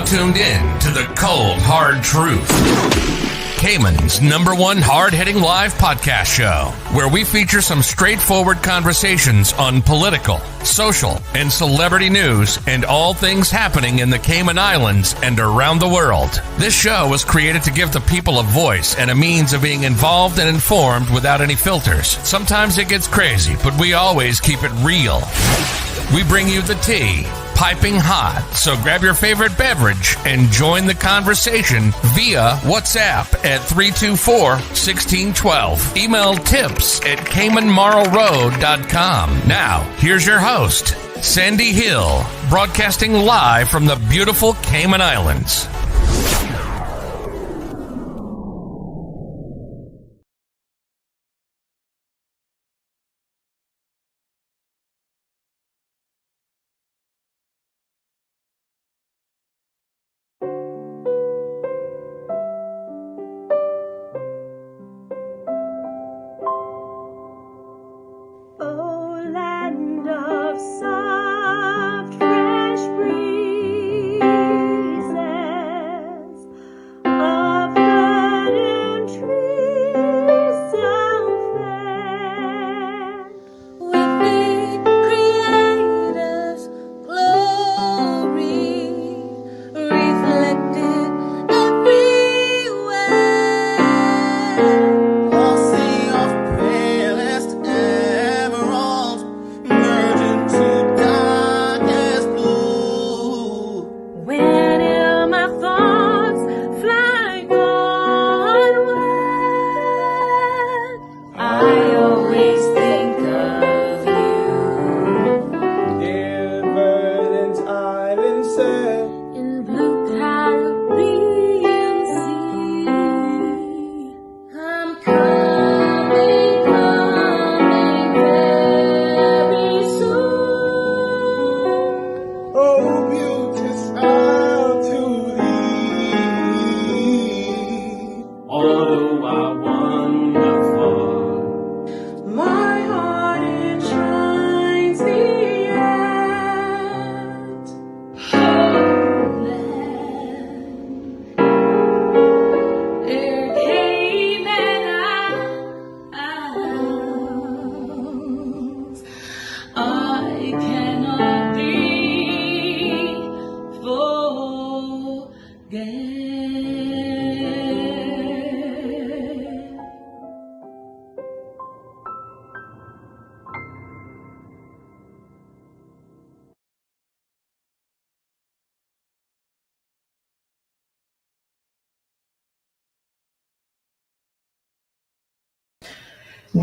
now tuned in to the cold, hard truth. Cayman's #1 hard-hitting live podcast show, where we feature some straightforward conversations on political, social, and celebrity news and all things happening in the Cayman Islands and around the world. This show was created to give the people a voice and a means of being involved and informed without any filters. Sometimes it gets crazy, but we always keep it real. We bring you the tea, piping hot, so grab your favorite beverage and join the conversation via WhatsApp at 324-1612. Email tips at CaymanMarlRoad.com. Now, here's your host, Sandy Hill, broadcasting live from the beautiful Cayman Islands.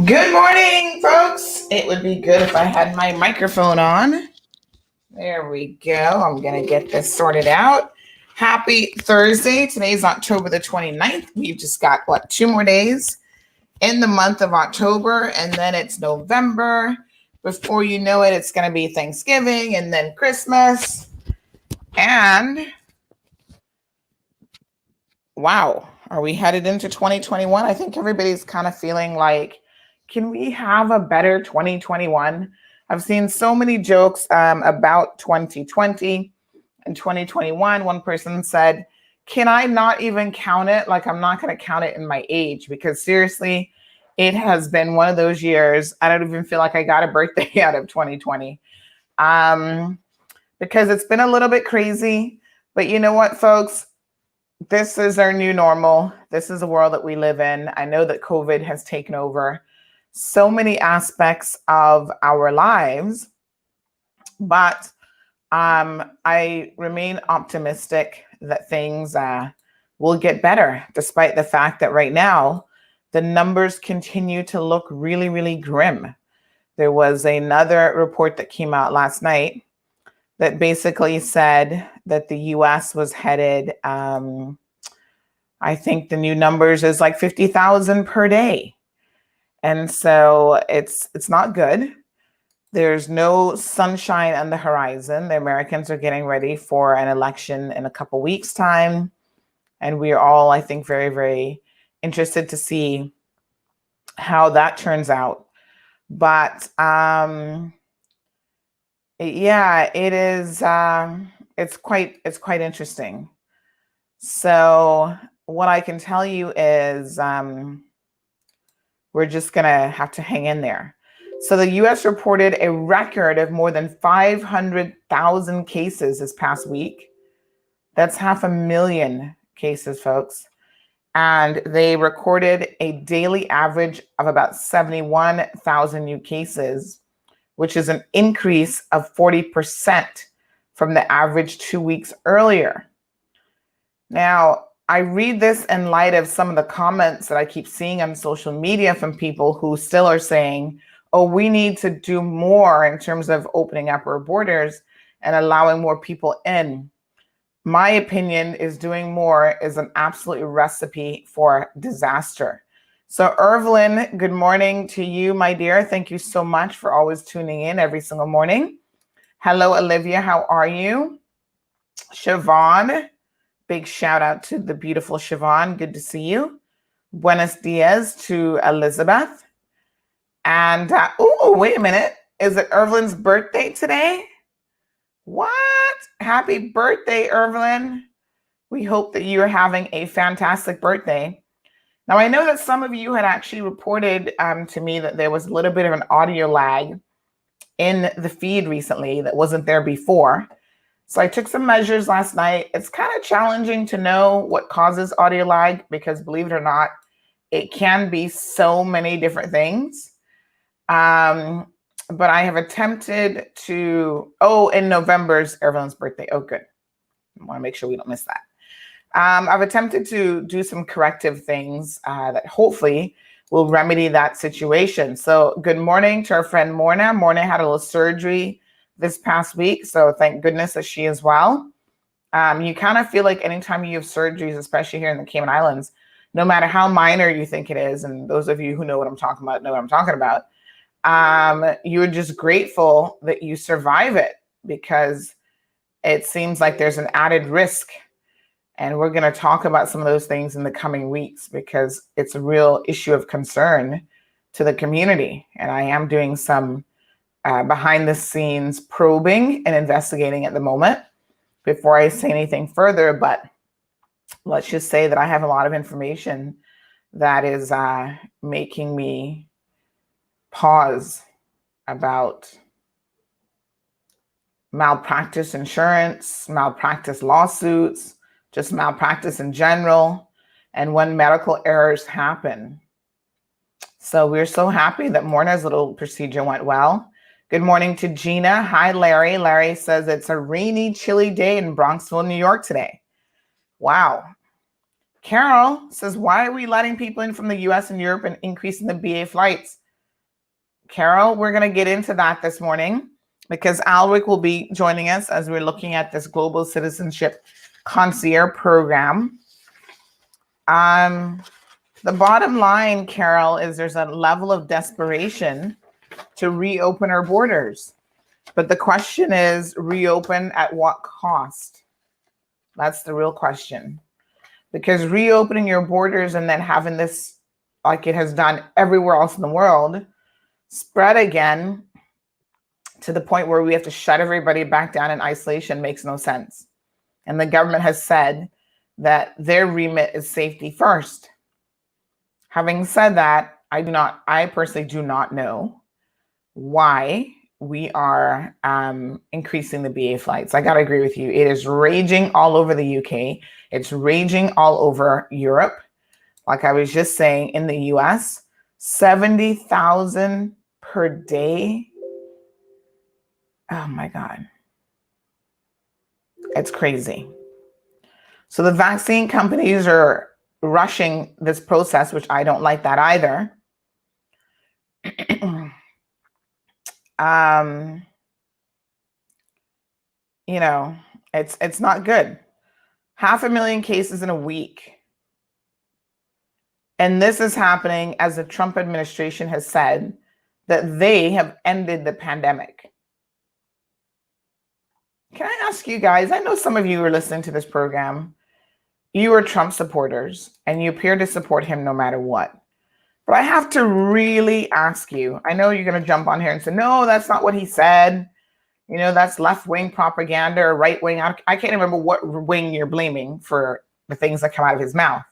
Good morning, folks. It would be good if I had my microphone on. There we go. I'm going to get this sorted out. Happy Thursday. Today's October the 29th. We've just got, 2 more days in the month of October, and then it's November. Before you know it, it's going to be Thanksgiving and then Christmas. And, wow, are we headed into 2021? I think everybody's kind of feeling like, can we have a better 2021? I've seen so many jokes about 2020 and 2021. One person said, can I not even count it? Like, I'm not going to count it in my age, because seriously, it has been one of those years. I don't even feel like I got a birthday out of 2020 because it's been a little bit crazy. But you know what, folks? This is our new normal. This is the world that we live in. I know that COVID has taken over so many aspects of our lives, but I remain optimistic that things will get better, despite the fact that right now the numbers continue to look really, really grim. There was another report that came out last night that basically said that the US was headed, I think the new numbers is like 50,000 per day. And so it's not good. There's no sunshine on the horizon. The Americans are getting ready for an election in a couple weeks' time. And we're all, I think, very, very interested to see how that turns out. But yeah, it is it's quite interesting. So what I can tell you is we're just gonna have to hang in there. So the US reported a record of more than 500,000 cases this past week. That's 500,000 cases, folks. And they recorded a daily average of about 71,000 new cases, which is an increase of 40% from the average 2 weeks earlier. Now, I read this in light of some of the comments that I keep seeing on social media from people who still are saying, oh, we need to do more in terms of opening up our borders and allowing more people in. My opinion is doing more is an absolute recipe for disaster. So Irvelyn, good morning to you, my dear. Thank you so much for always tuning in every single morning. Hello, Olivia. How are you? Siobhan, big shout out to the beautiful Siobhan. Good to see you. Buenos dias to Elizabeth. And, wait a minute. Is it Irvelyn's birthday today? What? Happy birthday, Irvelyn. We hope that you are having a fantastic birthday. Now, I know that some of you had actually reported to me that there was a little bit of an audio lag in the feed recently that wasn't there before. So I took some measures last night. It's kind of challenging to know what causes audio lag because, believe it or not, it can be so many different things. But I have attempted to, in November's Irvelyn's birthday. Oh, good. I want to make sure we don't miss that. I've attempted to do some corrective things that hopefully will remedy that situation. So good morning to our friend Morna. Morna had a little surgery this past week, so thank goodness that she is well. You kind of feel like anytime you have surgeries, especially here in the Cayman Islands, no matter how minor you think it is, and those of you who know what I'm talking about know what I'm talking about, you're just grateful that you survive it because it seems like there's an added risk. And we're going to talk about some of those things in the coming weeks because it's a real issue of concern to the community. And I am doing some behind the scenes probing and investigating at the moment before I say anything further. But let's just say that I have a lot of information that is making me pause about malpractice insurance, malpractice lawsuits, just malpractice in general, and when medical errors happen. So we're so happy that Morna's little procedure went well. Good morning to Gina. Hi, Larry. Larry says it's a rainy, chilly day in Bronxville, New York today. Wow. Carol says, why are we letting people in from the US and Europe and increasing the BA flights? Carol, we're going to get into that this morning because Alric will be joining us as we're looking at this Global Citizenship Concierge Program. The bottom line, Carol, is there's a level of desperation to reopen our borders. But the question is, reopen at what cost? That's the real question. Because reopening your borders and then having this, like it has done everywhere else in the world, spread again to the point where we have to shut everybody back down in isolation makes no sense. And the government has said that their remit is safety first. Having said that, I personally do not know why we are increasing the BA flights. I got to agree with you. It is raging all over the UK. It's raging all over Europe. Like I was just saying, in the US, 70,000 per day. Oh my God. It's crazy. So the vaccine companies are rushing this process, which I don't like that either. It's not good. 500,000 cases in a week. And this is happening as the Trump administration has said that they have ended the pandemic. Can I ask you guys, I know some of you are listening to this program. You are Trump supporters and you appear to support him no matter what. But I have to really ask you, I know you're going to jump on here and say, no, that's not what he said. That's left-wing propaganda or right-wing. I can't remember what wing you're blaming for the things that come out of his mouth.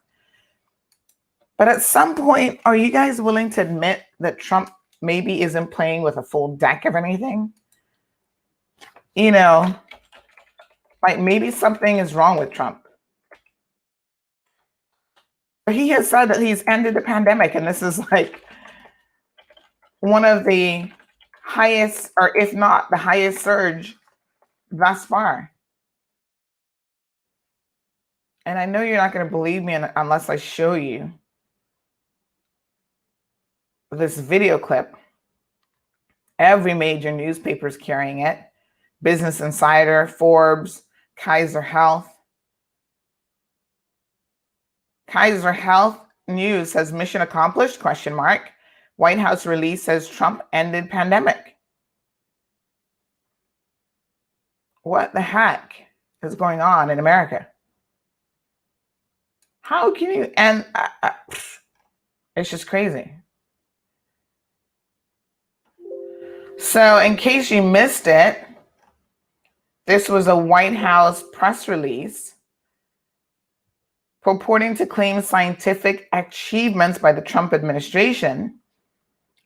But at some point, are you guys willing to admit that Trump maybe isn't playing with a full deck of anything? Like maybe something is wrong with Trump. But he has said that he's ended the pandemic, and this is like one of the highest, or if not the highest surge thus far. And I know you're not going to believe me unless I show you this video clip. Every major newspaper is carrying it. Business Insider, Forbes, Kaiser Health. Kaiser Health News says mission accomplished, ? White House release says Trump ended pandemic. What the heck is going on in America? How can you, and it's just crazy. So in case you missed it, this was a White House press release purporting to claim scientific achievements by the Trump administration.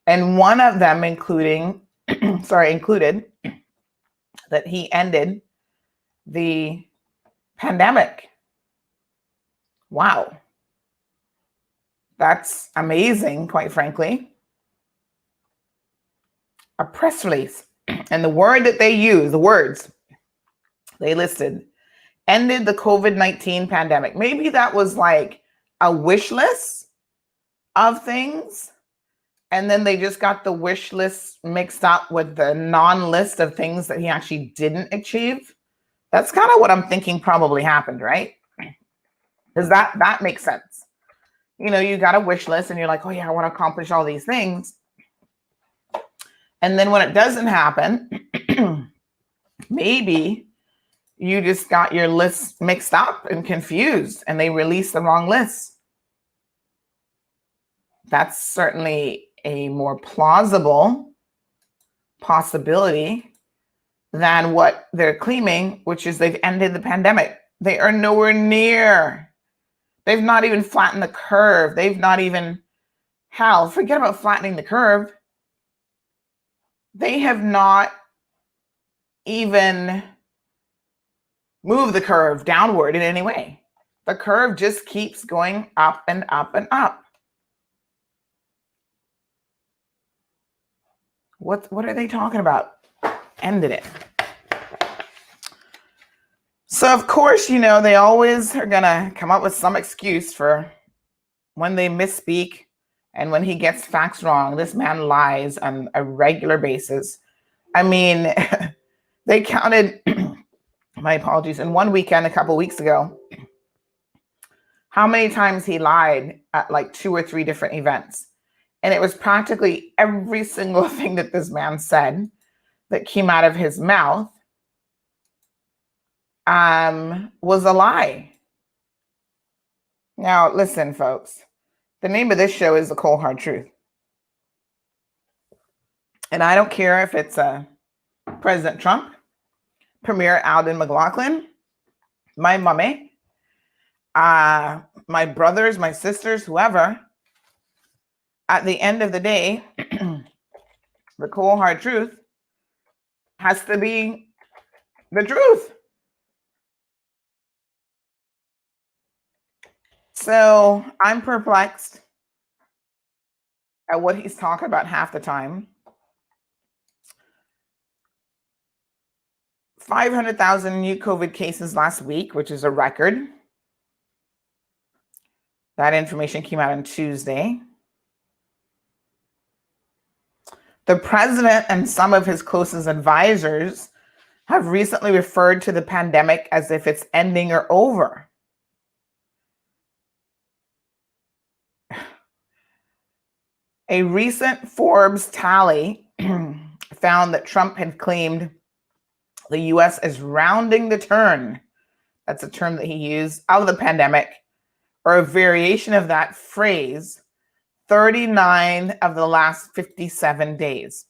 And one of them included that he ended the pandemic. Wow. That's amazing, quite frankly. A press release. And the word that they used, the words they listed, ended the COVID-19 pandemic. Maybe that was like a wish list of things. And then they just got the wish list mixed up with the non-list of things that he actually didn't achieve. That's kind of what I'm thinking probably happened, right? Because that makes sense. You got a wish list and you're like, oh yeah, I want to accomplish all these things. And then when it doesn't happen, maybe you just got your list mixed up and confused and they released the wrong list. That's certainly a more plausible possibility than what they're claiming, which is they've ended the pandemic. They are nowhere near. They've not even flattened the curve. They've not even, hell, forget about flattening the curve. They have not even moved the curve downward in any way. The curve just keeps going up and up and up. What are they talking about? Ended it. So of course, they always are gonna come up with some excuse for when they misspeak and when he gets facts wrong. This man lies on a regular basis. I mean, they counted, my apologies, in one weekend a couple weeks ago, how many times he lied at like 2 or 3 different events. And it was practically every single thing that this man said that came out of his mouth was a lie. Now, listen, folks. The name of this show is The Cold Hard Truth. And I don't care if it's President Trump, Premier Alden McLaughlin, my mommy, my brothers, my sisters, whoever. At the end of the day, the cold hard truth has to be the truth. So I'm perplexed at what he's talking about half the time. 500,000 new COVID cases last week, which is a record. That information came out on Tuesday. The president and some of his closest advisors have recently referred to the pandemic as if it's ending or over. A recent Forbes tally found that Trump had claimed the US is rounding the turn. That's a term that he used, out of the pandemic, or a variation of that phrase, 39 of the last 57 days.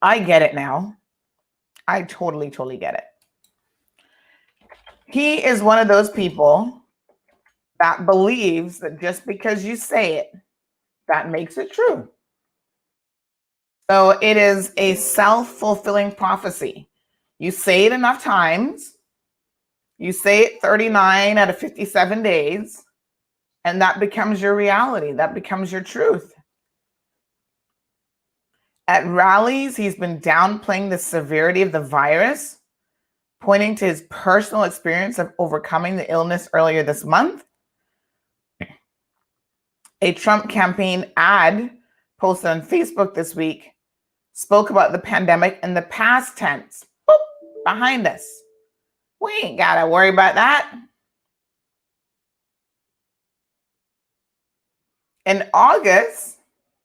I get it now. I totally, totally get it. He is one of those people that believes that just because you say it, that makes it true. So it is a self-fulfilling prophecy. You say it enough times, you say it 39 out of 57 days, and that becomes your reality. That becomes your truth. At rallies, he's been downplaying the severity of the virus, pointing to his personal experience of overcoming the illness earlier this month. A Trump campaign ad posted on Facebook this week spoke about the pandemic in the past tense. Boop, behind us. We ain't got to worry about that. In August,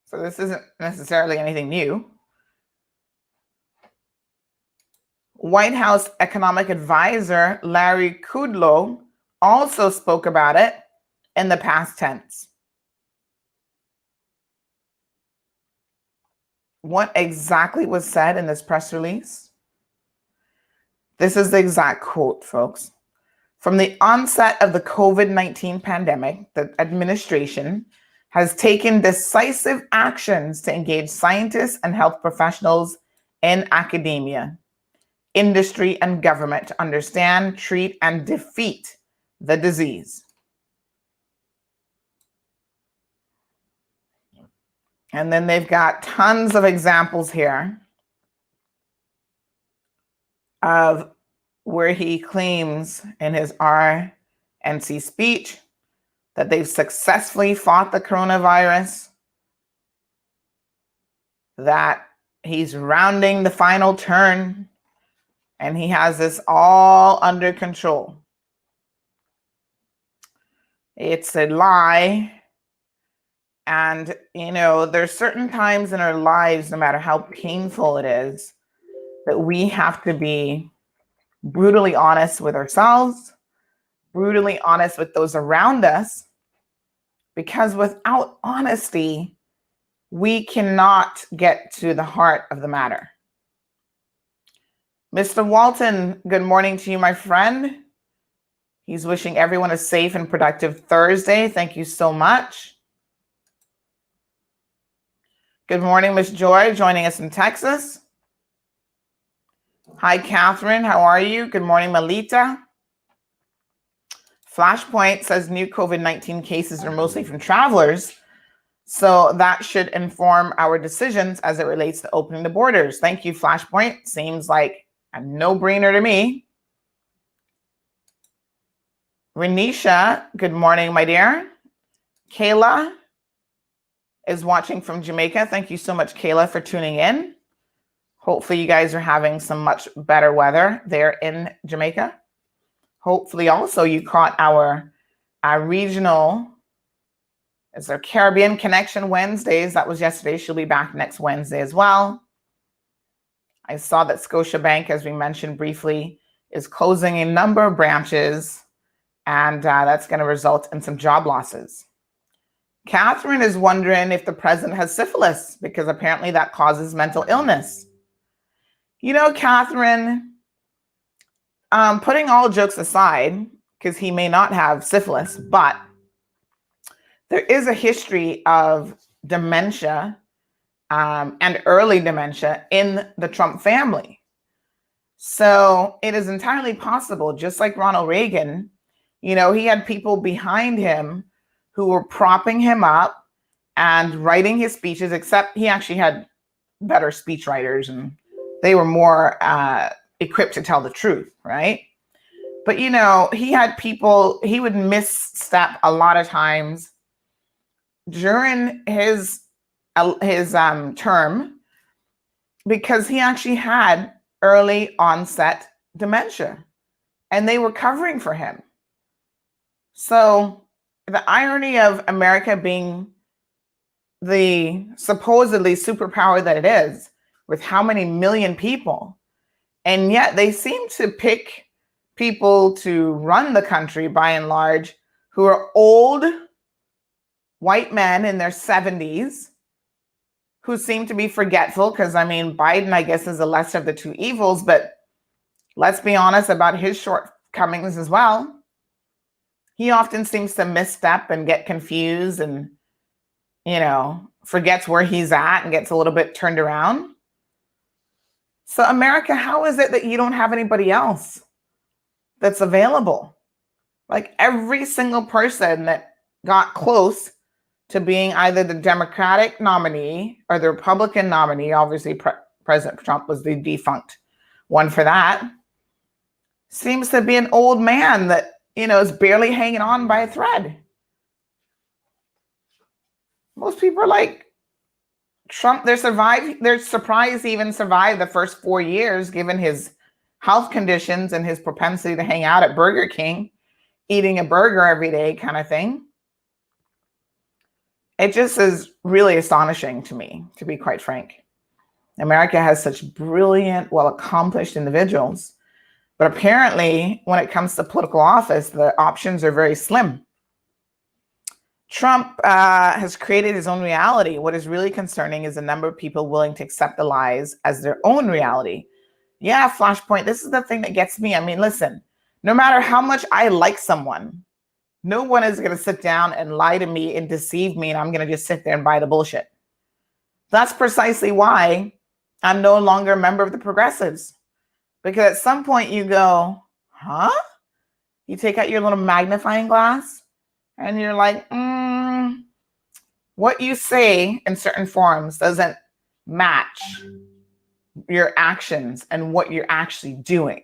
so this isn't necessarily anything new, White House economic advisor Larry Kudlow also spoke about it in the past tense. What exactly was said in this press release? This is the exact quote, folks. From the onset of the COVID-19 pandemic, the administration has taken decisive actions to engage scientists and health professionals in academia, industry, and government to understand, treat, and defeat the disease. And then they've got tons of examples here of where he claims in his RNC speech that they've successfully fought the coronavirus, that he's rounding the final turn, and he has this all under control. It's a lie. And, there's certain times in our lives, no matter how painful it is, that we have to be brutally honest with ourselves, brutally honest with those around us, because without honesty, we cannot get to the heart of the matter. Mr. Walton, good morning to you, my friend. He's wishing everyone a safe and productive Thursday. Thank you so much. Good morning, Miss Joy, joining us in Texas. Hi, Catherine. How are you? Good morning, Melita. Flashpoint says new COVID-19 cases are mostly from travelers, so that should inform our decisions as it relates to opening the borders. Thank you, Flashpoint. Seems like a no-brainer to me. Renisha, good morning, my dear. Kayla is watching from Jamaica. Thank you so much, Kayla, for tuning in. Hopefully you guys are having some much better weather there in Jamaica. Hopefully also you caught our regional, it's our Caribbean Connection Wednesdays. That was yesterday. She'll be back next Wednesday as well. I saw that Scotiabank, as we mentioned briefly, is closing a number of branches, and that's going to result in some job losses. Catherine is wondering if the president has syphilis, because apparently that causes mental illness. Catherine, putting all jokes aside, because he may not have syphilis, but there is a history of dementia and early dementia in the Trump family. So it is entirely possible, just like Ronald Reagan, he had people behind him who were propping him up and writing his speeches, except he actually had better speechwriters and they were more equipped to tell the truth, right? But, he had people, he would misstep a lot of times during his term because he actually had early onset dementia and they were covering for him. So the irony of America being the supposedly superpower that it is, with how many million people, and yet they seem to pick people to run the country by and large who are old white men in their 70s who seem to be forgetful, because I mean, Biden, I guess, is the lesser of the two evils, but let's be honest about his shortcomings as well. He often seems to misstep and get confused and, forgets where he's at and gets a little bit turned around. So America, how is it that you don't have anybody else that's available? Like every single person that got close to being either the Democratic nominee or the Republican nominee, obviously President Trump was the defunct one for that, seems to be an old man that, is barely hanging on by a thread. Most people are like, Trump, they're surprised he even survived the first 4 years, given his health conditions and his propensity to hang out at Burger King, eating a burger every day kind of thing. It just is really astonishing to me, to be quite frank. America has such brilliant, well-accomplished individuals, but apparently when it comes to political office, the options are very slim. Trump has created his own reality. What is really concerning is the number of people willing to accept the lies as their own reality. Yeah, Flashpoint, this is the thing that gets me. I mean, listen, no matter how much I like someone, no one is going to sit down and lie to me and deceive me, and I'm going to just sit there and buy the bullshit. That's precisely why I'm no longer a member of the progressives. Because at some point you go, huh? You take out your little magnifying glass and you're like, what you say in certain forums doesn't match your actions and what you're actually doing.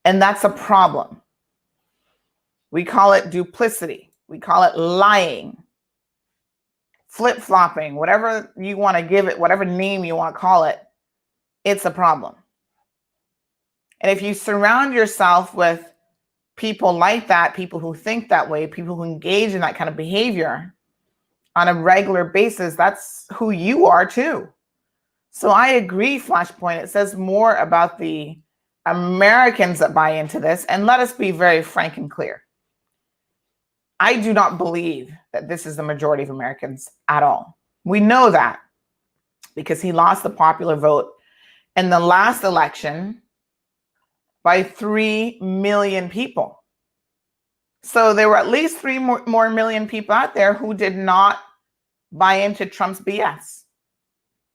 And that's a problem. We call it duplicity. We call it lying, flip-flopping, whatever you want to give it, whatever name you want to call it, it's a problem. And if you surround yourself with people like that, people who think that way, people who engage in that kind of behavior on a regular basis, that's who you are too. So I agree, Flashpoint. It says more about the Americans that buy into this. And let us be very frank and clear. I do not believe that this is the majority of Americans at all. We know that because he lost the popular vote in the last election by 3 million people. So there were at least 3 more million people out there who did not buy into Trump's BS.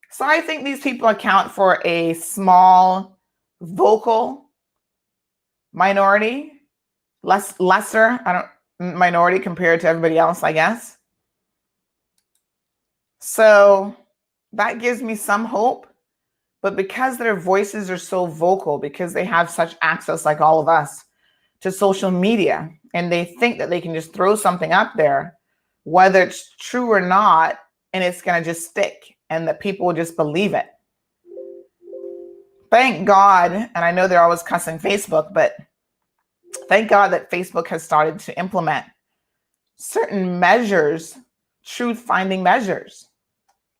So I think these people account for a small, vocal minority, lesser minority compared to everybody else, I guess. So that gives me some hope. But because their voices are so vocal, because they have such access, like all of us, to social media, and they think that they can just throw something up there, whether it's true or not, and it's going to just stick, and that people will just believe it. Thank God, and I know they're always cussing Facebook, but thank God that Facebook has started to implement certain measures, truth-finding measures.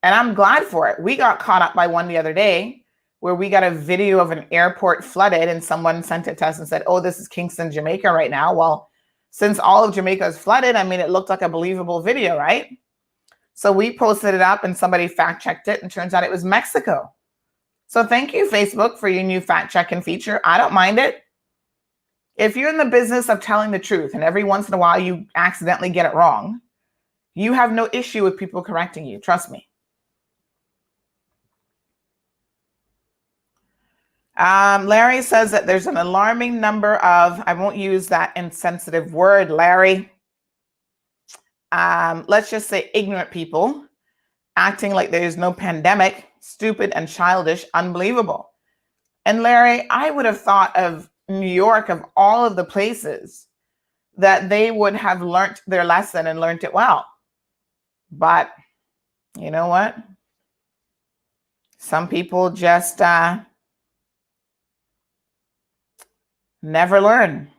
And I'm glad for it. We got caught up by one the other day where we got a video of an airport flooded and someone sent it to us and said, oh, this is Kingston, Jamaica right now. Well, since all of Jamaica is flooded, I mean, it looked like a believable video, right? So we posted it up and somebody fact-checked it and turns out it was Mexico. So thank you, Facebook, for your new fact-checking feature. I don't mind it. If you're in the business of telling the truth and every once in a while you accidentally get it wrong, you have no issue with people correcting you. Trust me. Larry says that there's an alarming number of, I won't use that insensitive word, Larry. Let's just say ignorant people acting like there's no pandemic, stupid and childish, unbelievable. And Larry, I would have thought of New York, of all of the places, that they would have learned their lesson and learned it well. But you know what? Some people just never learn.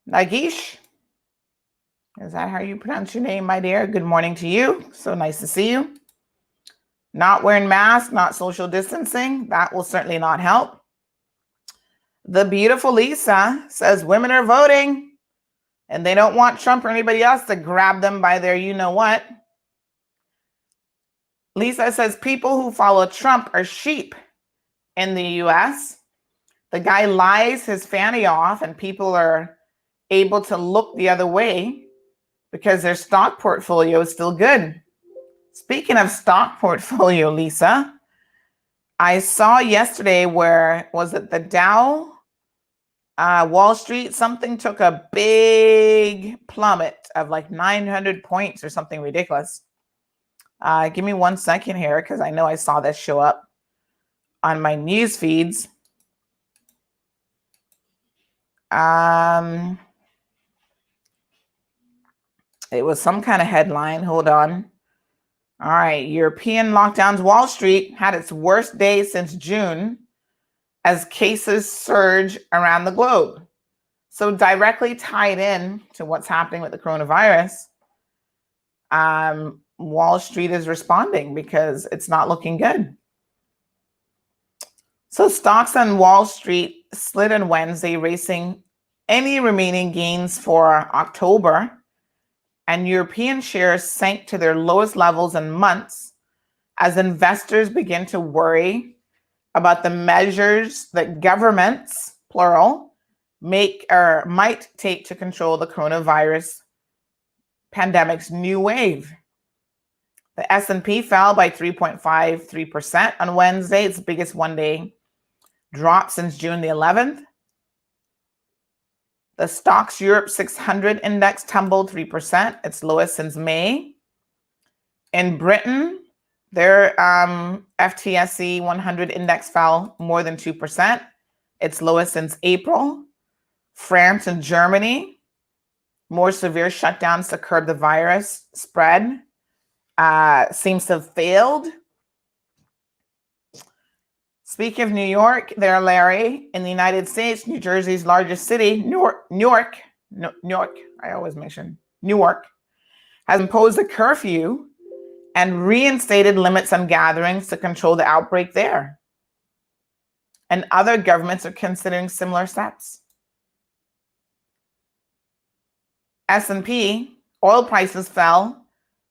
Nagish, is that how you pronounce your name, my dear? Good morning to you. So nice to see you. Not wearing masks, not social distancing. That will certainly not help. The beautiful Lisa says women are voting and they don't want Trump or anybody else to grab them by their you know what. Lisa says people who follow Trump are sheep in the US. The guy lies his fanny off and people are able to look the other way because their stock portfolio is still good. Speaking of stock portfolio, Lisa, I saw yesterday where, was it the Dow, Wall Street, something took a big plummet of like 900 points or something ridiculous. Give me 1 second here because I know I saw this show up on my news feeds. It was some kind of headline. Hold on. All right. European lockdowns. Wall Street had its worst day since June as cases surge around the globe. So directly tied in to what's happening with the coronavirus, Wall Street is responding because it's not looking good. So stocks on Wall Street slid on Wednesday, racing any remaining gains for October, and European shares sank to their lowest levels in months as investors begin to worry about the measures that governments, plural, make or might take to control the coronavirus pandemic's new wave. The S&P fell by 3.53% on Wednesday, its biggest one-day drop since June the 11th. The Stocks Europe 600 index tumbled 3%, its lowest since May. In Britain, their FTSE 100 index fell more than 2%, its lowest since April. France and Germany, more severe shutdowns to curb the virus spread, seems to have failed. Speaking of New York, there, Larry, in the United States, New Jersey's largest city, Newark, I always mention Newark, has imposed a curfew and reinstated limits on gatherings to control the outbreak there. And other governments are considering similar steps. S&P, oil prices fell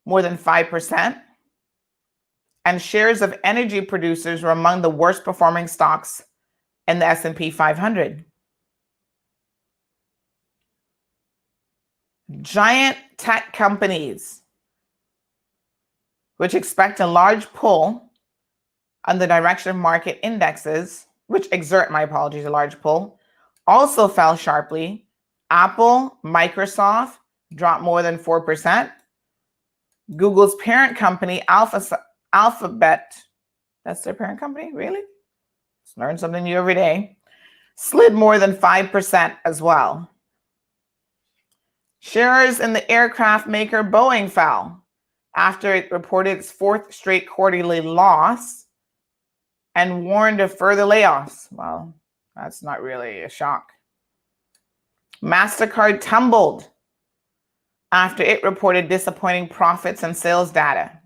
more than 5%, and shares of energy producers were among the worst performing stocks in the S&P 500. Giant tech companies, which expect a large pull on the direction of market indexes, which exert, a large pull, also fell sharply. Apple, Microsoft dropped more than 4%. Google's parent company, Alphabet, that's their parent company, really? Just learn something new every day, slid more than 5% as well. Shares in the aircraft maker Boeing fell after it reported its fourth straight quarterly loss and warned of further layoffs. Well, that's not really a shock. MasterCard tumbled after it reported disappointing profits and sales data.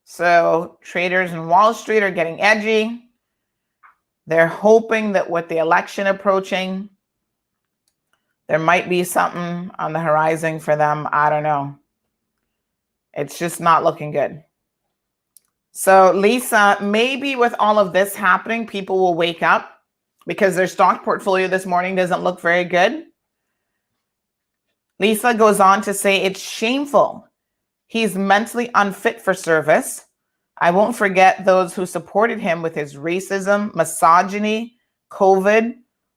So traders in Wall Street are getting edgy. They're hoping that with the election approaching, there might be something on the horizon for them. I don't know. It's just not looking good. So Lisa, maybe with all of this happening, people will wake up because their stock portfolio this morning doesn't look very good. Lisa goes on to say it's shameful. He's mentally unfit for service. I won't forget those who supported him with his racism, misogyny, COVID,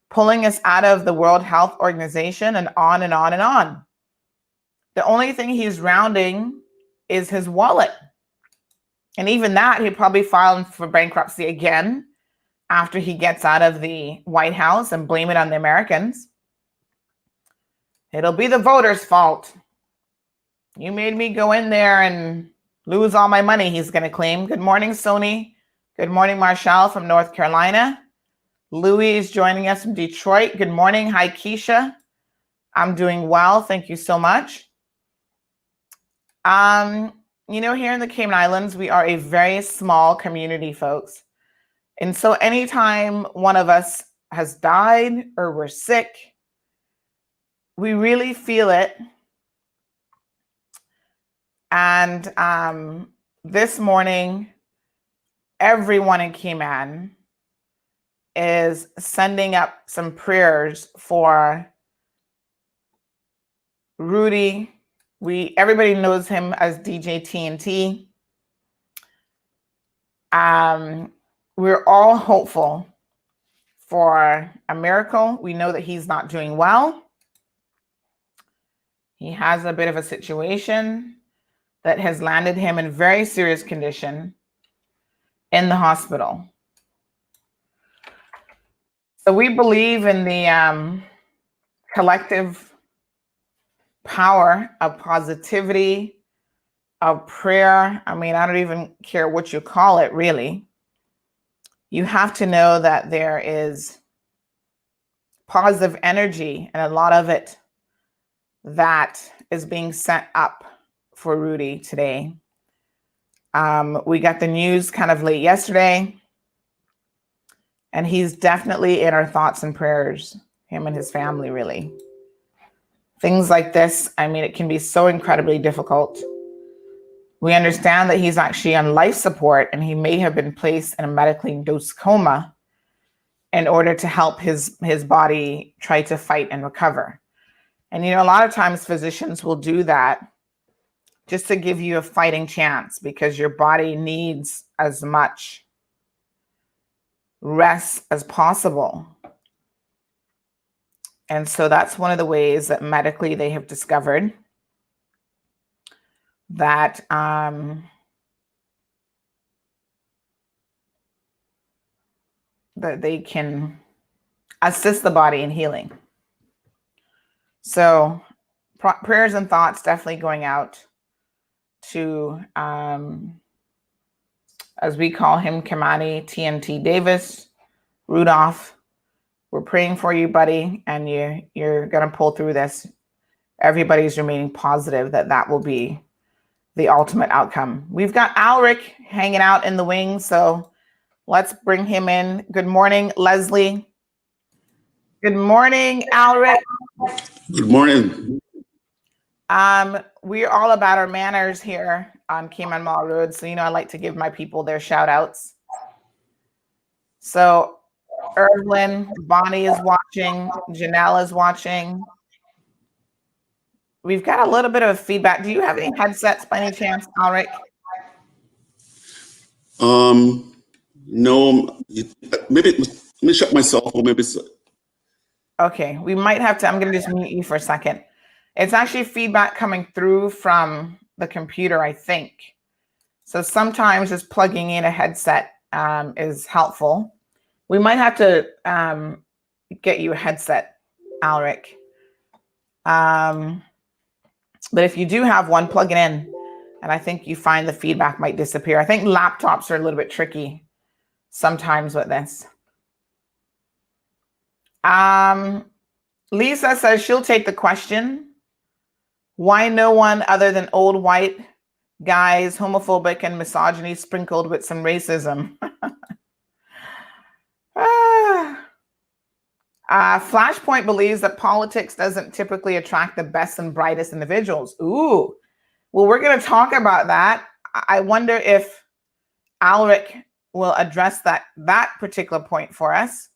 pulling us out of the World Health Organization, and on and on and on. The only thing he's rounding is his wallet. And even that, he'll probably file for bankruptcy again after he gets out of the White House and blame it on the Americans. It'll be the voters' fault. You made me go in there and lose all my money, he's going to claim. Good morning, Sony. Good morning, Marshall from North Carolina. Louis is joining us from Detroit. Good morning. Hi, Keisha. I'm doing well. Thank you so much. Here in the Cayman Islands, we are a very small community, folks. And so anytime one of us has died or we're sick, we really feel it. And this morning, everyone in Cayman is sending up some prayers for Rudy. Everybody knows him as DJ TNT. We're all hopeful for a miracle. We know that he's not doing well. He has a bit of a situation that has landed him in very serious condition in the hospital. So we believe in the collective power of positivity, of prayer. I mean, I don't even care what you call it, really. You have to know that there is positive energy, and a lot of it that is being sent up for Rudy today. We got the news kind of late yesterday, and he's definitely in our thoughts and prayers, him and his family, really. Things like this, I mean, it can be so incredibly difficult. We understand that he's actually on life support, and he may have been placed in a medically induced coma in order to help his body try to fight and recover. And, a lot of times physicians will do that just to give you a fighting chance, because your body needs as much rest as possible. And so that's one of the ways that medically they have discovered that that they can assist the body in healing. So prayers and thoughts definitely going out to, as we call him, Kamani TNT Davis, Rudolph. We're praying for you, buddy, and you're going to pull through this. Everybody's remaining positive that will be the ultimate outcome. We've got Alric hanging out in the wings, so let's bring him in. Good morning, Leslie. Good morning, Alric. Good morning. We're all about our manners here on Cayman Mall Road, so I like to give my people their shout outs. So Erwin, Bonnie is watching, Janelle is watching. We've got a little bit of feedback. Do you have any headsets by any chance, Alric? No, maybe let me shut myself, or maybe. Okay, we might have to, I'm going to just mute you for a second. It's actually feedback coming through from the computer, I think. So sometimes just plugging in a headset is helpful. We might have to get you a headset, Alric. But if you do have one, plug it in. And I think you find the feedback might disappear. I think laptops are a little bit tricky sometimes with this. Lisa says she'll take the question. Why no one other than old white guys, homophobic and misogyny sprinkled with some racism? Flashpoint believes that politics doesn't typically attract the best and brightest individuals. Ooh, well, we're going to talk about that. I wonder if Alric will address that particular point for us.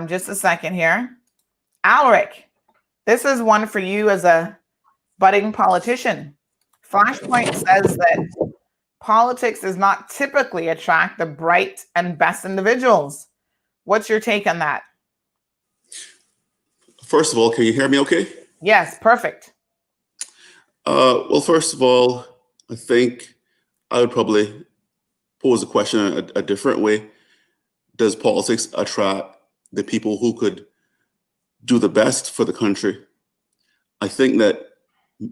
Just a second here. Alric, this is one for you as a budding politician. Flashpoint says that politics does not typically attract the bright and best individuals. What's your take on that? First of all, can you hear me okay? Yes, perfect. Well, first of all, I think I would probably pose the question a different way. Does politics attract the people who could do the best for the country? I think that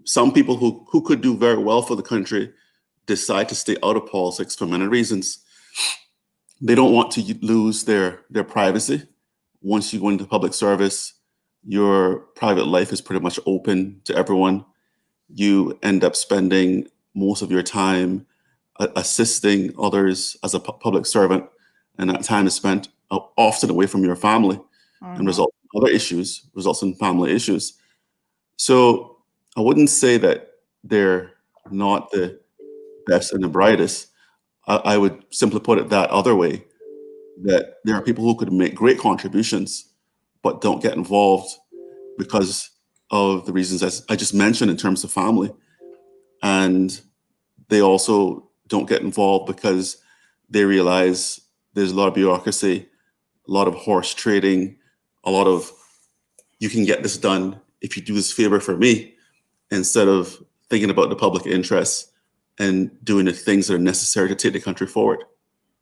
some people who could do very well for the country decide to stay out of politics for many reasons. They don't want to lose their privacy. Once you go into public service, your private life is pretty much open to everyone. You end up spending most of your time assisting others as a public servant. and that time is spent often away from your family, and results in other issues, results in family issues. So I wouldn't say that they're not the best and the brightest. I would simply put it that other way, that there are people who could make great contributions but don't get involved because of the reasons as I just mentioned in terms of family. And they also don't get involved because they realize there's a lot of bureaucracy, a lot of horse trading, a lot of, you can get this done if you do this favor for me, instead of thinking about the public interest and doing the things that are necessary to take the country forward.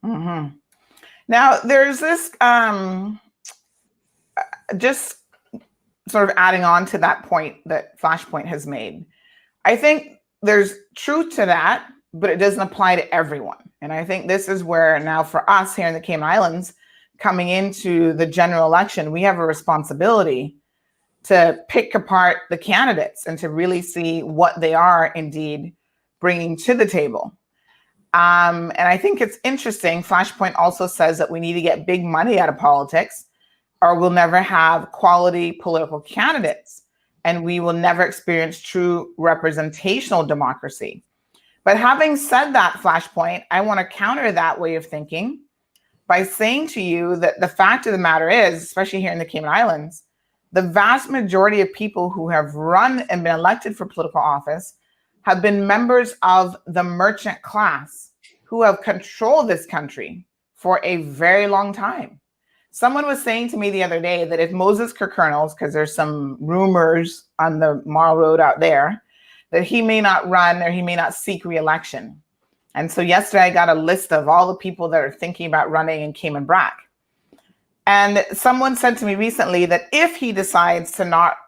Now, there's this, just sort of adding on to that point that Flashpoint has made. I think there's truth to that, but it doesn't apply to everyone. And I think this is where now for us here in the Cayman Islands, coming into the general election, we have a responsibility to pick apart the candidates and to really see what they are indeed bringing to the table. And I think it's interesting. Flashpoint also says that we need to get big money out of politics, or we'll never have quality political candidates, and we will never experience true representational democracy. But having said that, Flashpoint, I want to counter that way of thinking by saying to you that the fact of the matter is, especially here in the Cayman Islands, the vast majority of people who have run and been elected for political office have been members of the merchant class who have controlled this country for a very long time. Someone was saying to me the other day that if Moses Kirkernels, because there's some rumors on the Marl Road out there, that he may not run or he may not seek re-election. And so yesterday I got a list of all the people that are thinking about running in Cayman Brac. And someone said to me recently that if he decides to not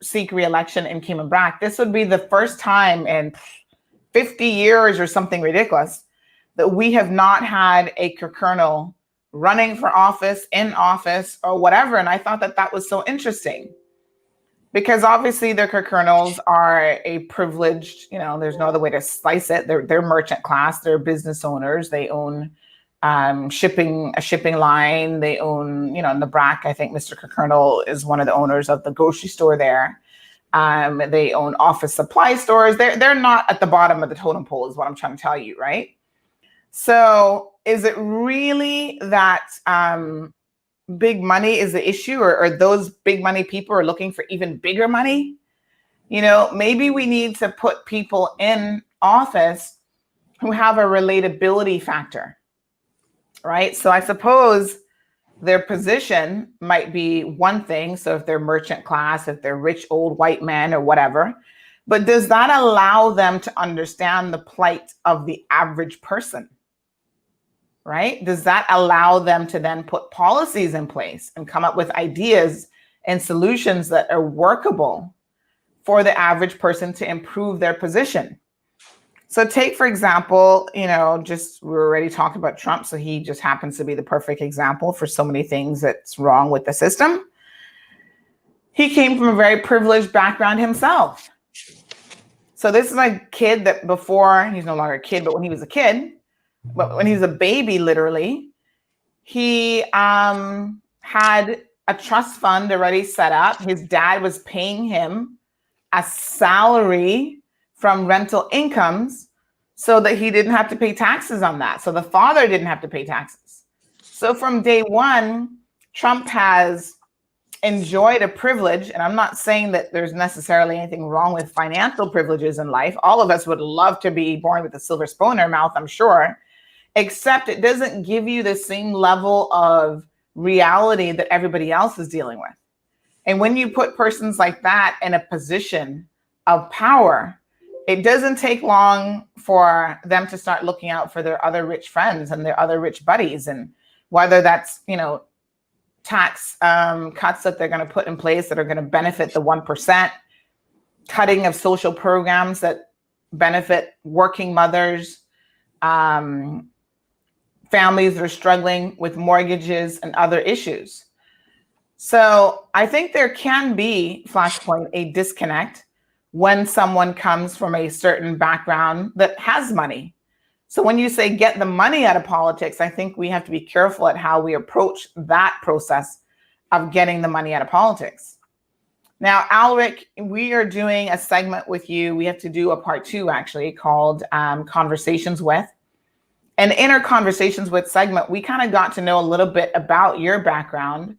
seek re-election in Cayman Brac, this would be the first time in 50 years or something ridiculous that we have not had a Kirkernel running for office, in office, or whatever. And I thought that that was so interesting, because obviously the Kirkernels are a privileged, there's no other way to slice it. They're merchant class, they're business owners. They own a shipping line. They own, in the Brac, I think Mr. Kirkernel is one of the owners of the grocery store there. They own office supply stores. They're not at the bottom of the totem pole is what I'm trying to tell you, right? So is it really that big money is the issue, or those big money people are looking for even bigger money? Maybe we need to put people in office who have a relatability factor, right? So I suppose their position might be one thing. So if they're merchant class, if they're rich old white men or whatever, but does that allow them to understand the plight of the average person? Right? Does that allow them to then put policies in place and come up with ideas and solutions that are workable for the average person to improve their position? So take, for example, we're already talking about Trump. So he just happens to be the perfect example for so many things that's wrong with the system. He came from a very privileged background himself. So this is a kid that before, he's no longer a kid, but when he was a kid, but when he was a baby, literally, he had a trust fund already set up. His dad was paying him a salary from rental incomes so that he didn't have to pay taxes on that. So the father didn't have to pay taxes. So from day one, Trump has enjoyed a privilege. And I'm not saying that there's necessarily anything wrong with financial privileges in life. All of us would love to be born with a silver spoon in our mouth, I'm sure. Except it doesn't give you the same level of reality that everybody else is dealing with. And when you put persons like that in a position of power, it doesn't take long for them to start looking out for their other rich friends and their other rich buddies. And whether that's, tax cuts that they're going to put in place that are going to benefit the 1%, cutting of social programs that benefit working mothers, families that are struggling with mortgages and other issues. So I think there can be, Flashpoint, a disconnect when someone comes from a certain background that has money. So when you say get the money out of politics, I think we have to be careful at how we approach that process of getting the money out of politics. Now, Alric, we are doing a segment with you. We have to do a part 2 actually called Conversations With. And in our Conversations With segment, we kind of got to know a little bit about your background.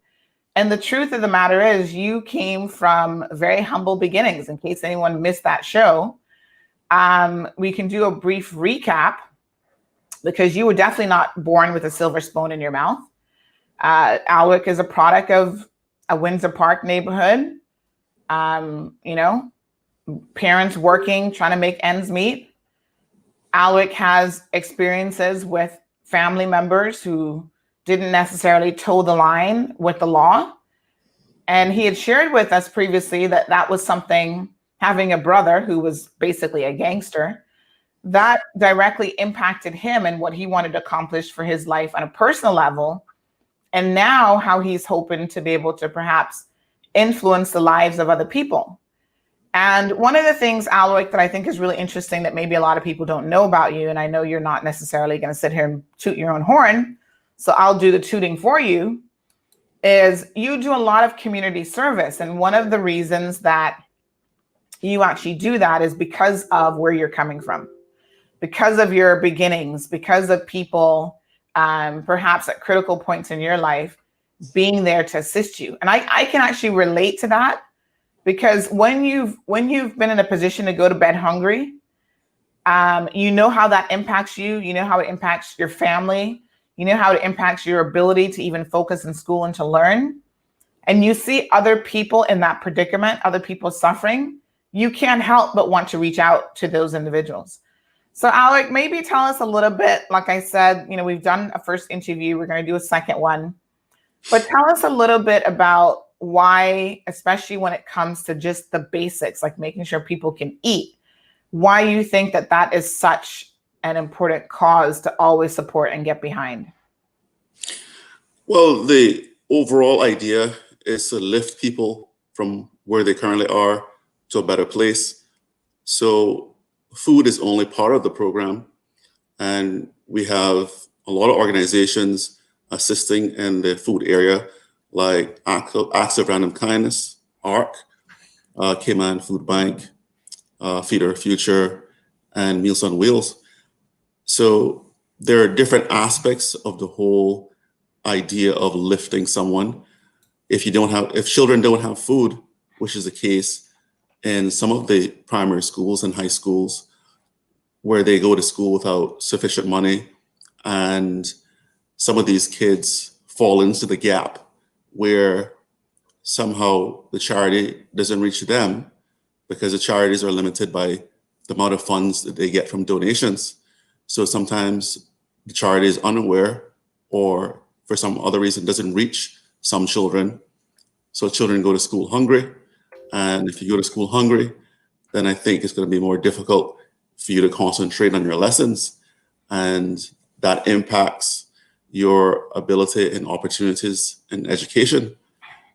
And the truth of the matter is you came from very humble beginnings. In case anyone missed that show, we can do a brief recap because you were definitely not born with a silver spoon in your mouth. Alric is a product of a Windsor Park neighborhood, parents working, trying to make ends meet. Alric has experiences with family members who didn't necessarily toe the line with the law. And he had shared with us previously that that was something, having a brother who was basically a gangster, that directly impacted him and what he wanted to accomplish for his life on a personal level. And now how he's hoping to be able to perhaps influence the lives of other people. And one of the things, Alric, that I think is really interesting that maybe a lot of people don't know about you, and I know you're not necessarily going to sit here and toot your own horn, so I'll do the tooting for you, is you do a lot of community service. And one of the reasons that you actually do that is because of where you're coming from, because of your beginnings, because of people perhaps at critical points in your life being there to assist you. And I can actually relate to that, because when you've been in a position to go to bed hungry, you know how that impacts you. You know how it impacts your family. You know how it impacts your ability to even focus in school and to learn. And you see other people in that predicament, other people suffering. You can't help but want to reach out to those individuals. So Alric, maybe tell us a little bit, like I said, we've done a first interview. We're going to do a second one. But tell us a little bit about why, especially when it comes to just the basics, like making sure people can eat, why you think that that is such an important cause to always support and get behind. Well, the overall idea is to lift people from where they currently are to a better place. So food is only part of the program. And we have a lot of organizations assisting in the food area, like Acts of Random Kindness, ARC, Cayman Food Bank, Feed Our Future, and Meals on Wheels. So there are different aspects of the whole idea of lifting someone. If children don't have food, which is the case in some of the primary schools and high schools, where they go to school without sufficient money, and some of these kids fall into the gap where somehow the charity doesn't reach them because the charities are limited by the amount of funds that they get from donations. So sometimes the charity is unaware, or for some other reason doesn't reach some children. So children go to school hungry. And if you go to school hungry, then I think it's going to be more difficult for you to concentrate on your lessons. And that impacts your ability and opportunities in education.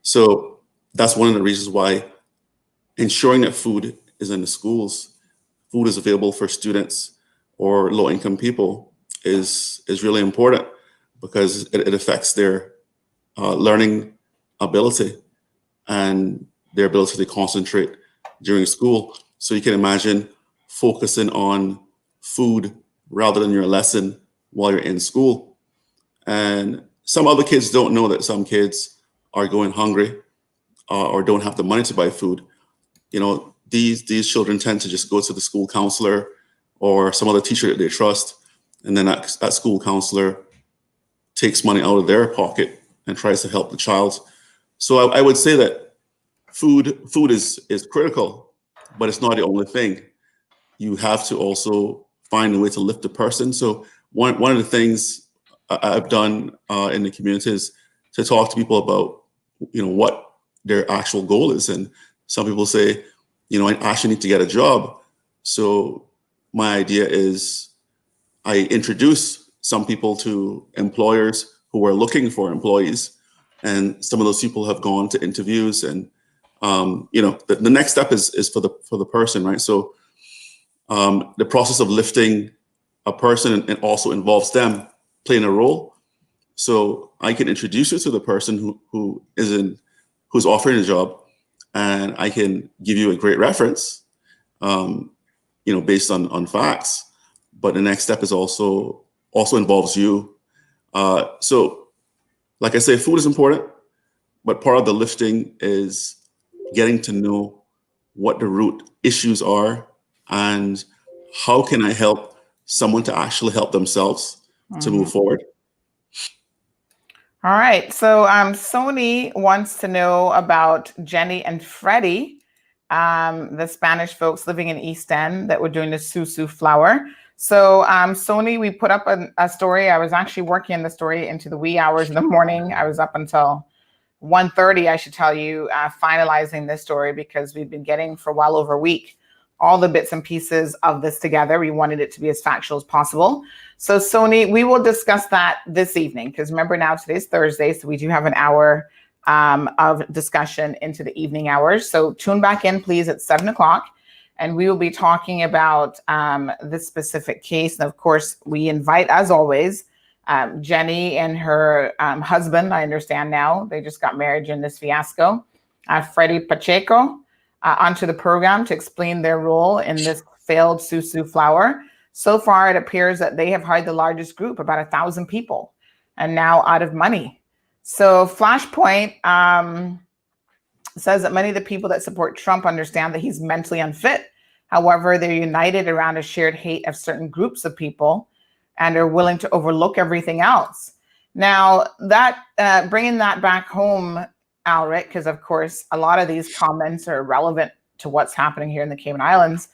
So that's one of the reasons why ensuring that food is in the schools, food is available for students or low-income people is really important, because it affects their learning ability and their ability to concentrate during school. So you can imagine focusing on food rather than your lesson while you're in school. And some other kids don't know that some kids are going hungry or don't have the money to buy food. These children tend to just go to the school counselor or some other teacher that they trust, and then that school counselor takes money out of their pocket and tries to help the child. So I would say that food is critical, but it's not the only thing. You have to also find a way to lift the person. So one of the things I've done in the community is to talk to people about, what their actual goal is. And some people say, I actually need to get a job. So my idea is I introduce some people to employers who are looking for employees. And some of those people have gone to interviews, and the next step is for the person, right? So the process of lifting a person and also involves them playing a role. So I can introduce you to the person who's offering a job, and I can give you a great reference, based on facts. But the next step is also involves you. So, like I say, food is important, but part of the lifting is getting to know what the root issues are and how can I help someone to actually help themselves to move forward. All right. So Sony wants to know about Jenny and Freddie, the Spanish folks living in East End that were doing the Susu flower. So Sony, we put up a story. I was actually working on the story into the wee hours in the morning. I was up until 1:30, I should tell you, finalizing this story because we've been getting for well over a week all the bits and pieces of this together. We wanted it to be as factual as possible. So Sony, we will discuss that this evening because remember now today's Thursday, so we do have an hour of discussion into the evening hours. So tune back in, please, at 7 o'clock. And we will be talking about this specific case. And of course, we invite, as always, Jenny and her husband, I understand now, they just got married in this fiasco, Freddie Pacheco, onto the program to explain their role in this failed Susu flower. So far, it appears that they have hired the largest group, about 1,000 people, and now out of money. So Flashpoint says that many of the people that support Trump understand that he's mentally unfit. However, they're united around a shared hate of certain groups of people and are willing to overlook everything else. Now, that bringing that back home, Alric, because of course, a lot of these comments are relevant to what's happening here in the Cayman Islands.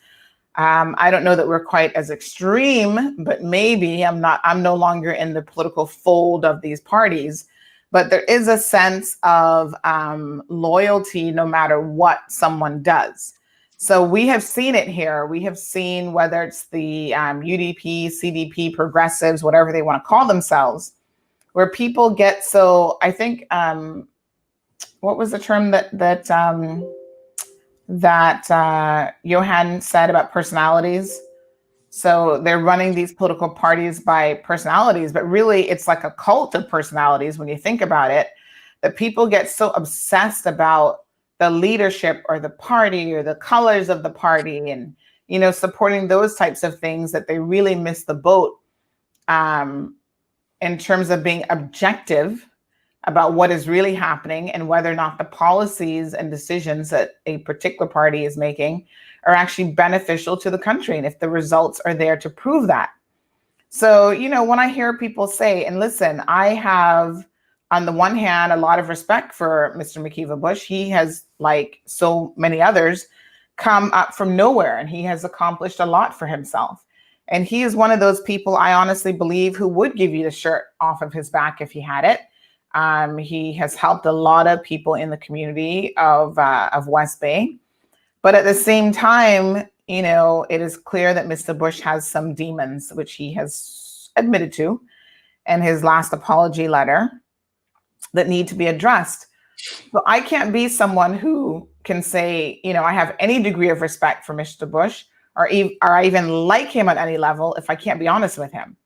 I don't know that we're quite as extreme, but maybe I'm no longer in the political fold of these parties, but there is a sense of loyalty no matter what someone does. So we have seen it here. We have seen whether it's the UDP, CDP, progressives, whatever they want to call themselves, where people get so, I think, what was the term that Johan said about personalities? So they're running these political parties by personalities, but really it's like a cult of personalities when you think about it, that people get so obsessed about the leadership or the party or the colors of the party and, supporting those types of things that they really miss the boat in terms of being objective about what is really happening and whether or not the policies and decisions that a particular party is making are actually beneficial to the country and if the results are there to prove that. So, when I hear people say, and listen, I have, on the one hand, a lot of respect for Mr. McKeeva Bush. He has, like so many others, come up from nowhere and he has accomplished a lot for himself. And he is one of those people I honestly believe who would give you the shirt off of his back if he had it. He has helped a lot of people in the community of West Bay. But at the same time, it is clear that Mr. Bush has some demons, which he has admitted to in his last apology letter, that need to be addressed. So I can't be someone who can say, I have any degree of respect for Mr. Bush or I even like him at any level if I can't be honest with him.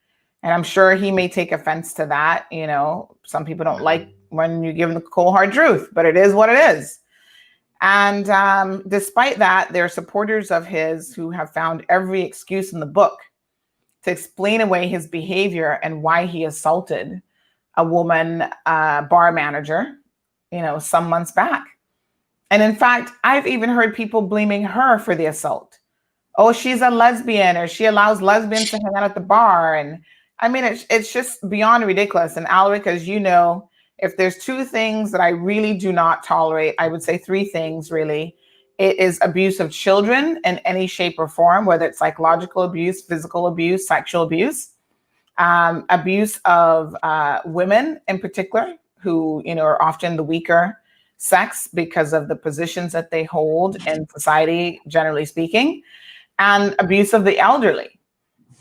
And I'm sure he may take offense to that. Some people don't like when you give them the cold hard truth, but it is what it is. And despite that, there are supporters of his who have found every excuse in the book to explain away his behavior and why he assaulted a woman bar manager, some months back. And in fact, I've even heard people blaming her for the assault. Oh, she's a lesbian, or she allows lesbians to hang out at the bar. And I mean, it's just beyond ridiculous. And Alric, as you know, if there's two things that I really do not tolerate, I would say three things really. It is abuse of children in any shape or form, whether it's psychological abuse, physical abuse, sexual abuse, abuse of women in particular, who, are often the weaker sex because of the positions that they hold in society, generally speaking, and abuse of the elderly.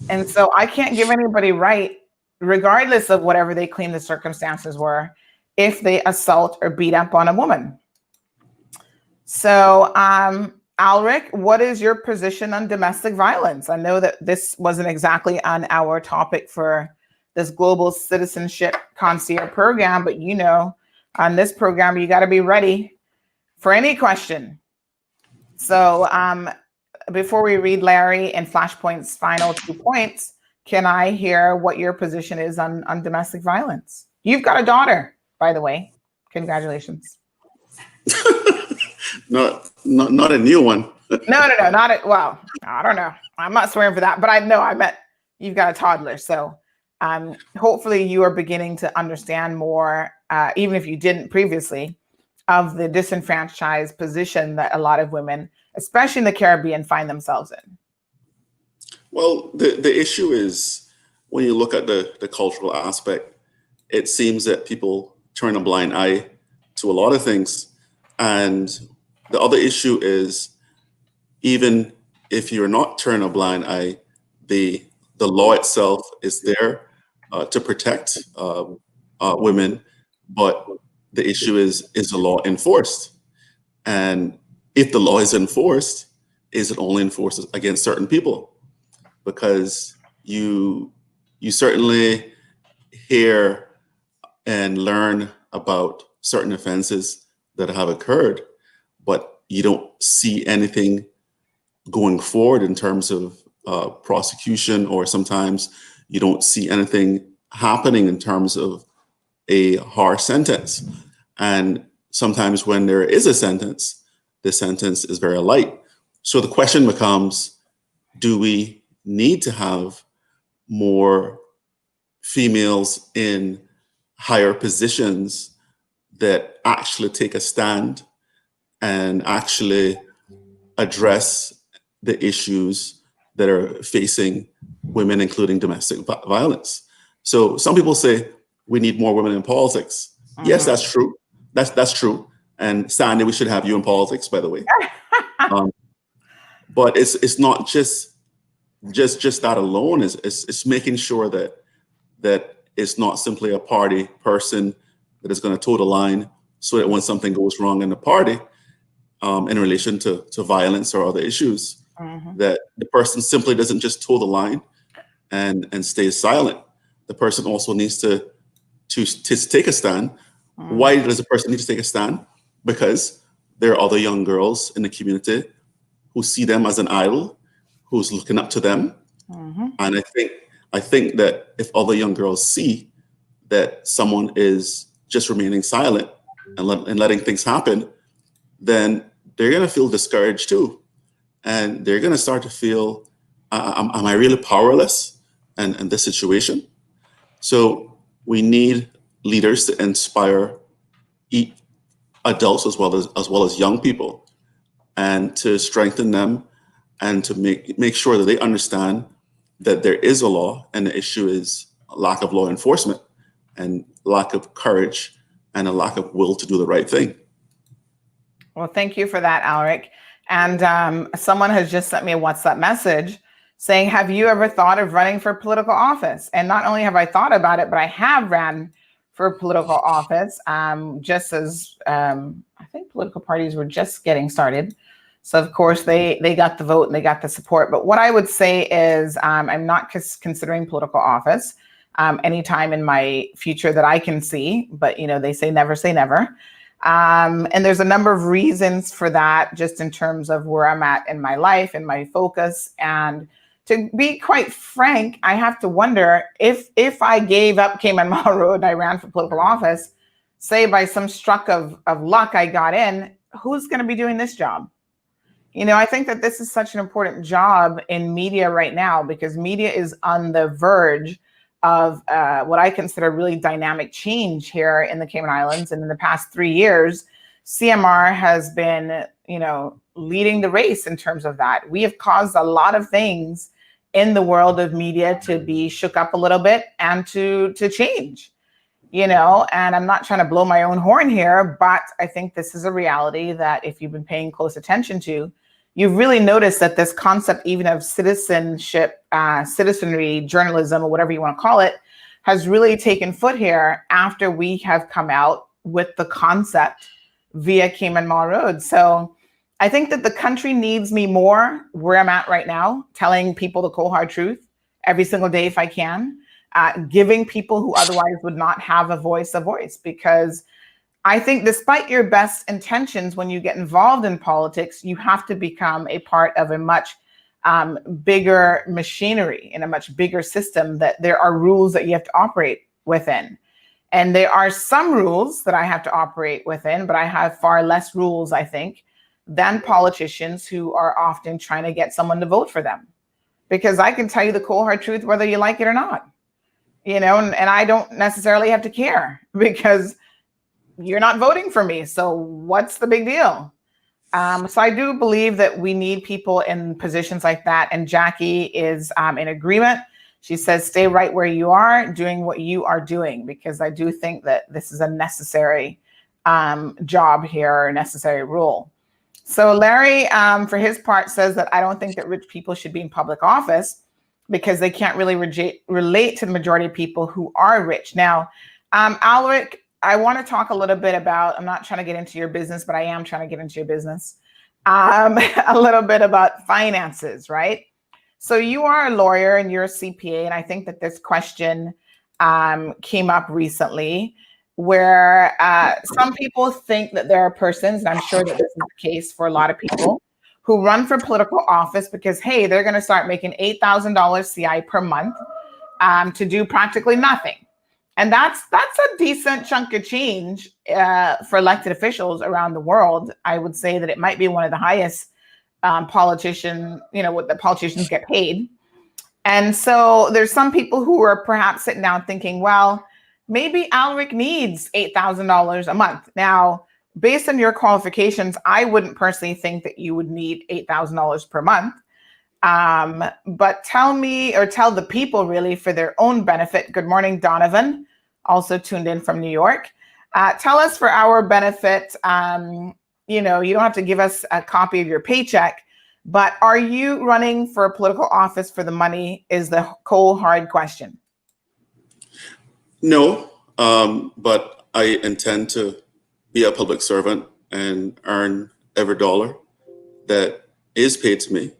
And so I can't give anybody right, regardless of whatever they claim the circumstances were, if they assault or beat up on a woman. So I Alric, what is your position on domestic violence? I know that this wasn't exactly on our topic for this Global Citizenship Concierge Program, but you know, on this program, you got to be ready for any question. So before we read Larry and Flashpoint's final 2 points, can I hear what your position is on domestic violence? You've got a daughter, by the way. Congratulations. Not a new one. No, not it. Well, I don't know. I'm not swearing for that, but I know I meant you've got a toddler. So hopefully you are beginning to understand more, even if you didn't previously, of the disenfranchised position that a lot of women, especially in the Caribbean, find themselves in. Well, the issue is when you look at the cultural aspect, it seems that people turn a blind eye to a lot of things. And the other issue is, even if you're not turning a blind eye, the law itself is there to protect women, but the issue is the law enforced? And if the law is enforced, is it only enforced against certain people? Because you certainly hear and learn about certain offenses that have occurred, but you don't see anything going forward in terms of prosecution, or sometimes you don't see anything happening in terms of a harsh sentence. And sometimes when there is a sentence, the sentence is very light. So the question becomes, do we need to have more females in higher positions that actually take a stand and actually address the issues that are facing women, including domestic violence? So some people say we need more women in politics. Mm-hmm. Yes, that's true. That's true. And Sandy, we should have you in politics, by the way. But it's not just that alone. It's making sure that it's not simply a party person that is going to toe the line, so that when something goes wrong in the party, in relation to violence or other issues, mm-hmm. that the person simply doesn't just toe the line and stay silent. The person also needs to take a stand. Mm-hmm. Why does a person need to take a stand? Because there are other young girls in the community who see them as an idol, who's looking up to them. Mm-hmm. And I think that if other young girls see that someone is just remaining silent and letting things happen, then they're going to feel discouraged too. And they're going to start to feel, am I really powerless in this situation? So we need leaders to inspire adults as well as young people, and to strengthen them, and to make sure that they understand that there is a law, and the issue is a lack of law enforcement and lack of courage and a lack of will to do the right thing. Well, thank you for that, Alric. And someone has just sent me a WhatsApp message saying, have you ever thought of running for political office? And not only have I thought about it, but I have ran for political office, just as I think political parties were just getting started. So of course they got the vote and they got the support. But what I would say is I'm not considering political office anytime in my future that I can see, but you know, they say never say never. And there's a number of reasons for that, just in terms of where I'm at in my life and my focus. And to be quite frank, I have to wonder if I gave up Cayman Mall Road and I ran for political office, say by some stroke of luck I got in, who's going to be doing this job? You know, I think that this is such an important job in media right now, because media is on the verge of what I consider really dynamic change here in the Cayman Islands. And in the past 3 years, CMR has been, you know, leading the race in terms of that. We have caused a lot of things in the world of media to be shook up a little bit and to change, you know, and I'm not trying to blow my own horn here, but I think this is a reality that if you've been paying close attention to, you've really noticed that this concept even of citizenship, citizenry, journalism, or whatever you want to call it, has really taken foot here after we have come out with the concept via Cayman Mall Road. So I think that the country needs me more where I'm at right now, telling people the cold hard truth every single day if I can, giving people who otherwise would not have a voice, because I think despite your best intentions, when you get involved in politics, you have to become a part of a much bigger machinery, in a much bigger system, that there are rules that you have to operate within. And there are some rules that I have to operate within, but I have far less rules, I think, than politicians who are often trying to get someone to vote for them. Because I can tell you the cold hard truth, whether you like it or not, and I don't necessarily have to care, because you're not voting for me. So what's the big deal? So I do believe that we need people in positions like that. And Jackie is in agreement. She says, stay right where you are, doing what you are doing, because I do think that this is a necessary job here, a necessary role. So Larry, for his part, says that I don't think that rich people should be in public office because they can't really relate to the majority of people who are rich. Now, Alric, I want to talk a little bit about, I'm not trying to get into your business, but I am trying to get into your business, a little bit about finances, right? So you are a lawyer and you're a CPA, and I think that this question came up recently, where some people think that there are persons, and I'm sure that this is the case for a lot of people, who run for political office because, hey, they're going to start making $8,000 CI per month to do practically nothing. And that's a decent chunk of change for elected officials around the world. I would say that it might be one of the highest what the politicians get paid. And so there's some people who are perhaps sitting down thinking, well, maybe Alric needs $8,000 a month. Now, based on your qualifications, I wouldn't personally think that you would need $8,000 per month. But tell me, or tell the people really for their own benefit. Good morning, Donovan, also tuned in from New York. Tell us for our benefit, you don't have to give us a copy of your paycheck, but are you running for a political office for the money is the cold, hard question. No, but I intend to be a public servant and earn every dollar that is paid to me.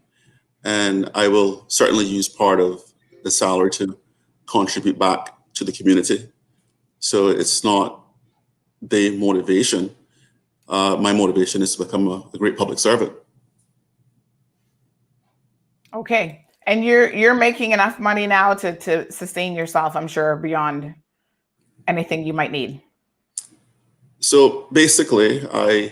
And I will certainly use part of the salary to contribute back to the community. So it's not the motivation. My motivation is to become a great public servant. Okay. And you're making enough money now to sustain yourself, I'm sure, beyond anything you might need. So basically, the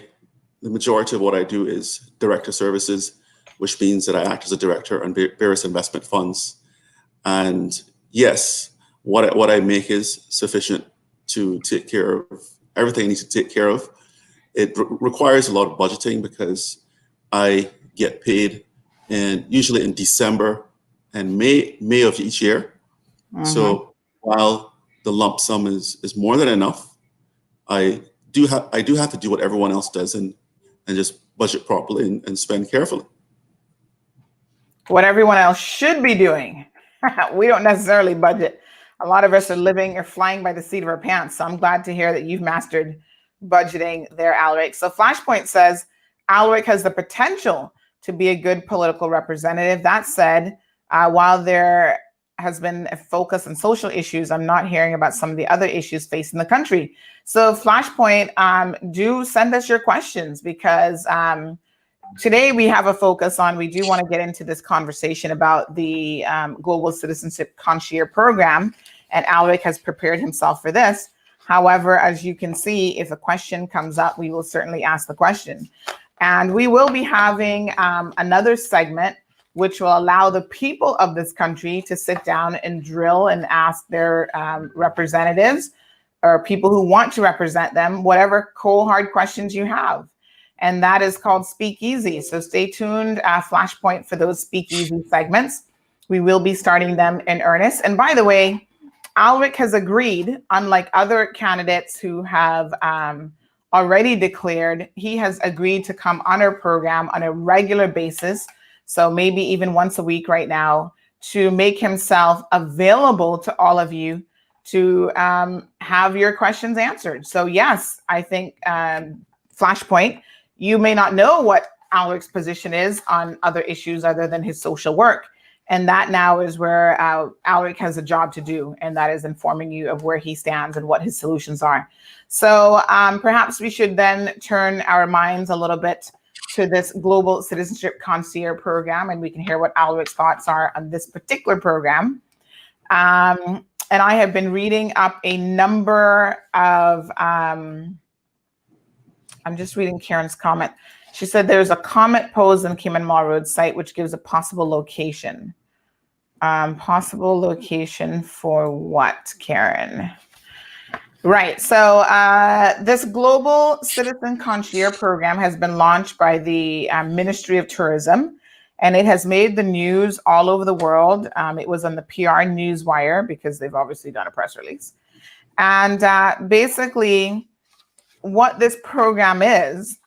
majority of what I do is director services, which means that I act as a director on various investment funds. And yes, what I make is sufficient to take care of everything I need to take care of. It requires a lot of budgeting because I get paid usually in December and May of each year. Mm-hmm. So while the lump sum is more than enough, I do have to do what everyone else does and just budget properly and spend carefully. What everyone else should be doing. We don't necessarily budget. A lot of us are living or flying by the seat of our pants. So I'm glad to hear that you've mastered budgeting there, Alric. So Flashpoint says Alric has the potential to be a good political representative. That said, while there has been a focus on social issues, I'm not hearing about some of the other issues facing the country. So Flashpoint, do send us your questions, because today we have a focus on, we do want to get into this conversation about the Global Citizen Concierge Program, and Alric has prepared himself for this. However, as you can see, if a question comes up, we will certainly ask the question. And we will be having another segment which will allow the people of this country to sit down and drill and ask their representatives or people who want to represent them whatever cold, hard questions you have. And that is called Speakeasy. So stay tuned, Flashpoint, for those Speakeasy segments. We will be starting them in earnest. And by the way, Alric has agreed, unlike other candidates who have already declared, he has agreed to come on our program on a regular basis. So maybe even once a week right now, to make himself available to all of you to have your questions answered. So yes, I think Flashpoint, you may not know what Alric's position is on other issues other than his social work. And that now is where Alric has a job to do, and that is informing you of where he stands and what his solutions are. So perhaps we should then turn our minds a little bit to this Global Citizenship Concierge Program, and we can hear what Alric's thoughts are on this particular program. And I have been reading up a number of, I'm just reading Karen's comment. She said there's a comment posed on Cayman Mall Road site which gives a possible location. Possible location for what, Karen? Right. So this Global Citizen Concierge Program has been launched by the Ministry of Tourism, and it has made the news all over the world. It was on the PR Newswire because they've obviously done a press release. And basically what this program is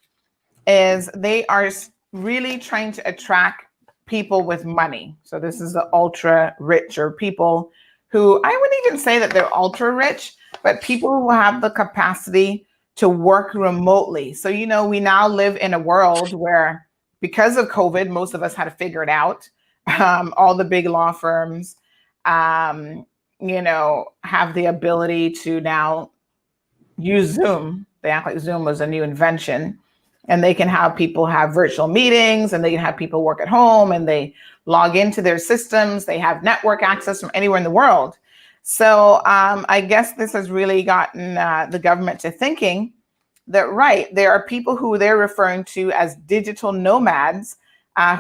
they are really trying to attract people with money. So this is the ultra rich, or people who, I wouldn't even say that they're ultra rich, but people who have the capacity to work remotely. So, you know, we now live in a world where, because of COVID, most of us had to figure it out. All the big law firms, you know, have the ability to now use Zoom. They act like Zoom was a new invention. And they can have people have virtual meetings, and they can have people work at home, and they log into their systems. They have network access from anywhere in the world. So I guess this has really gotten the government to thinking that, right, there are people who they're referring to as digital nomads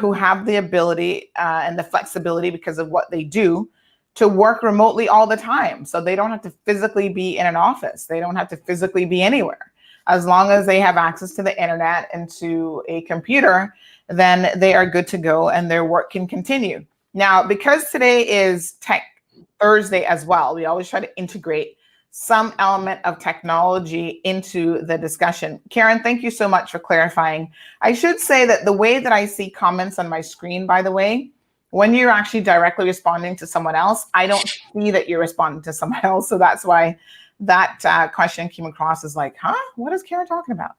who have the ability and the flexibility, because of what they do, to work remotely all the time. So they don't have to physically be in an office. They don't have to physically be anywhere. As long as they have access to the internet and to a computer, then they are good to go and their work can continue. Now, because today is Tech Thursday as well, we always try to integrate some element of technology into the discussion. Karen, thank you so much for clarifying. I should say that the way that I see comments on my screen, by the way, when you're actually directly responding to someone else, I don't see that you're responding to someone else. So that's why that question came across as like, huh, what is Karen talking about?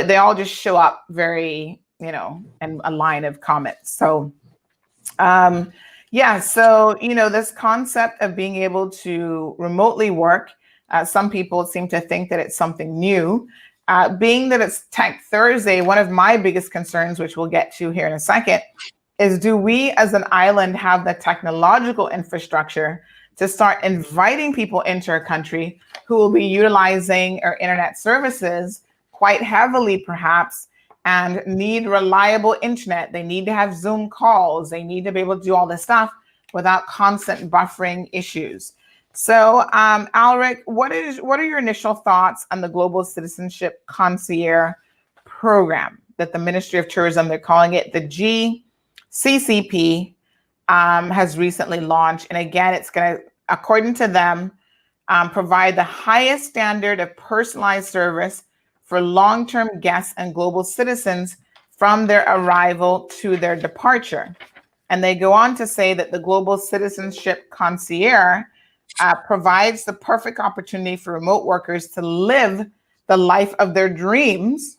They all just show up very, you know, in a line of comments. So yeah, so, you know, this concept of being able to remotely work, some people seem to think that it's something new. Being that it's Tech Thursday, one of my biggest concerns, which we'll get to here in a second, is do we as an island have the technological infrastructure to start inviting people into our country who will be utilizing our internet services quite heavily, perhaps, and need reliable internet. They need to have Zoom calls. They need to be able to do all this stuff without constant buffering issues. So, Alric, what are your initial thoughts on the Global Citizenship Concierge Program that the Ministry of Tourism, they're calling it the GCCP, has recently launched? And again, it's going to, according to them, provide the highest standard of personalized service for long-term guests and global citizens from their arrival to their departure. And they go on to say that the Global Citizenship Concierge provides the perfect opportunity for remote workers to live the life of their dreams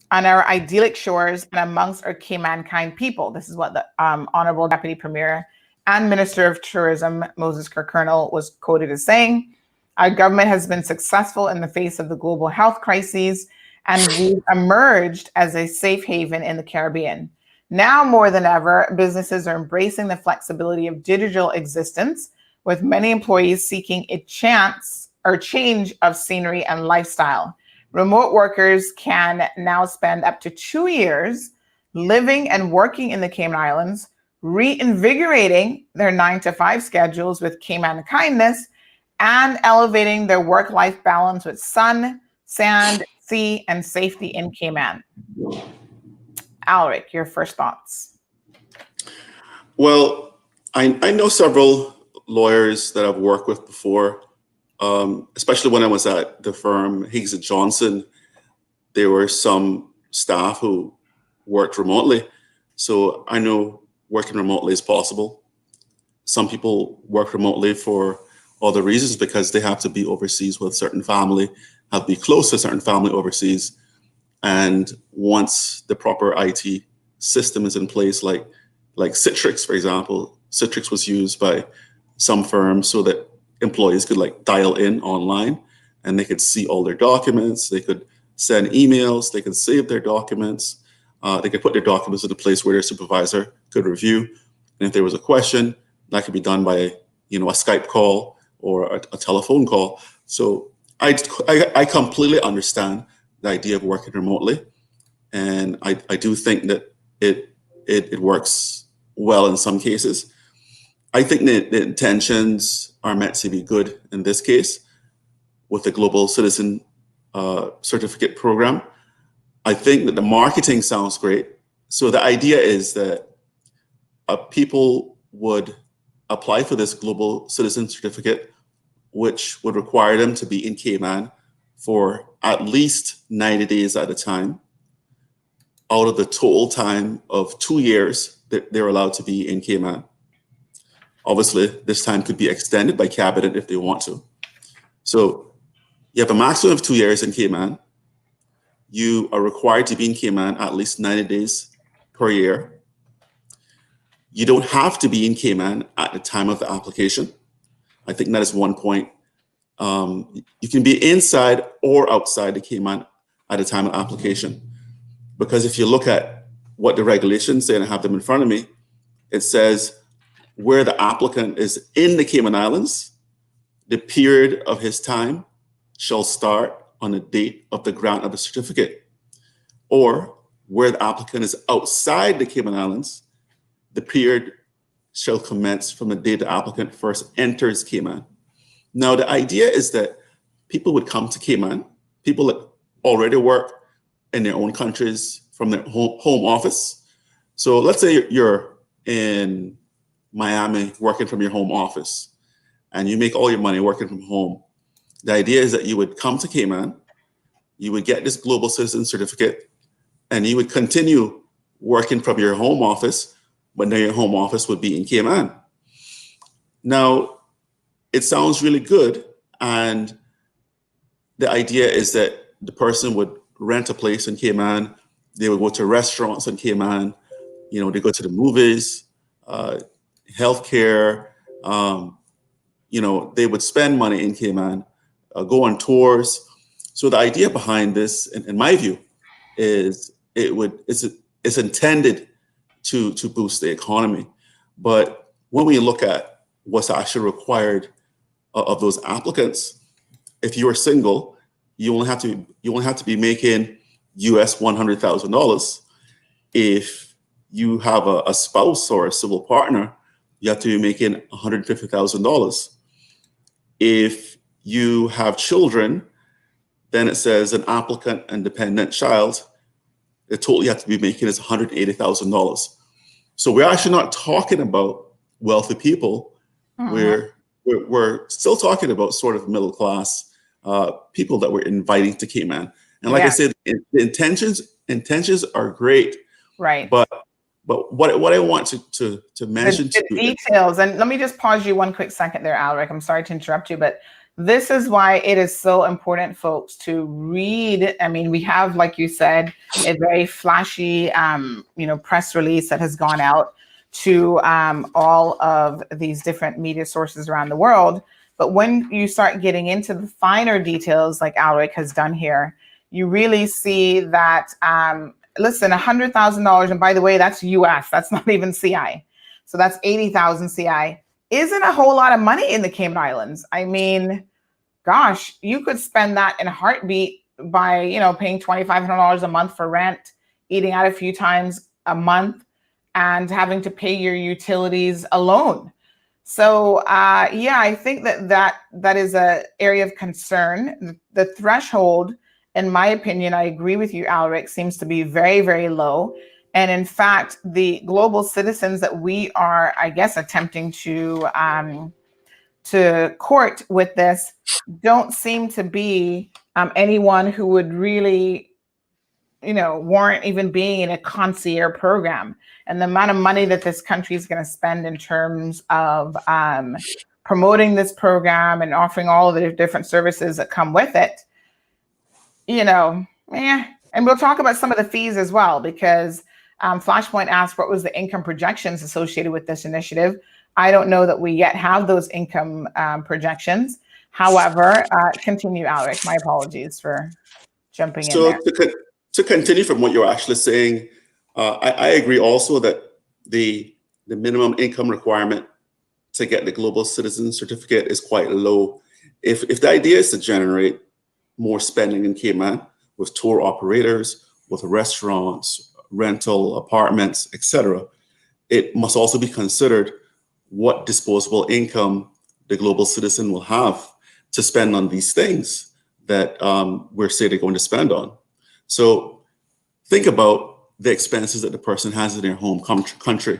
on our idyllic shores and amongst our Cayman-kind people. This is what the Honorable Deputy Premier and Minister of Tourism, Moses Kirkernel, was quoted as saying. Our government has been successful in the face of the global health crises, and we've emerged as a safe haven in the Caribbean. Now more than ever, businesses are embracing the flexibility of digital existence, with many employees seeking a change of scenery and lifestyle. Remote workers can now spend up to 2 years living and working in the Cayman Islands, reinvigorating their 9-to-5 schedules with Cayman kindness, and elevating their work-life balance with sun, sand, sea, and safety in Cayman. Alric, your first thoughts. Well, I know several lawyers that I've worked with before, especially when I was at the firm Higgs & Johnson. There were some staff who worked remotely. So I know working remotely is possible. Some people work remotely for other reasons because they have to be overseas with certain family, have to be close to certain family overseas. And once the proper IT system is in place, like Citrix, for example, Citrix was used by some firms so that employees could like dial in online and they could see all their documents, they could send emails, they could save their documents, they could put their documents in a place where their supervisor could review. And if there was a question, that could be done by a Skype call or a telephone call. So I completely understand the idea of working remotely, and I do think that it works well in some cases. I think that the intentions are meant to be good in this case with the Global Citizen Certificate Program. I think that the marketing sounds great. So the idea is that people would apply for this Global Citizen Certificate, which would require them to be in Cayman for at least 90 days at a time out of the total time of 2 years that they're allowed to be in Cayman. Obviously, this time could be extended by cabinet if they want to. So you have a maximum of 2 years in Cayman. You are required to be in Cayman at least 90 days per year. You don't have to be in Cayman at the time of the application. I think that is one point. You can be inside or outside the Cayman at the time of application. Because if you look at what the regulations say, and I have them in front of me, it says where the applicant is in the Cayman Islands, the period of his time shall start on the date of the grant of the certificate. Or where the applicant is outside the Cayman Islands, the period shall commence from the day the applicant first enters Cayman. Now, the idea is that people would come to Cayman, people that already work in their own countries from their home office. So let's say you're in Miami working from your home office and you make all your money working from home. The idea is that you would come to Cayman, you would get this Global Citizen Certificate, and you would continue working from your home office, but now your home office would be in Cayman. Now, it sounds really good. And the idea is that the person would rent a place in Cayman. They would go to restaurants in Cayman. They go to the movies, healthcare. They would spend money in Cayman, go on tours. So the idea behind this, in my view, is it's intended to boost the economy. But when we look at what's actually required of those applicants, if you are single, you only have to be making US $100,000. If you have a spouse or a civil partner, you have to be making $150,000. If you have children, then it says an applicant and dependent child, the total you have to be making is $180,000. So we're actually not talking about wealthy people. We're still talking about sort of middle class people that we're inviting to Cayman. And like I said, the intentions are great. Right. But what I want to mention the details, and let me just pause you one quick second there, Alric. I'm sorry to interrupt you, but this is why it is so important, folks, to read. I mean, we have, like you said, a very flashy, press release that has gone out to all of these different media sources around the world. But when you start getting into the finer details, like Alric has done here, you really see that, listen, $100,000, and by the way, that's US, that's not even CI. So that's 80,000 CI, isn't a whole lot of money in the Cayman Islands. I mean, gosh, you could spend that in a heartbeat by, paying $2,500 a month for rent, eating out a few times a month, and having to pay your utilities alone. So I think that is an area of concern. The threshold, in my opinion, I agree with you, Alric, seems to be very, very low. And in fact, the global citizens that we are, I guess, attempting to court with this don't seem to be anyone who would really, warrant even being in a concierge program. And the amount of money that this country is going to spend in terms of promoting this program and offering all of the different services that come with it, And we'll talk about some of the fees as well, because Flashpoint asked what was the income projections associated with this initiative. I don't know that we yet have those income projections. However, continue, Alric. My apologies for jumping in there. To continue from what you're actually saying, I agree also that the minimum income requirement to get the Global Citizen Certificate is quite low. If the idea is to generate more spending in Cayman with tour operators, with restaurants, rental apartments, etc., it must also be considered what disposable income the global citizen will have to spend on these things that we're saying they're going to spend on. So think about the expenses that the person has in their home country.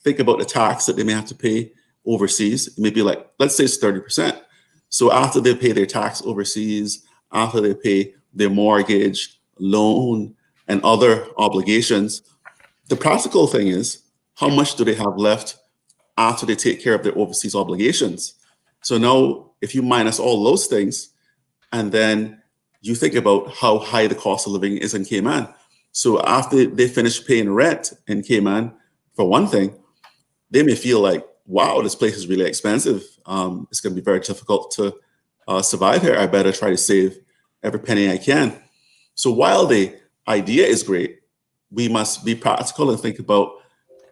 Think about the tax that they may have to pay overseas. It may be like, let's say it's 30%. So after they pay their tax overseas, after they pay their mortgage, loan, and other obligations, the practical thing is, how much do they have left after they take care of their overseas obligations? So now, if you minus all those things, and then you think about how high the cost of living is in Cayman. So after they finish paying rent in Cayman, for one thing, they may feel like, wow, this place is really expensive. It's going to be very difficult to survive here. I better try to save every penny I can. So while the idea is great, we must be practical and think about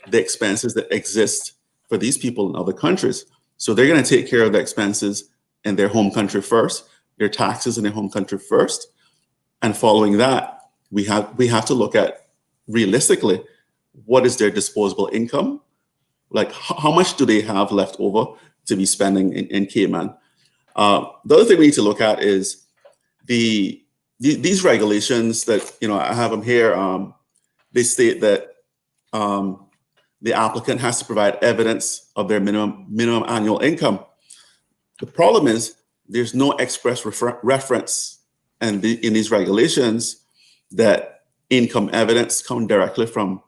the expenses that exist for these people in other countries. So they're going to take care of the expenses in their home country first, their taxes in their home country first. And following that, we have to look at realistically, what is their disposable income? Like how much do they have left over to be spending in Cayman? The other thing we need to look at is these regulations that, I have them here. They state that the applicant has to provide evidence of their minimum annual income. The problem is there's no express reference in these regulations that income evidence come directly from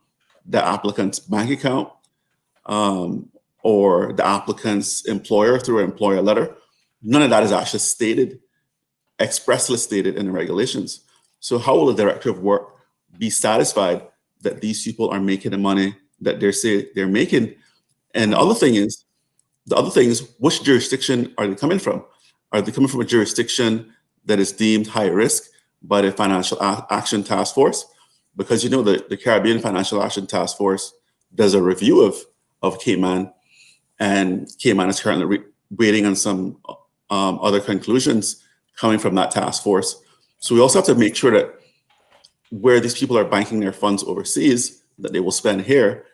the applicant's bank account or the applicant's employer through an employer letter. None of that is actually expressly stated in the regulations. So how will the director of work be satisfied that these people are making the money that they're making? And the other thing is, which jurisdiction are they coming from? Are they coming from a jurisdiction that is deemed high risk by the Financial Action Task Force? Because the Caribbean Financial Action Task Force does a review of Cayman, and Cayman is currently waiting on some other conclusions coming from that task force. So we also have to make sure that where these people are banking their funds overseas, that they will spend here,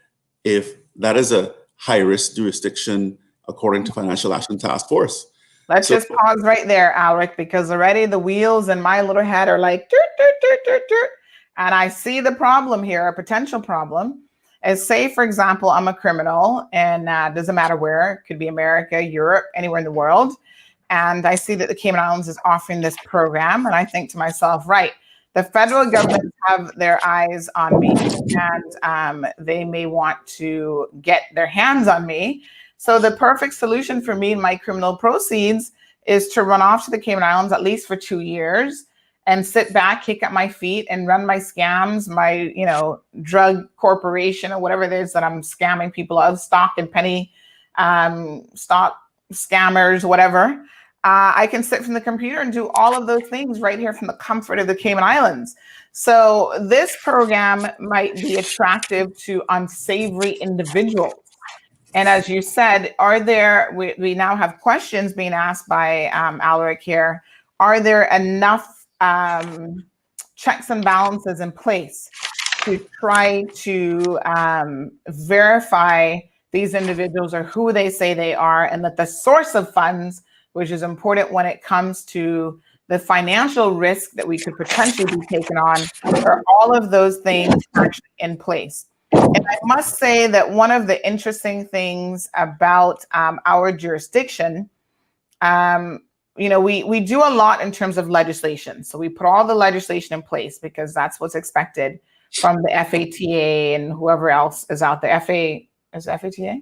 if that is a high-risk jurisdiction according to Financial Action Task Force. Let's just pause right there, Alric, because already the wheels in my little head are like, dirt, dirt, dirt, dirt, dirt. And I see the problem here, a potential problem. Is say, for example, I'm a criminal, and doesn't matter where, it could be America, Europe, anywhere in the world. And I see that the Cayman Islands is offering this program. And I think to myself, right, the federal government have their eyes on me, and they may want to get their hands on me. So the perfect solution for me and my criminal proceeds is to run off to the Cayman Islands at least for 2 years and sit back, kick up my feet, and run my scams, my drug corporation or whatever it is that I'm scamming people of, stock and penny, stock scammers, whatever. I can sit from the computer and do all of those things right here from the comfort of the Cayman Islands. So this program might be attractive to unsavory individuals. And as you said, we now have questions being asked by Alric here. Are there enough checks and balances in place to try to verify these individuals are who they say they are, and that the source of funds, which is important when it comes to the financial risk that we could potentially be taken on, are all of those things actually in place? And I must say that one of the interesting things about our jurisdiction, we do a lot in terms of legislation. So we put all the legislation in place because that's what's expected from the FATA and whoever else is out there. FATA?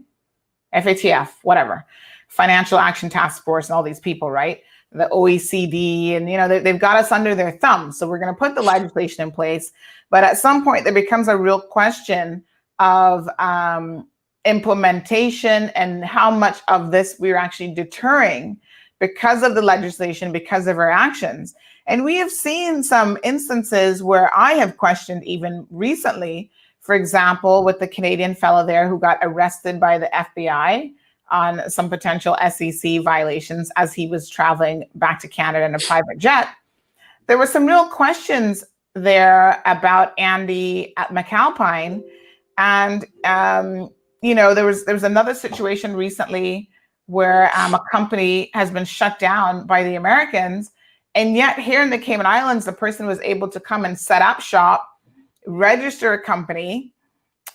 FATF, whatever. Financial Action Task Force and all these people, right? the OECD, and they've got us under their thumb. So we're going to put the legislation in place, but at some point there becomes a real question of implementation and how much of this we're actually deterring because of the legislation, because of our actions. And we have seen some instances where I have questioned even recently, for example, with the Canadian fellow there who got arrested by the FBI on some potential SEC violations as he was traveling back to Canada in a private jet. There were some real questions there about Andy at McAlpine. And, there was another situation recently where a company has been shut down by the Americans. And yet here in the Cayman Islands, the person was able to come and set up shop, register a company,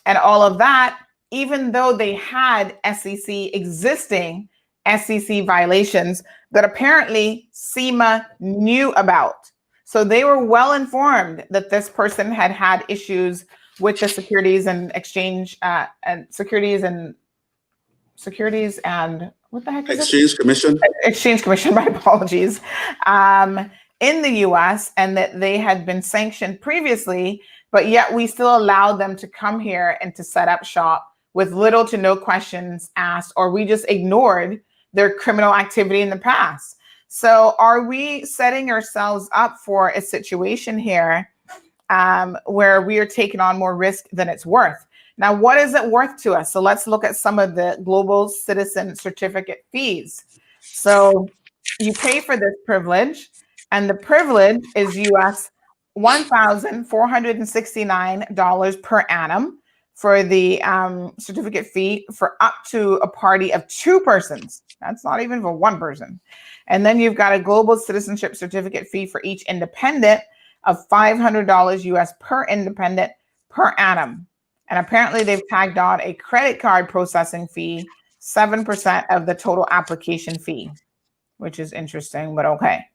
and all of that, even though they had existing SEC violations that apparently SEMA knew about. So they were well informed that this person had had issues with the Securities and Exchange and Securities and what the heck is Exchange Commission. Exchange Commission, my apologies, in the US, and that they had been sanctioned previously, but yet we still allowed them to come here and to set up shop with little to no questions asked, or we just ignored their criminal activity in the past. So are we setting ourselves up for a situation here where we are taking on more risk than it's worth? Now, what is it worth to us? So let's look at some of the Global Citizen Certificate fees. So you pay for this privilege, and the privilege is US $1,469 per annum for the certificate fee for up to a party of 2 persons. That's not even for 1 person. And then you've got a global citizenship certificate fee for each independent of $500 US per independent per annum. And apparently they've tagged on a credit card processing fee, 7% of the total application fee, which is interesting, but okay.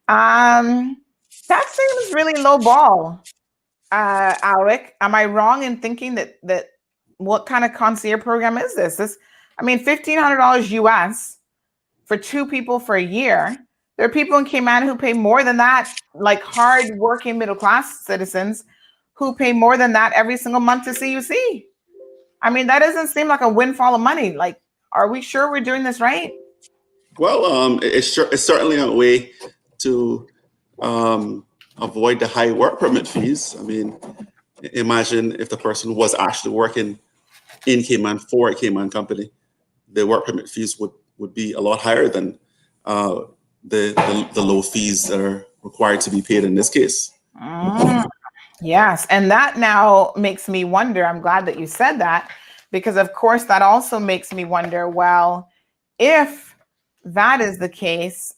That seems really low ball, Alric. Am I wrong in thinking that what kind of concierge program is this? $1,500 US for 2 people for a year. There are people in Cayman who pay more than that, like hard-working middle-class citizens who pay more than that every single month to CUC. That doesn't seem like a windfall of money. Like, are we sure we're doing this right? Well, it's certainly a way to avoid the high work permit fees. Imagine if the person was actually working in Cayman for a Cayman company, the work permit fees would be a lot higher than the low fees that are required to be paid in this case. Yes, and that now makes me wonder. I'm glad that you said that, because of course that also makes me wonder, well, if that is the case,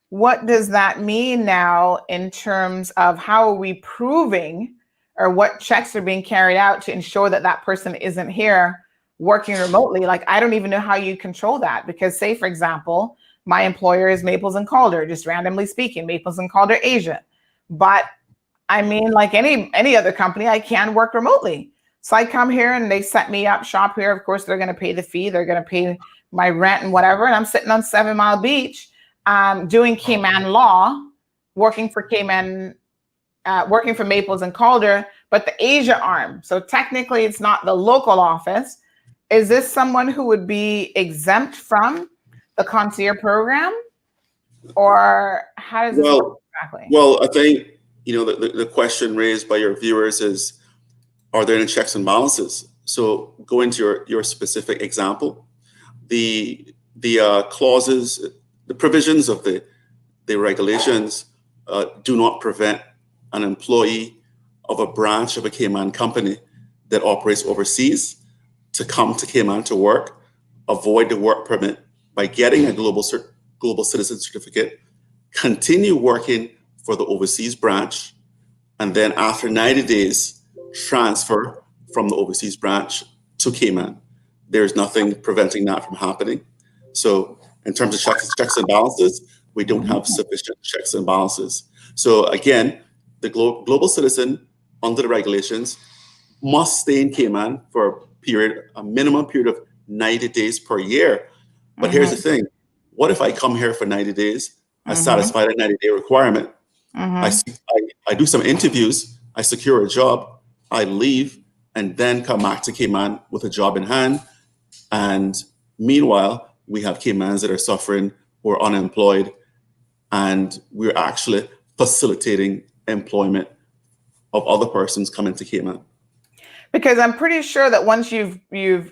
what does that mean now in terms of how are we proving, or what checks are being carried out to ensure that that person isn't here working remotely? Like, I don't even know how you control that, because say, for example, my employer is Maples and Calder, just randomly speaking, Maples and Calder Asia. But like any other company, I can work remotely. So I come here and they set me up shop here. Of course, they're going to pay the fee. They're going to pay my rent and whatever. And I'm sitting on 7 Mile Beach doing Cayman law, working for Maples and Calder, but the Asia arm. So technically it's not the local office. Is this someone who would be exempt from the concierge program? Or how does this work exactly? Well, I think, the question raised by your viewers is, are there any checks and balances? So go into your specific example. The clauses, the provisions of the regulations do not prevent an employee of a branch of a Cayman company that operates overseas to come to Cayman to work, avoid the work permit by getting a global citizen certificate, continue working for the overseas branch, and then after 90 days, transfer from the overseas branch to Cayman. There's nothing preventing that from happening. So in terms of checks and balances, we don't have sufficient checks and balances. So again, the global citizen under the regulations must stay in Cayman for a minimum period of 90 days per year. But here's the thing, what if I come here for 90 days? I Mm-hmm. satisfy the 90-day requirement. Mm-hmm. I do some interviews, I secure a job, I leave, and then come back to Cayman with a job in hand. And meanwhile, we have Caymans that are suffering or unemployed, and we're actually facilitating employment of other persons coming to Cayman. Because I'm pretty sure that once you've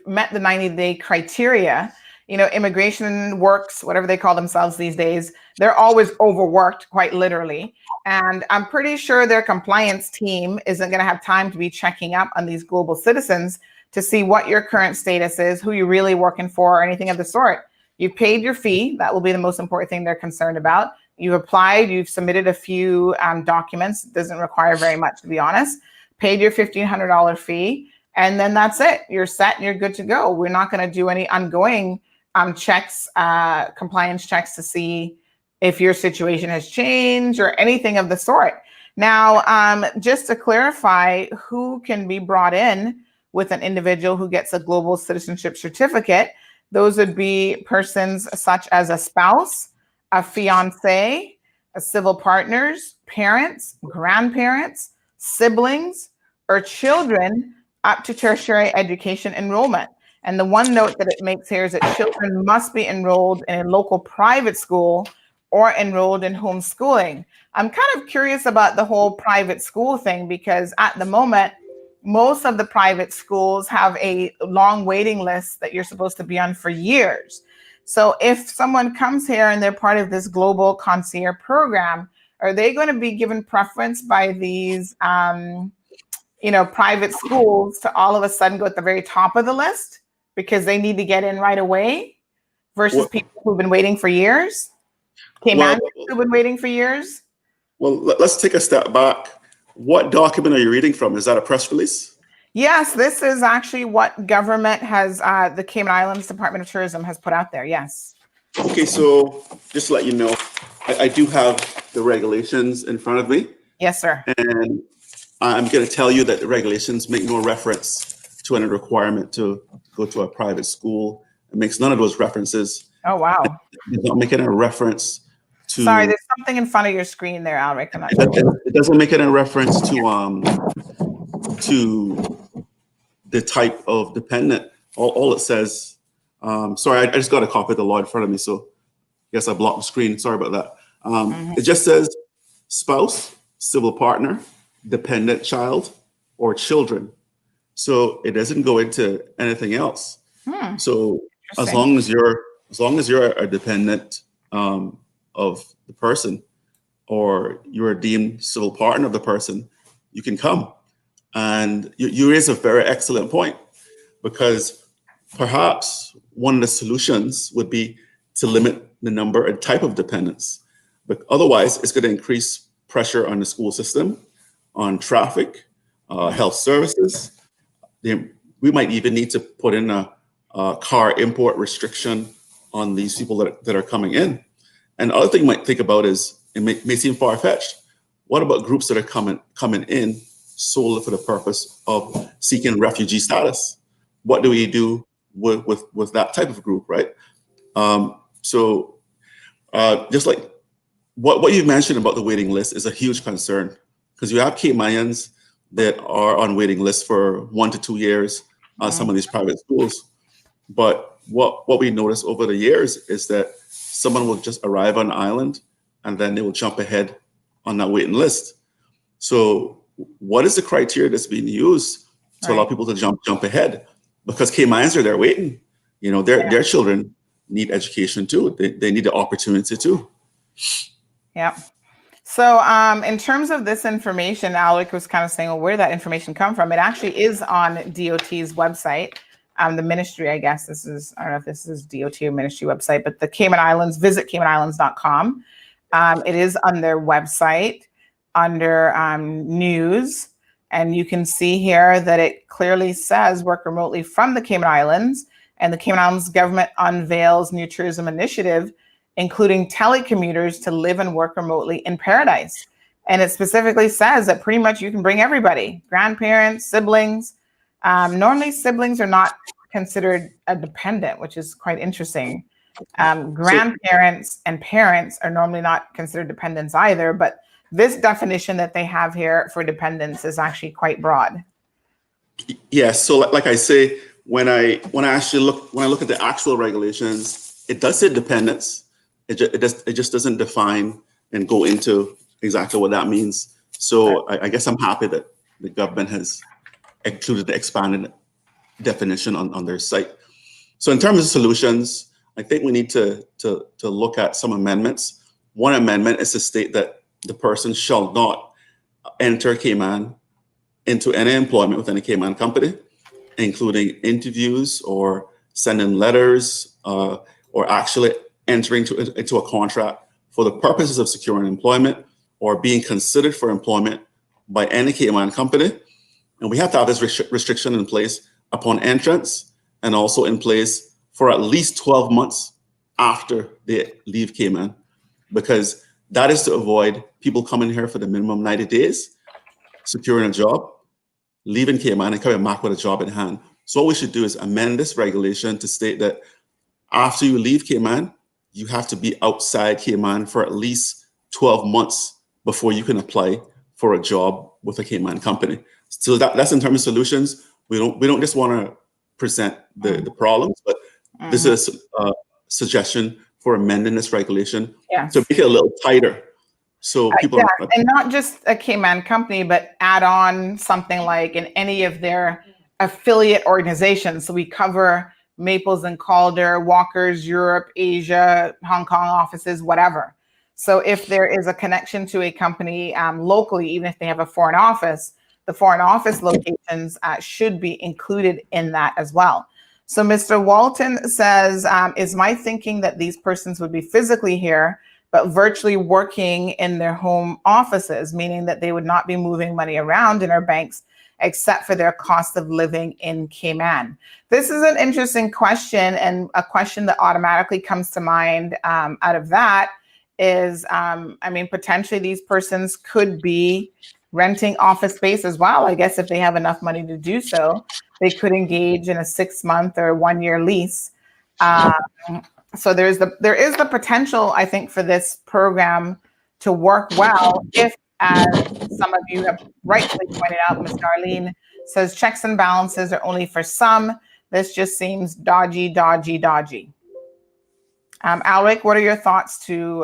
met the 90-day criteria, immigration works, whatever they call themselves these days, they're always overworked, quite literally. And I'm pretty sure their compliance team isn't going to have time to be checking up on these global citizens to see what your current status is, who you're really working for, or anything of the sort. You've paid your fee. That will be the most important thing they're concerned about. You've applied, you've submitted a few documents. It doesn't require very much, to be honest. Paid your $1,500 fee, and then that's it. You're set and you're good to go. We're not going to do any ongoing checks, compliance checks to see if your situation has changed or anything of the sort. Now, just to clarify, who can be brought in with an individual who gets a global citizenship certificate? Those would be persons such as a spouse, a fiance, a civil partners, parents, grandparents, siblings, or children up to tertiary education enrollment. And the one note that it makes here is that children must be enrolled in a local private school or enrolled in homeschooling. I'm kind of curious about the whole private school thing, because at the moment, most of the private schools have a long waiting list that you're supposed to be on for years. So if someone comes here and they're part of this Global Concierge Program, are they going to be given preference by these, private schools to all of a sudden go at the very top of the list because they need to get in right away versus people who've been waiting for years? Caymanians who've been waiting for years? Well, let's take a step back. What document are you reading from? Is that a press release? Yes, this is actually what government has, the Cayman Islands Department of Tourism has put out there. Yes. Okay, so just to let you know, I do have the regulations in front of me. Yes, sir. And I'm going to tell you that the regulations make no reference to any requirement to go to a private school. It makes none of those references. Oh, wow. It doesn't make any reference to... Sorry, there's something in front of your screen there, Alric. It doesn't make any reference to the type of dependent. All it says... sorry, I just got a copy of the law in front of me, so I guess I blocked the screen. Sorry about that. It just says spouse, civil partner, dependent child, or children. So it doesn't go into anything else. So as long as you're a dependent of the person, or you're a deemed civil partner of the person, you can come. And you raise a very excellent point, because perhaps one of the solutions would be to limit the number and type of dependents. But otherwise, it's going to increase pressure on the school system, on traffic, health services. We might even need to put in a car import restriction on these people that are coming in. And the other thing you might think about is, it may seem far-fetched, what about groups that are coming in solely for the purpose of seeking refugee status? What do we do with that type of group, right? So just like what you mentioned about the waiting list is a huge concern, because you have Caymanians that are on waiting lists for 1 to 2 years, some of these private schools. But what we notice over the years is that someone will just arrive on the island and then they will jump ahead on that waiting list. So what is the criteria that's being used to allow people to jump ahead? Because Caymanians are there waiting. Their children need education too. They need the opportunity too. Yeah. So in terms of this information, Alric was kind of saying, well, where did that information come from? It actually is on DOT's website. The ministry, I guess I don't know if this is DOT or ministry website, but the Cayman Islands, visit CaymanIslands.com. It is on their website under news. And you can see here that it clearly says work remotely from the Cayman Islands, and the Cayman Islands government unveils new tourism initiative, including telecommuters to live and work remotely in paradise. And it specifically says that pretty much you can bring everybody, grandparents, siblings. Normally siblings are not considered a dependent, which is quite interesting. Grandparents and parents are normally not considered dependents either, but this definition that they have here for dependents is actually quite broad. Yes. So like I say, when I look at the actual regulations, it does say dependents. It just doesn't define and go into exactly what that means. So I guess I'm happy that the government has included the expanded definition on their site. So in terms of solutions, I think we need to look at some amendments. One amendment is to state that the person shall not enter Cayman into any employment with any Cayman company, including interviews or sending letters or actually entering into a contract for the purposes of securing employment or being considered for employment by any Cayman company. And we have to have this restriction in place upon entrance and also in place for at least 12 months after they leave Cayman, because that is to avoid people coming here for the minimum 90 days, securing a job, leaving Cayman and coming back with a job in hand. So what we should do is amend this regulation to state that after you leave Cayman, you have to be outside Cayman for at least 12 months before you can apply for a job with a Cayman company. So that's in terms of solutions. We don't just want to present the problems, but this is a suggestion for amending this regulation to make it a little tighter. So people and not just a Cayman company, but add on something like in any of their affiliate organizations. So we cover Maples and Calder, Walker's Europe, Asia, Hong Kong offices, whatever. So if there is a connection to a company locally, even if they have a foreign office, the foreign office locations should be included in that as well. So Mr. Walton says, is my thinking that these persons would be physically here, but virtually working in their home offices, meaning that they would not be moving money around in our banks except for their cost of living in Cayman? This is an interesting question, and a question that automatically comes to mind out of that is, potentially these persons could be renting office space as well. I guess if they have enough money to do so, they could engage in a 6-month or 1-year lease. So there is the potential, I think, for this program to work well if, as some of you have rightfully pointed out, Ms. Darlene says checks and balances are only for some. This just seems dodgy. Alric, what are your thoughts to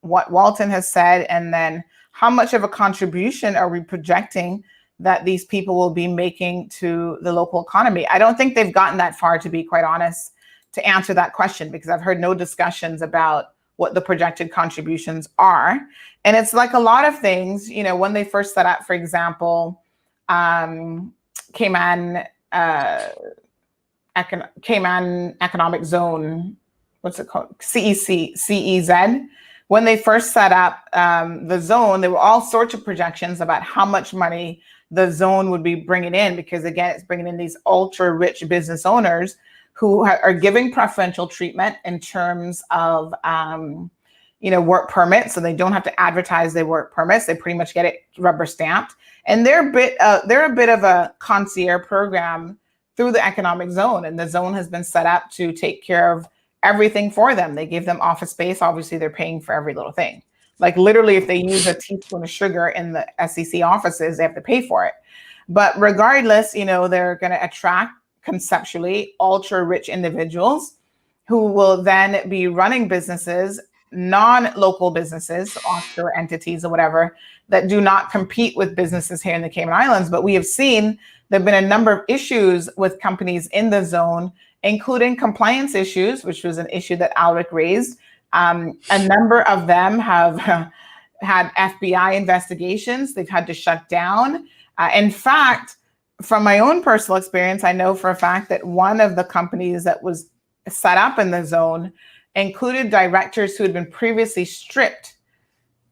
what Walton has said? And then how much of a contribution are we projecting that these people will be making to the local economy? I don't think they've gotten that far, to be quite honest, to answer that question, because I've heard no discussions about what the projected contributions are. And it's like a lot of things, when they first set up, for example, Cayman Economic Zone, what's it called? CEZ. When they first set up the zone, there were all sorts of projections about how much money the zone would be bringing in, because again, it's bringing in these ultra rich business owners who are giving preferential treatment in terms of, work permits. So they don't have to advertise their work permits. They pretty much get it rubber stamped. And they're a bit of a concierge program through the economic zone. And the zone has been set up to take care of everything for them. They give them office space. Obviously, they're paying for every little thing. Like literally, if they use a teaspoon of sugar in the SEC offices, they have to pay for it. But regardless, they're going to attract conceptually ultra rich individuals who will then be running businesses, non-local businesses, offshore entities or whatever, that do not compete with businesses here in the Cayman Islands. But we have seen there have been a number of issues with companies in the zone, including compliance issues, which was an issue that Alric raised. A number of them have had FBI investigations. They've had to shut down. In fact, from my own personal experience, I know for a fact that one of the companies that was set up in the zone included directors who had been previously stripped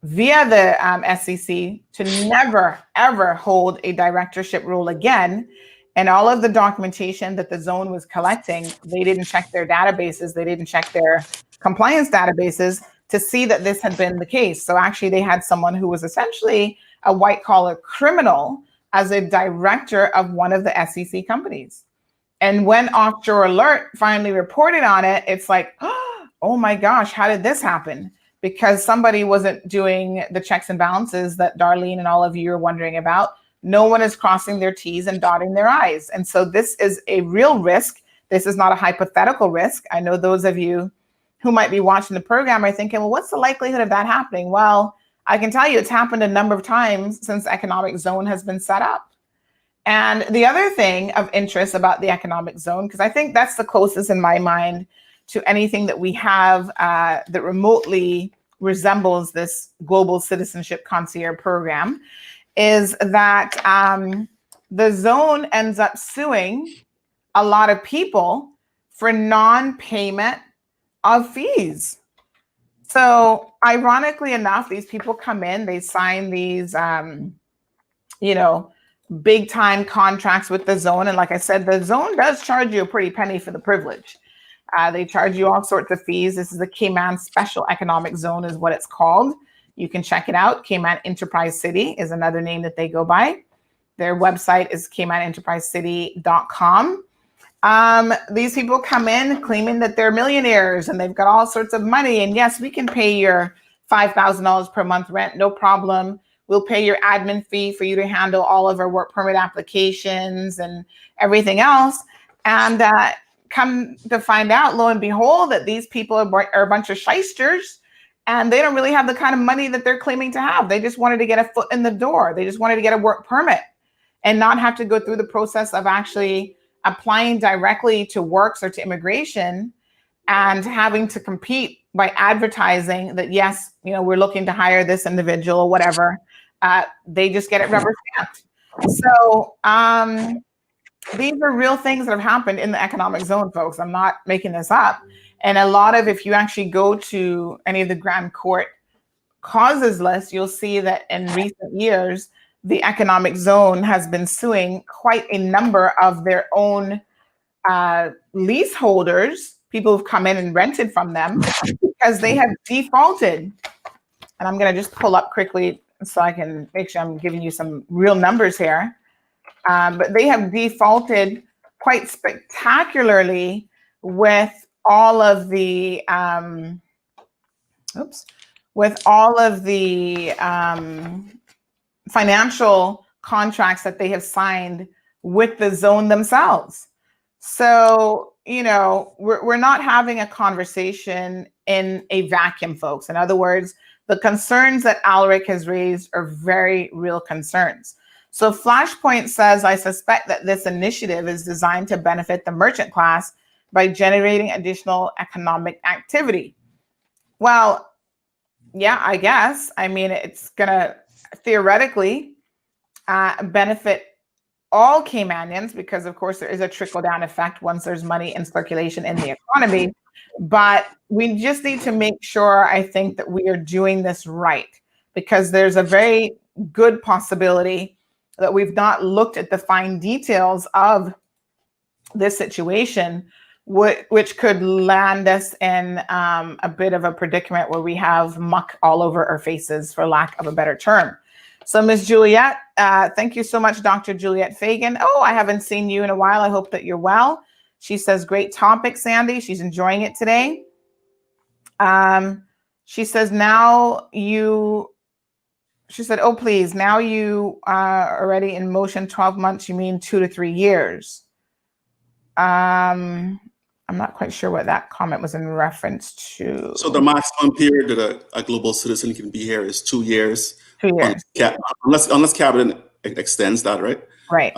via the SEC to never, ever hold a directorship role again. And all of the documentation that the zone was collecting, they didn't check their databases. They didn't check their compliance databases to see that this had been the case. So actually they had someone who was essentially a white collar criminal as a director of one of the SEC companies. And when Offshore Alert finally reported on it, it's like, oh my gosh, how did this happen? Because somebody wasn't doing the checks and balances that Darlene and all of you are wondering about. No one is crossing their T's and dotting their I's. And so this is a real risk. This is not a hypothetical risk. I know those of you who might be watching the program are thinking, well, what's the likelihood of that happening? Well, I can tell you it's happened a number of times since the economic zone has been set up. And the other thing of interest about the economic zone, because I think that's the closest in my mind to anything that we have that remotely resembles this Global Citizenship Concierge Program, is that the zone ends up suing a lot of people for non-payment of fees. So ironically enough, these people come in, they sign these, big time contracts with the zone. And like I said, the zone does charge you a pretty penny for the privilege. They charge you all sorts of fees. This is the Cayman Special Economic Zone is what it's called. You can check it out. Cayman Enterprise City is another name that they go by. Their website is caymanenterprisecity.com. These people come in claiming that they're millionaires and they've got all sorts of money. And yes, we can pay your $5,000 per month rent, no problem. We'll pay your admin fee for you to handle all of our work permit applications and everything else. And come to find out, lo and behold, that these people are a bunch of shysters and they don't really have the kind of money that they're claiming to have. They just wanted to get a foot in the door. They just wanted to get a work permit and not have to go through the process of actually applying directly to works or to immigration and having to compete by advertising that, yes, we're looking to hire this individual or whatever. They just get it rubber stamped. So these are real things that have happened in the economic zone, folks. I'm not making this up. And a lot of, if you actually go to any of the Grand Court causes list, you'll see that in recent years, the economic zone has been suing quite a number of their own leaseholders, people who've come in and rented from them, because they have defaulted. And I'm going to just pull up quickly so I can make sure I'm giving you some real numbers here. But they have defaulted quite spectacularly with all of the financial contracts that they have signed with the zone themselves. So, we're not having a conversation in a vacuum, folks. In other words, the concerns that Alric has raised are very real concerns. So Flashpoint says, I suspect that this initiative is designed to benefit the merchant class by generating additional economic activity. Well, yeah, I guess. I mean, it's going to theoretically benefit all Caymanians because, of course, there is a trickle-down effect once there's money in circulation in the economy. But we just need to make sure, I think, that we are doing this right, because there's a very good possibility that we've not looked at the fine details of this situation, which could land us in a bit of a predicament where we have muck all over our faces, for lack of a better term. So Ms. Juliet, thank you so much, Dr. Juliet Fagan. Oh, I haven't seen you in a while. I hope that you're well. She says, great topic, Sandy. She's enjoying it today. She says, she said, oh, please, now you are already in motion 12 months. You mean 2 to 3 years? I'm not quite sure what that comment was in reference to. So the maximum period that a global citizen can be here is 2 years. 2 years. Unless cabinet extends that, right? Right.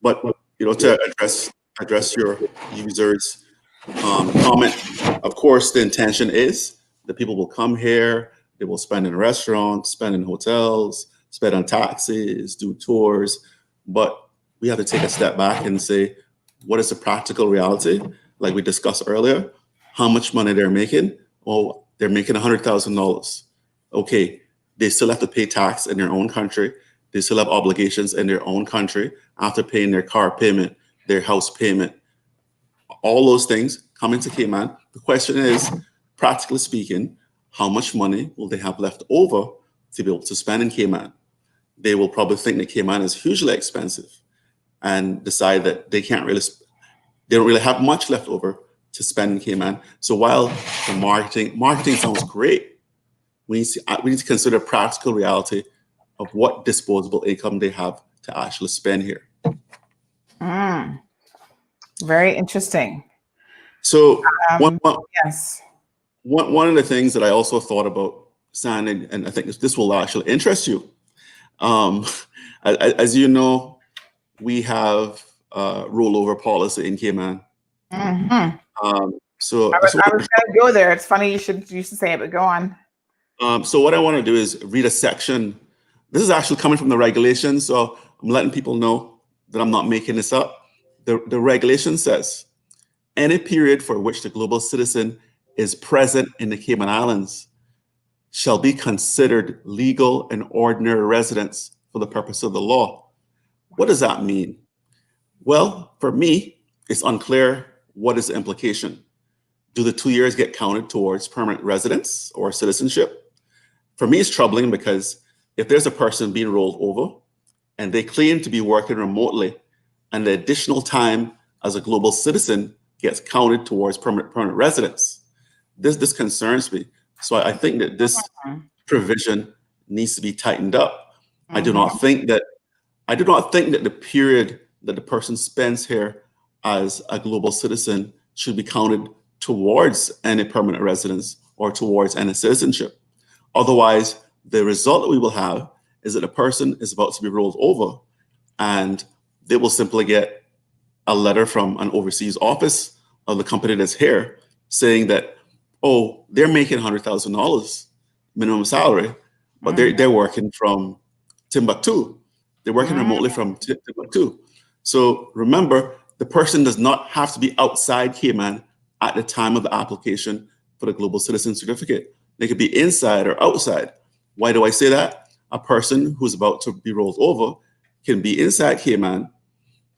But to address your users' comment, of course, the intention is that people will come here, they will spend in restaurants, spend in hotels, spend on taxis, do tours. But we have to take a step back and say, what is the practical reality? Like we discussed earlier, how much money they're making? Oh, they're making $100,000. Okay, they still have to pay tax in their own country. They still have obligations in their own country after paying their car payment, their house payment. All those things come into Cayman. The question is, practically speaking, how much money will they have left over to be able to spend in Cayman? They will probably think that Cayman is hugely expensive and decide that they can't really they don't really have much left over to spend in Cayman. So while the marketing sounds great, we need to consider practical reality of what disposable income they have to actually spend here. Very interesting. So Yes. One of the things that I also thought about, San, and I think this will actually interest you. As you know, we have rollover policy in Cayman. So I was going to go there. It's funny you should say it, but go on. So what I want to do is read a section. This is actually coming from the regulations, so I'm letting people know that I'm not making this up. The regulation says, any period for which the global citizen is present in the Cayman Islands shall be considered legal and ordinary residence for the purpose of the law. What does that mean? Well, for me, it's unclear what is the implication. Do the 2 years get counted towards permanent residence or citizenship? For me, it's troubling because if there's a person being rolled over and they claim to be working remotely and the additional time as a global citizen gets counted towards permanent residence, this concerns me. So I think that this provision needs to be tightened up. I do not think that the period that the person spends here as a global citizen should be counted towards any permanent residence or towards any citizenship. Otherwise, the result that we will have is that a person is about to be rolled over and they will simply get a letter from an overseas office of the company that's here saying that, oh, they're making $100,000 minimum salary, but they're working from Timbuktu. They're working remotely from Timbuktu. So remember, the person does not have to be outside Cayman at the time of the application for the Global Citizen Certificate. They could be inside or outside. Why do I say that? A person who's about to be rolled over can be inside Cayman,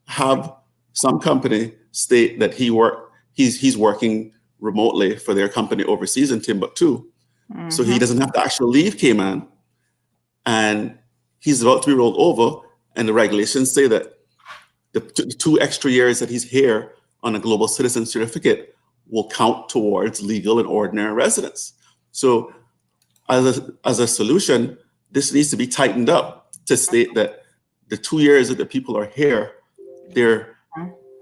have some company state that he's working remotely for their company overseas in Timbuktu. So he doesn't have to actually leave Cayman, and he's about to be rolled over, and the regulations say that the 2 extra years that he's here on a global citizen certificate will count towards legal and ordinary residence. So as a solution, this needs to be tightened up to state that the 2 years that the people are here,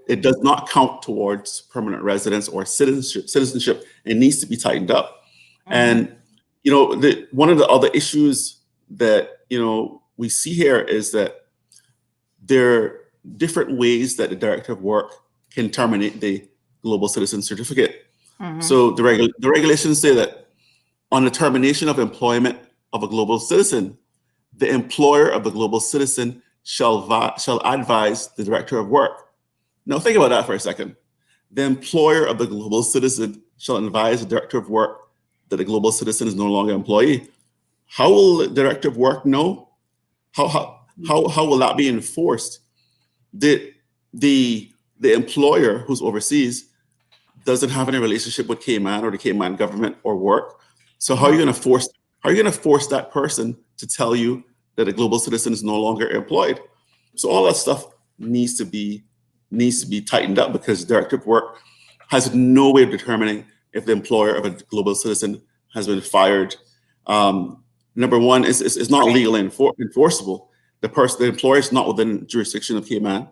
it does not count towards permanent residence or citizenship. It needs to be tightened up. And one of the other issues that we see here is that there are different ways that the Director of Work can terminate the Global Citizen Certificate. So the regulations say that on the termination of employment of a global citizen, the employer of the global citizen shall advise the Director of Work. Now think about that for a second. The employer of the global citizen shall advise the Director of Work that the global citizen is no longer an employee. How will the Director of Work know? How will that be enforced? The employer who's overseas doesn't have any relationship with Cayman or the Cayman government or work. So how are you going to force that person to tell you that a global citizen is no longer employed? So all that stuff needs to be tightened up because the Director of Work has no way of determining if the employer of a global citizen has been fired. Number one, it's not legally enforceable. The employer is not within jurisdiction of Cayman.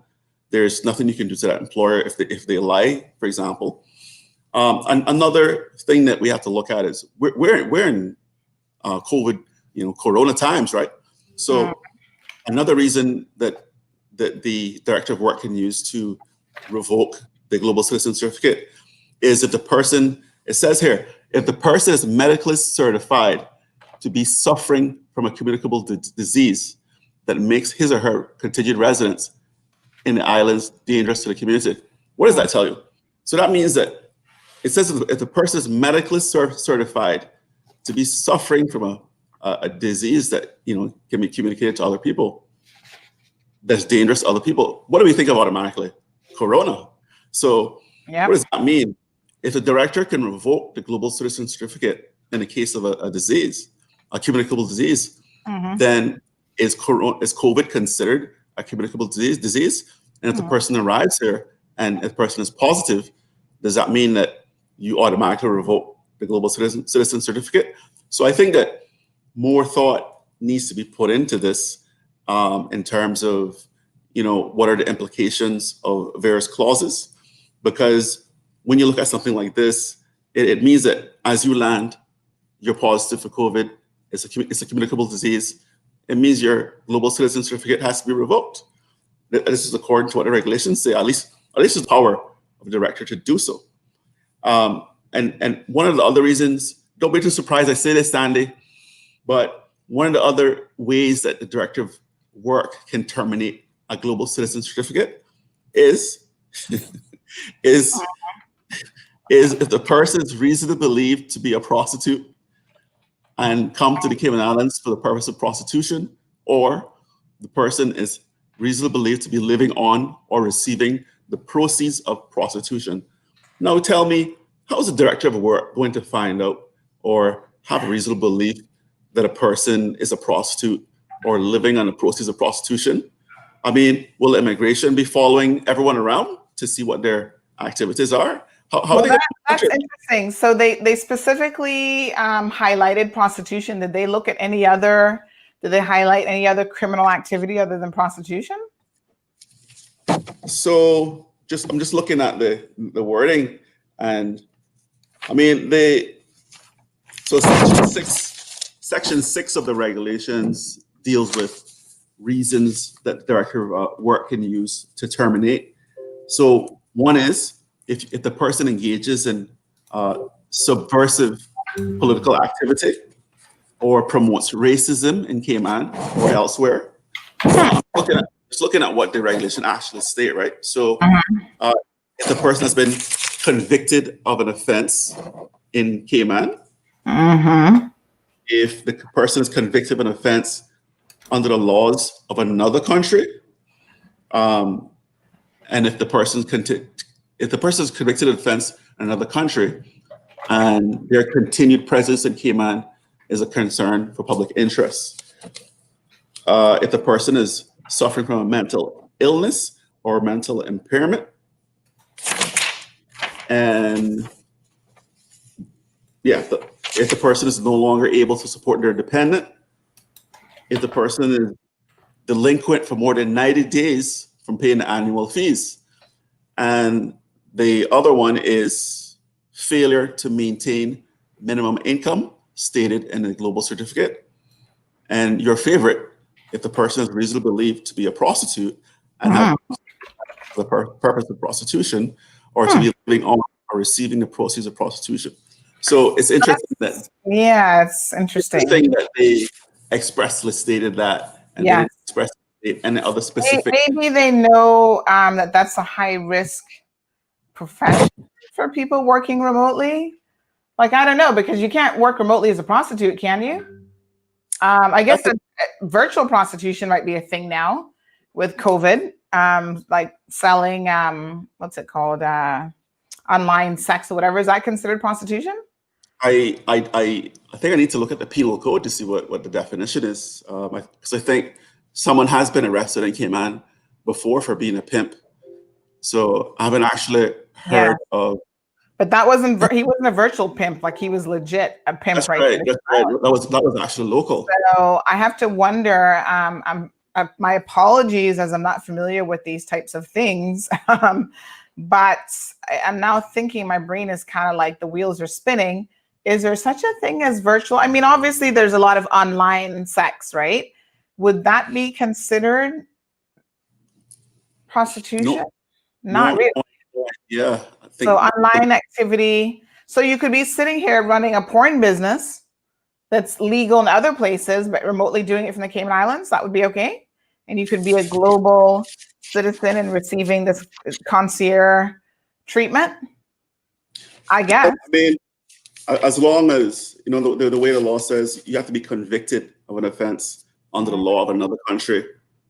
There's nothing you can do to that employer if they lie, for example. Another thing that we have to look at is we're in COVID, Corona times, right? So another reason that the Director of Work can use to revoke the Global Citizen Certificate is if the person, it says here, if the person is medically certified to be suffering from a communicable disease that makes his or her continued residence in the islands dangerous to the community. What does that tell you? So that means that it says if the person is medically certified to be suffering from a disease that can be communicated to other people, that's dangerous to other people. What do we think of automatically? Corona. So what does that mean? If the director can revoke the Global Citizen Certificate in the case of a disease, a communicable disease, then is COVID considered a communicable disease? And if the person arrives here and if the person is positive, does that mean that you automatically revoke the Global Citizen Certificate? So I think that more thought needs to be put into this in terms of, what are the implications of various clauses? Because when you look at something like this, it means that as you land, you're positive for COVID, it's a communicable disease. It means your Global Citizen Certificate has to be revoked. This is according to what the regulations say, at least it's the power of the director to do so. And one of the other reasons, don't be too surprised I say this, Sandy, but one of the other ways that the director of work can terminate a Global Citizen Certificate is if the person is reasonably believed to be a prostitute and come to the Cayman Islands for the purpose of prostitution, or the person is reasonably believed to be living on or receiving the proceeds of prostitution. Now tell me, how is the director of work going to find out or have a reasonable belief that a person is a prostitute or living on the proceeds of prostitution? I mean, will immigration be following everyone around to see what their activities are? That's interesting. So they specifically highlighted prostitution. Did they look at did they highlight any other criminal activity other than prostitution? So I'm just looking at the wording, and I mean so section 6 of the regulations deals with reasons that the director of work can use to terminate. So one is if the person engages in subversive political activity or promotes racism in Cayman or elsewhere. Just looking at what the regulation actually state, right? So if the person has been convicted of an offense in Cayman, if the person is convicted of an offense under the laws of another country, and if the person is convicted of offense in another country and their continued presence in Cayman is a concern for public interest, if the person is suffering from a mental illness or mental impairment, and if the person is no longer able to support their dependent, if the person is delinquent for more than 90 days from paying the annual fees, and the other one is failure to maintain minimum income stated in the Global Certificate, and your favorite, if the person is reasonably believed to be a prostitute and have the purpose of prostitution, or to be living on or receiving the proceeds of prostitution. So it's interesting it's interesting. That they expressly stated that, and they didn't express any other specific. Maybe they know that that's a high risk profession for people working remotely. Like, I don't know, because you can't work remotely as a prostitute, can you? I guess virtual prostitution might be a thing now with COVID, like selling, what's it called? Online sex or whatever. Is that considered prostitution? I think I need to look at the penal code to see what the definition is. Because I think someone has been arrested in Cayman before for being a pimp. So I haven't actually heard of. But he wasn't a virtual pimp, like he was legit a pimp. That's right. That's right. That was actually local. So I have to wonder, my apologies as I'm not familiar with these types of things. But I'm now thinking, my brain is kind of like the wheels are spinning. Is there such a thing as virtual? I mean, obviously there's a lot of online sex, right? Would that be considered prostitution? Not really. Yeah. So online activity. So you could be sitting here running a porn business that's legal in other places, but remotely doing it from the Cayman Islands. That would be okay. And you could be a global citizen and receiving this concierge treatment, I guess. I mean, as long as, the way the law says, you have to be convicted of an offense under the law of another country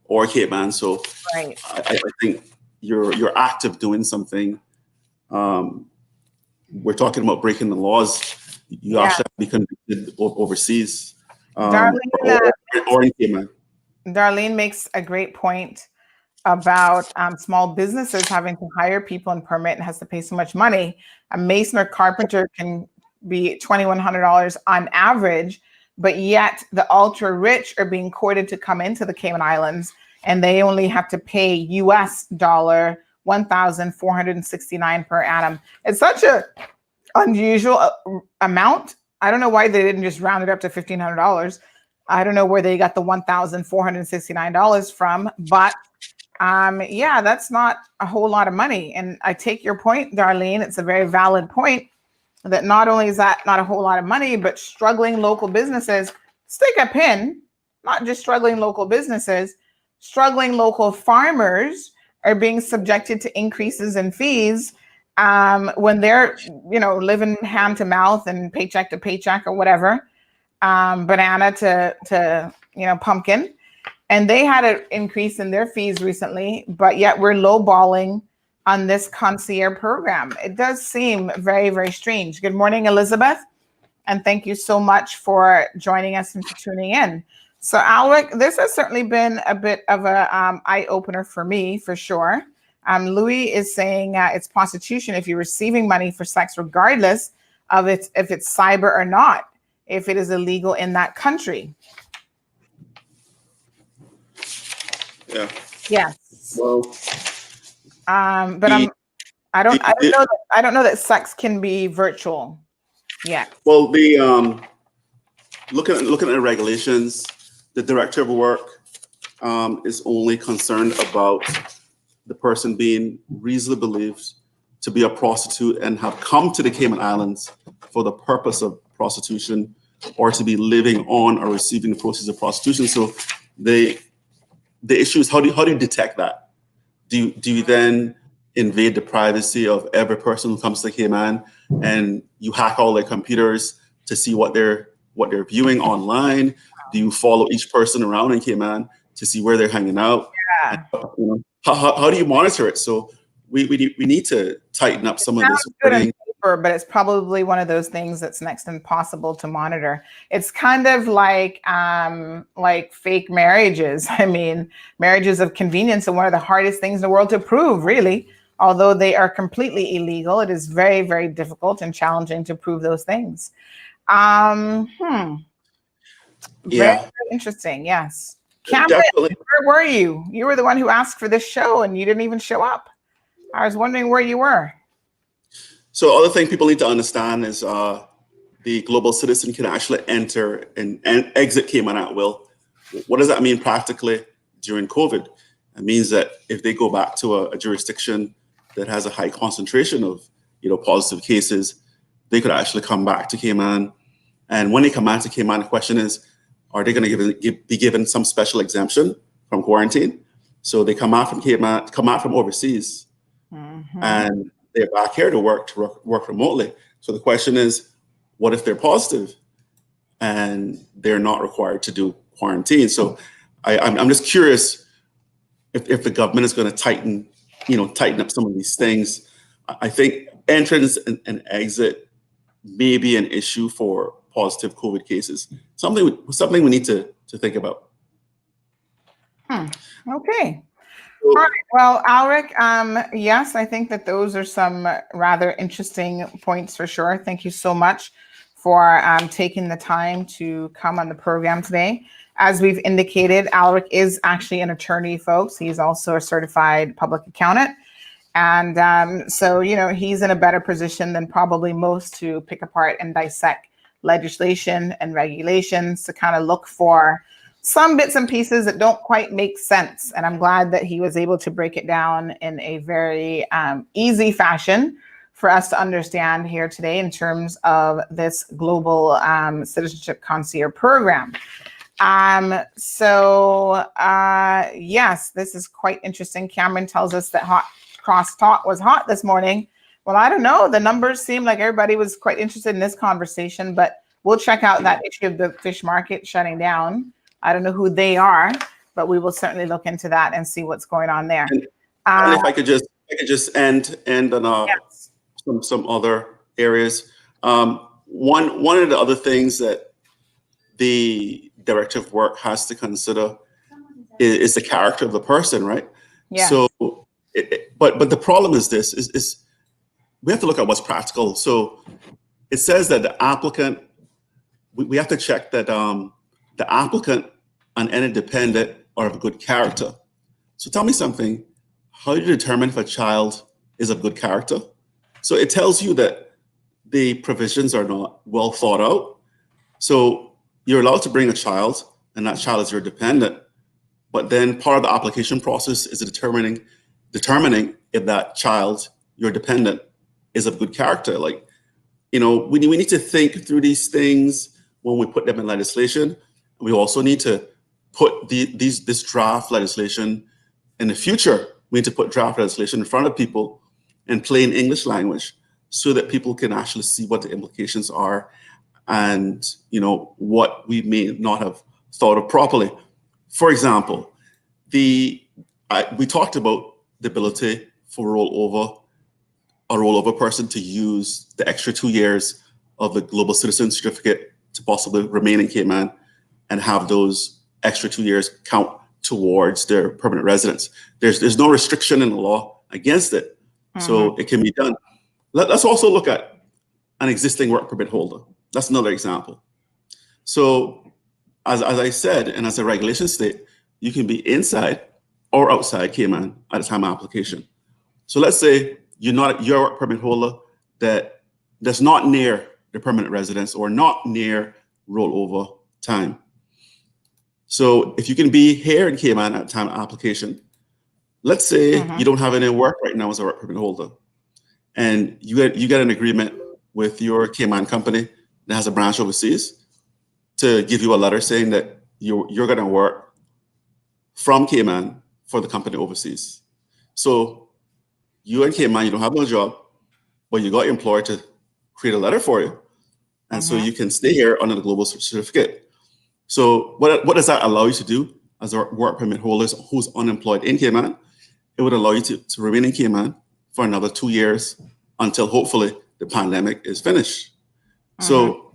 or Cayman. So right. I think your act of doing something, we're talking about breaking the laws. You actually have to be convicted overseas or in Cayman. Darlene makes a great point. about small businesses having to hire people and permit and has to pay so much money. A mason or carpenter can be $2,100 on average, but yet the ultra rich are being courted to come into the Cayman Islands, and they only have to pay US dollar $1,469 per annum. It's such a unusual amount. I don't know why they didn't just round it up to $1,500. I don't know where they got the $1,469 from, but yeah, that's not a whole lot of money. And I take your point, Darlene. It's a very valid point that not only is that not a whole lot of money, but struggling local businesses, stick a pin, not just struggling local businesses, struggling local farmers are being subjected to increases in fees when they're, living hand to mouth and paycheck to paycheck or whatever, banana to pumpkin. And they had an increase in their fees recently, but yet we're lowballing on this concierge program. It does seem very, very strange. Good morning, Elizabeth. And thank you so much for joining us and for tuning in. So Alric, this has certainly been a bit of a eye-opener for me, for sure. Louis is saying it's prostitution if you're receiving money for sex, regardless of if it's cyber or not, if it is illegal in that country. Yeah. Yes. Well, but I don't know that sex can be virtual. Yeah. Well, the looking at the regulations, the director of work is only concerned about the person being reasonably believed to be a prostitute and have come to the Cayman Islands for the purpose of prostitution, or to be living on or receiving the proceeds of prostitution. So the issue is how do you detect that? Do you then invade the privacy of every person who comes to Cayman, and you hack all their computers to see what they're viewing online? Do you follow each person around in Cayman to see where they're hanging out? Yeah. And, how do you monitor it? So we need to tighten up some of this wording. But it's probably one of those things that's next to impossible to monitor. It's kind of like fake marriages. I mean, marriages of convenience are one of the hardest things in the world to prove, really. Although they are completely illegal, it is very, very difficult and challenging to prove those things. Very, very interesting. Yes. Cameron, where were you? You were the one who asked for this show and you didn't even show up. I was wondering where you were. So other thing people need to understand is the global citizen can actually enter and exit Cayman at will. What does that mean practically during COVID? It means that if they go back to a jurisdiction that has a high concentration of positive cases, they could actually come back to Cayman. And when they come back to Cayman, the question is, are they going to be given some special exemption from quarantine? So they come out from Cayman, come out from overseas, and they're back here to work remotely. So the question is, what if they're positive and they're not required to do quarantine? So I'm just curious if the government is going to tighten up some of these things. I think entrance and exit may be an issue for positive COVID cases. Something we need to think about. Okay. All right. Well, Alric, yes, I think that those are some rather interesting points for sure. Thank you so much for taking the time to come on the program today. As we've indicated, Alric is actually an attorney, folks. He's also a certified public accountant. And so, he's in a better position than probably most to pick apart and dissect legislation and regulations, to kind of look for some bits and pieces that don't quite make sense. And I'm glad that he was able to break it down in a very easy fashion for us to understand here today in terms of this Global Citizenship Concierge Program. Yes, this is quite interesting. Cameron tells us that hot crosstalk was hot this morning. Well, I don't know. The numbers seem like everybody was quite interested in this conversation, but we'll check out that issue of the fish market shutting down. I don't know who they are, but we will certainly look into that and see what's going on there. And if I could just end on yes. some other areas. One of the other things that the director of work has to consider is the character of the person, right? Yes. So, but the problem is this: is we have to look at what's practical. So it says that the applicant, we have to check that the applicant and any dependent are of good character. So tell me something: how do you determine if a child is of good character? So it tells you that the provisions are not well thought out. So you're allowed to bring a child, and that child is your dependent. But then part of the application process is determining if that child, your dependent, is of good character. Like, we need to think through these things when we put them in legislation. We also need to put this draft legislation in the future. We need to put draft legislation in front of people in plain English language so that people can actually see what the implications are and, what we may not have thought of properly. For example, we talked about the ability for a rollover person to use the extra 2 years of the Global Citizen Certificate to possibly remain in Cayman and have those extra 2 years count towards their permanent residence. There's no restriction in the law against it, so it can be done. Let's also look at an existing work permit holder. That's another example. So as I said, and as the regulations state, you can be inside or outside Cayman at the time of application. So let's say you're a work permit holder that's not near the permanent residence or not near rollover time. So if you can be here in Cayman at the time of application, let's say you don't have any work right now as a work permit holder, and you get an agreement with your Cayman company that has a branch overseas to give you a letter saying that you're going to work from Cayman for the company overseas. So you in Cayman, you don't have no job, but you got your employer to create a letter for you. And so you can stay here under the global certificate. So what does that allow you to do as a work permit holder who's unemployed in Cayman? It would allow you to remain in Cayman for another 2 years until hopefully the pandemic is finished. So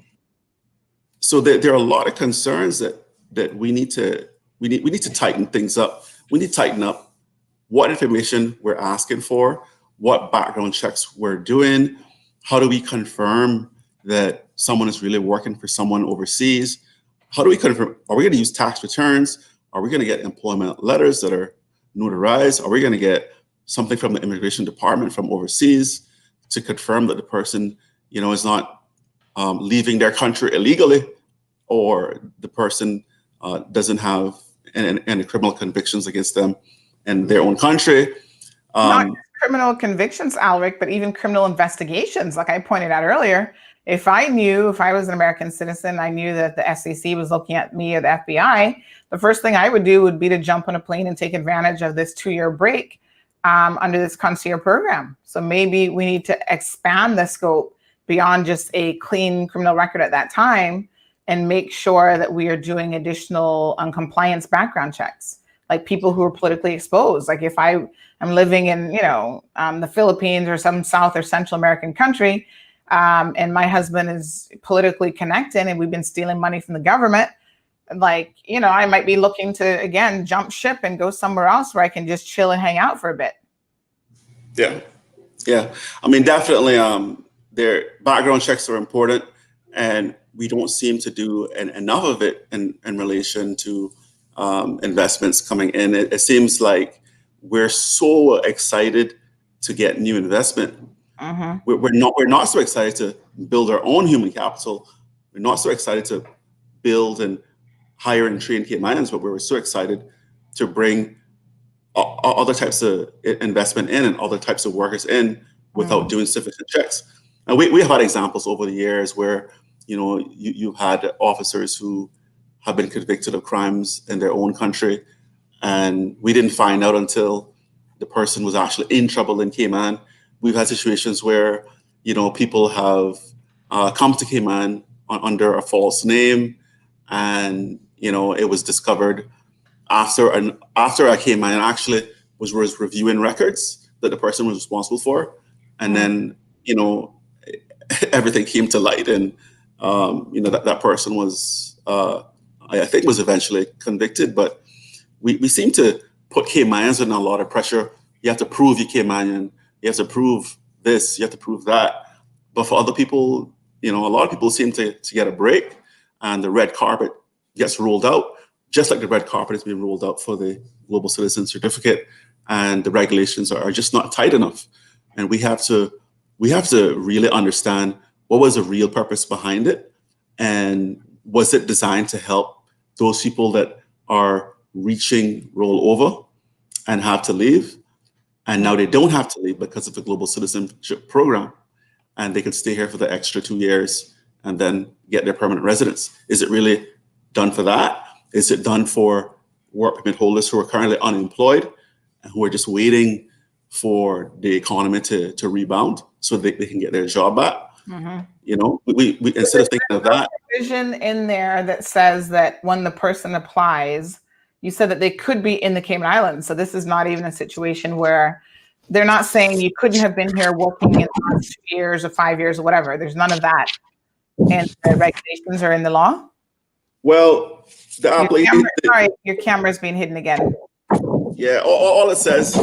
there are a lot of concerns that we need to tighten things up. We need to tighten up what information we're asking for, what background checks we're doing, how do we confirm that someone is really working for someone overseas? How do we confirm? Are we going to use tax returns? Are we going to get employment letters that are notarized? Are we going to get something from the immigration department from overseas to confirm that the person, is not leaving their country illegally, or the person doesn't have any criminal convictions against them in their own country? Not just criminal convictions, Alric, but even criminal investigations. Like I pointed out earlier, if I was an American citizen, I knew that the SEC was looking at me or the FBI, the first thing I would do would be to jump on a plane and take advantage of this 2-year break under this concierge program. So maybe we need to expand the scope beyond just a clean criminal record at that time and make sure that we are doing additional compliance background checks, like people who are politically exposed. Like if I am living in, the Philippines or some South or Central American country, and my husband is politically connected and we've been stealing money from the government, I might be looking to, again, jump ship and go somewhere else where I can just chill and hang out for a bit. Yeah. I mean, definitely, their background checks are important, and we don't seem to do enough of it in relation to investments coming in. It seems like we're so excited to get new investment. We're not so excited to build our own human capital. We're not so excited to build and hire and train Caymanians, but we're so excited to bring other types of investment in and other types of workers in without doing sufficient checks. And we have had examples over the years where, you've had officers who have been convicted of crimes in their own country, and we didn't find out until the person was actually in trouble in Cayman. We've had situations where, people have come to Cayman under a false name, and, it was discovered after a Cayman actually was reviewing records that the person was responsible for. And then, everything came to light, and, that person was, I think was eventually convicted. But we seem to put Caymanians under a lot of pressure. You have to prove you're Caymanian. You have to prove this. You have to prove that. But for other people, a lot of people seem to get a break, and the red carpet gets rolled out, just like the red carpet is being rolled out for the Global Citizen Certificate, and the regulations are just not tight enough. And we have to really understand what was the real purpose behind it, and was it designed to help those people that are reaching rollover and have to leave, and now they don't have to leave because of the Global Citizenship Program, and they can stay here for the extra 2 years and then get their permanent residence. Is it really done for that? Is it done for work permit holders who are currently unemployed and who are just waiting for the economy to rebound so they can get their job back? We instead of thinking of that. Provision in there that says that when the person applies, you said that they could be in the Cayman Islands. So this is not even a situation where they're not saying you couldn't have been here working in the last 2 years or 5 years or whatever. There's none of that in the regulations or in the law. Well, the application. Sorry, your camera's being hidden again. Yeah, all it says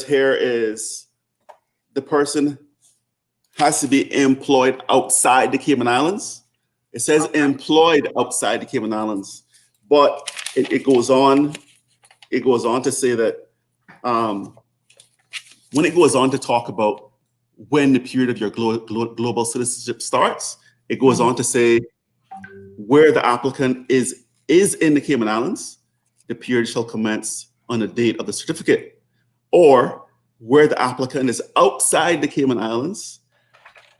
here is the person has to be employed outside the Cayman Islands. It says employed outside the Cayman Islands, but it goes on. It goes on to say that when it goes on to talk about when the period of your global citizenship starts, it goes on to say where the applicant is in the Cayman Islands, the period shall commence on the date of the certificate, or where the applicant is outside the Cayman Islands,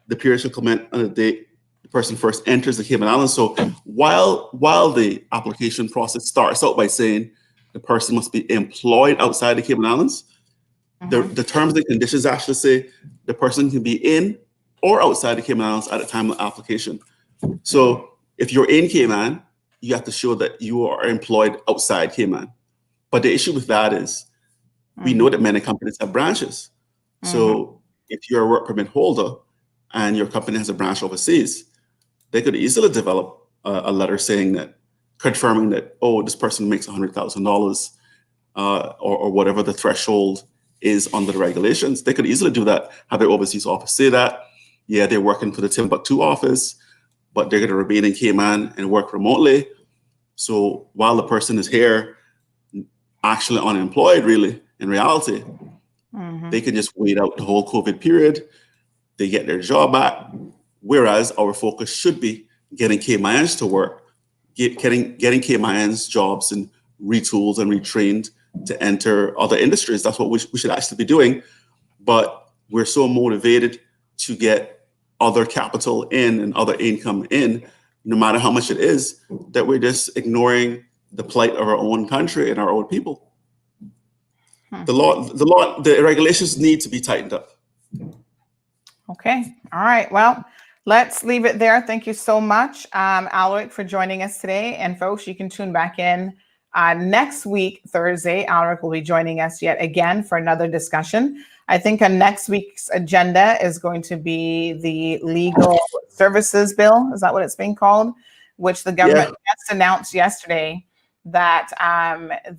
the period shall commence on the date the person first enters the Cayman Islands. So while the application process starts out by saying the person must be employed outside the Cayman Islands, the terms and conditions actually say the person can be in or outside the Cayman Islands at the time of the application. So if you're in Cayman, you have to show that you are employed outside Cayman. But the issue with that is we know that many companies have branches. So if you're a work permit holder and your company has a branch overseas, they could easily develop a letter saying that, confirming that, oh, this person makes $100,000 or whatever the threshold is under the regulations. They could easily do that, have their overseas office say that, yeah, they're working for the Timbuktu office, but they're going to remain in Cayman and work remotely. So while the person is here, actually unemployed, really, in reality, they can just wait out the whole COVID period. They get their job back. Whereas our focus should be getting Caymanians to work, getting Caymanians jobs and retooled and retrained to enter other industries. That's what we should actually be doing. But we're so motivated to get other capital in and other income in, no matter how much it is, that we're just ignoring the plight of our own country and our own people. The regulations need to be tightened up. Okay. All right. Well, let's leave it there. Thank you so much, Alric, for joining us today. And folks, you can tune back in next week, Thursday. Alric will be joining us yet again for another discussion. I think on next week's agenda is going to be the legal services bill. Is that what it's being called? Which the government just announced yesterday that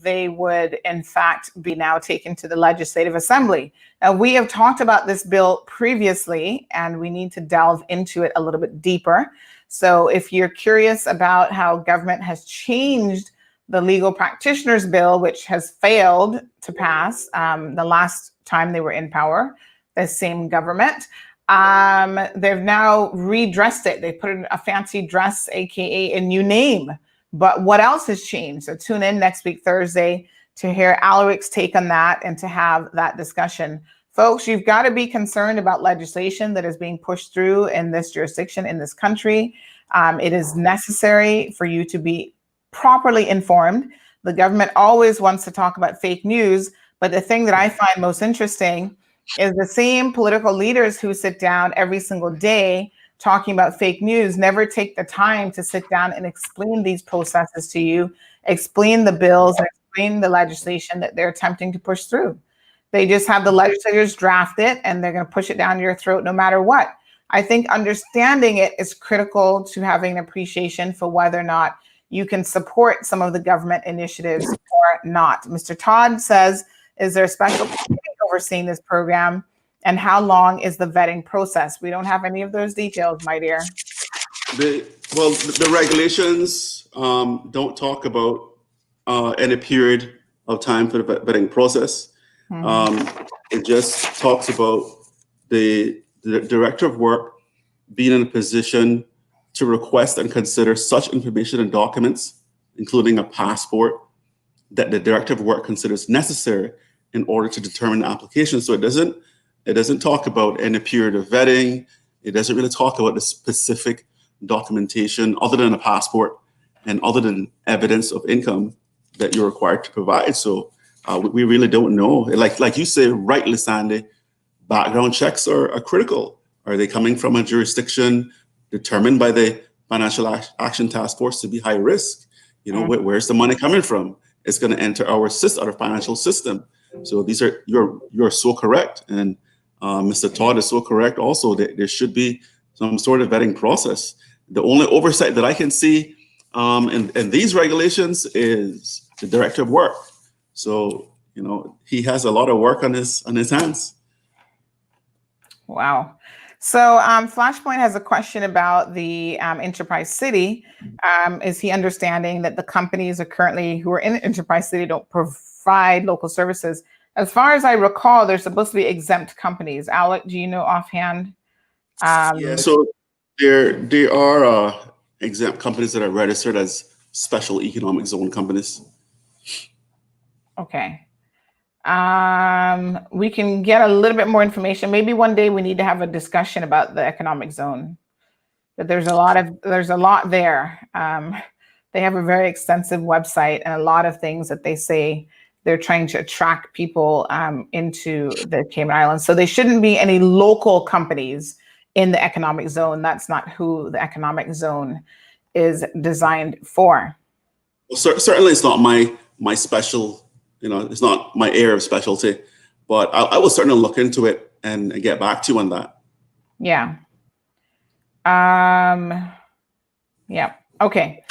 they would, in fact, be now taken to the Legislative Assembly. Now, we have talked about this bill previously, and we need to delve into it a little bit deeper. So if you're curious about how government has changed the legal practitioners bill, which has failed to pass the last time they were in power, the same government, they've now redressed it. They put in a fancy dress, AKA a new name. But what else has changed? So tune in next week, Thursday, to hear Alric's take on that and to have that discussion. Folks, you've got to be concerned about legislation that is being pushed through in this jurisdiction, in this country. It is necessary for you to be properly informed. The government always wants to talk about fake news, but the thing that I find most interesting is the same political leaders who sit down every single day talking about fake news never take the time to sit down and explain these processes to you, explain the bills, and explain the legislation that they're attempting to push through. They just have the legislators draft it and they're going to push it down your throat no matter what. I think understanding it is critical to having an appreciation for whether or not you can support some of the government initiatives or not. Mr. Todd says, is there a special committee overseeing this program? And how long is the vetting process? We don't have any of those details, my dear. The regulations don't talk about any period of time for the vetting process. It just talks about the director of work being in a position to request and consider such information and documents, including a passport, that the director of work considers necessary in order to determine the application. So it doesn't talk about any period of vetting. It doesn't really talk about the specific documentation other than a passport and other than evidence of income that you're required to provide. So we really don't know. Like you say, rightly, Sandy, background checks are critical. Are they coming from a jurisdiction determined by the Financial Action Task Force to be high risk? Where's the money coming from? It's going to enter our financial system. So you're so correct, and Mr. Todd is so correct. Also, that there should be some sort of vetting process. The only oversight that I can see in these regulations is the director of work. So he has a lot of work on his hands. Wow. So Flashpoint has a question about the Enterprise City. Is he understanding that the companies who are in Enterprise City don't provide local services? As far as I recall, they're supposed to be exempt companies. Alec, do you know offhand? Yeah, so there are exempt companies that are registered as special economic zone companies. Okay. We can get a little bit more information. Maybe one day we need to have a discussion about the economic zone. But there's a lot there. They have a very extensive website and a lot of things that they say they're trying to attract people into the Cayman Islands. So there shouldn't be any local companies in the economic zone. That's not who the economic zone is designed for. Well, certainly it's not my special, it's not my area of specialty, but I will certainly look into it and get back to you on that. Yeah. Yeah. Okay.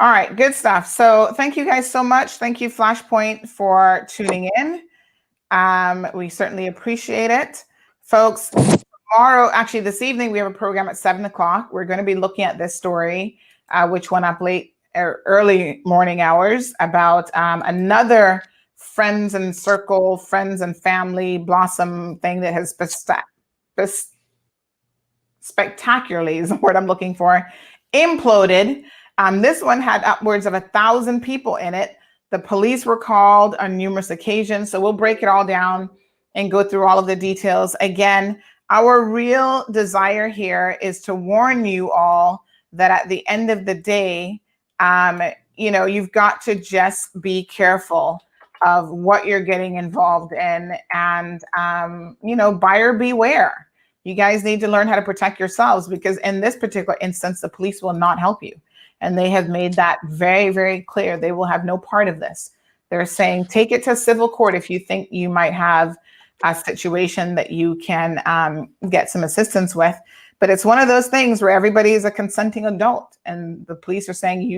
All right. Good stuff. So thank you guys so much. Thank you, Flashpoint, for tuning in. We certainly appreciate it. Folks, tomorrow, actually this evening, we have a program at 7:00. We're going to be looking at this story, which went up early morning hours, about another friends and family blossom thing that has spectacularly is the word I'm looking for, imploded. This one had upwards of 1,000 people in it. The police were called on numerous occasions. So we'll break it all down and go through all of the details. Again, our real desire here is to warn you all that at the end of the day, you've got to just be careful of what you're getting involved in, and buyer beware. You guys need to learn how to protect yourselves, because in this particular instance, the police will not help you. And they have made that very, very clear. They will have no part of this. They're saying, take it to civil court if you think you might have a situation that you can get some assistance with. But it's one of those things where everybody is a consenting adult, and the police are saying,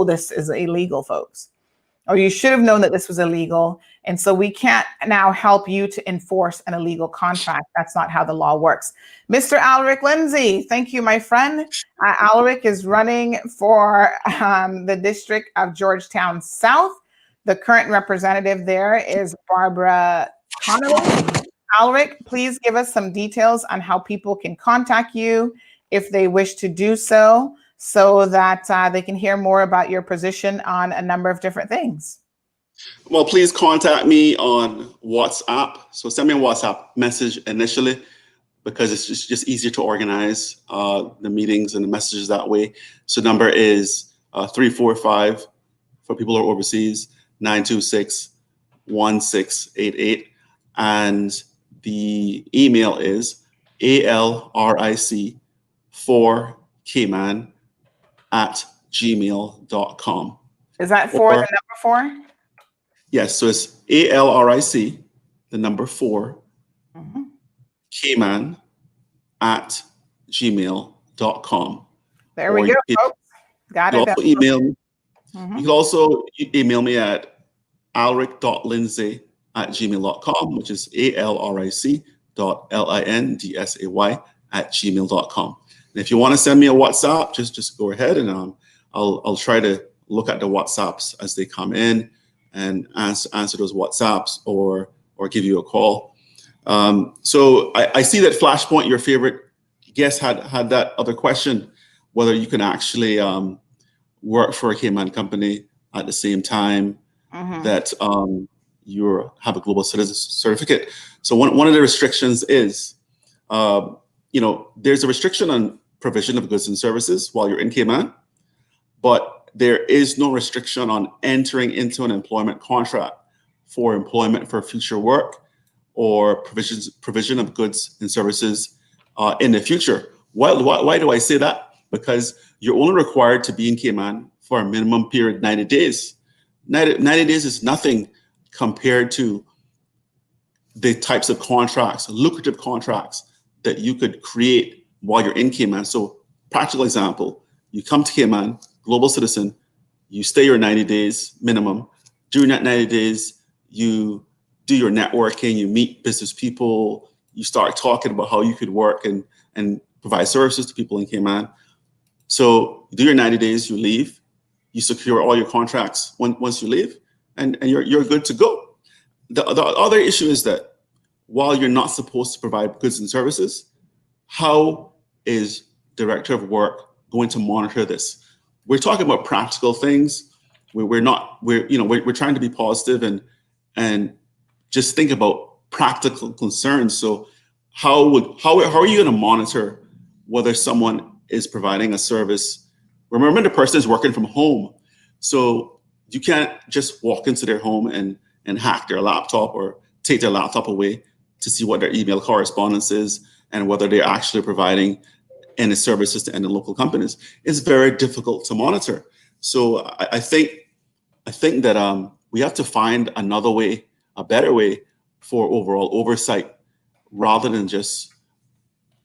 this is illegal, folks, or you should have known that this was illegal. And so we can't now help you to enforce an illegal contract. That's not how the law works. Mr. Alric Lindsay, thank you, my friend. Alric is running for the District of Georgetown South. The current representative there is Barbara Connolly. Alric, please give us some details on how people can contact you if they wish to do so that they can hear more about your position on a number of different things. Well, please contact me on WhatsApp. So send me a WhatsApp message initially, because it's just easier to organize the meetings and the messages that way. So number is 345 for people who are overseas, 926-1688. And the email is alric4cayman@gmail.com. Is that for the number 4? Yes, so it's ALRIC, the number 4, Cayman@gmail.com. There we go, folks. Got it. Also email me. Mhm. You can also email me at alric.lindsay@gmail.com, which is alric.lindsay@gmail.com. And if you want to send me a WhatsApp, just go ahead, and I'll try to look at the WhatsApps as they come in and answer those WhatsApps or give you a call. So I see that Flashpoint, your favorite guest, had that other question, whether you can actually work for a Cayman company at the same time that you have a global citizen certificate. So one of the restrictions is, there's a restriction on provision of goods and services while you're in Cayman, but there is no restriction on entering into an employment contract for employment for future work or provision of goods and services in the future. Why do I say that? Because you're only required to be in Cayman for a minimum period 90 days. 90 days is nothing compared to the types of contracts, lucrative contracts that you could create while you're in Cayman. So practical example, you come to Cayman, global citizen, you stay your 90 days minimum. During that 90 days, you do your networking, you meet business people, you start talking about how you could work and provide services to people in Cayman. So you do your 90 days, you leave, you secure all your contracts once you leave, and you're good to go. The other issue is that while you're not supposed to provide goods and services, how is Director of Work going to monitor this? We're talking about practical things. We're trying to be positive and just think about practical concerns. So how are you going to monitor whether someone is providing a service? Remember, the person is working from home, so you can't just walk into their home and hack their laptop or take their laptop away to see what their email correspondence is and whether they're actually providing any services to any local companies. It's very difficult to monitor. So I think that we have to find another way, a better way for overall oversight, rather than just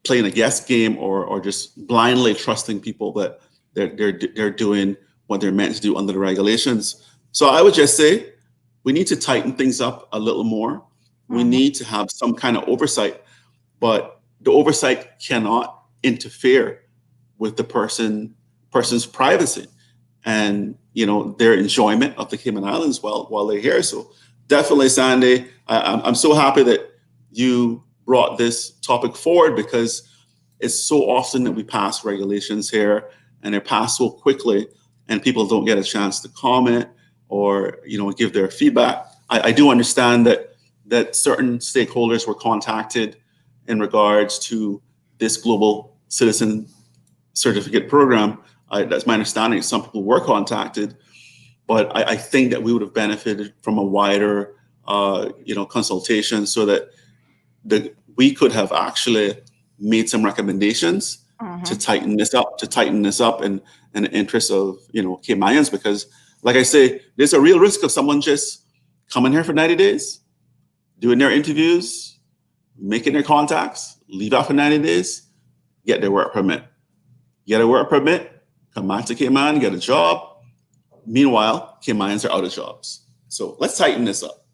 playing a guess game or just blindly trusting people that they're doing what they're meant to do under the regulations. So I would just say we need to tighten things up a little more. We need to have some kind of oversight, but the oversight cannot interfere with the person's privacy and their enjoyment of the Cayman Islands while they're here. So definitely, Sandy, I'm so happy that you brought this topic forward, because it's so often that we pass regulations here and they're passed so quickly and people don't get a chance to comment or give their feedback. I do understand that certain stakeholders were contacted in regards to this Global Citizen Certificate Program. That's my understanding. Some people were contacted, but I think that we would have benefited from a wider consultation, so that we could have actually made some recommendations to tighten this up in the interest of Caymanians, because like I say, there's a real risk of someone just coming here for 90 days, doing their interviews, making their contacts, leave after 90 days, get their work permit. Get a work permit, come back to Cayman, get a job. Meanwhile, Caymanians are out of jobs. So let's tighten this up.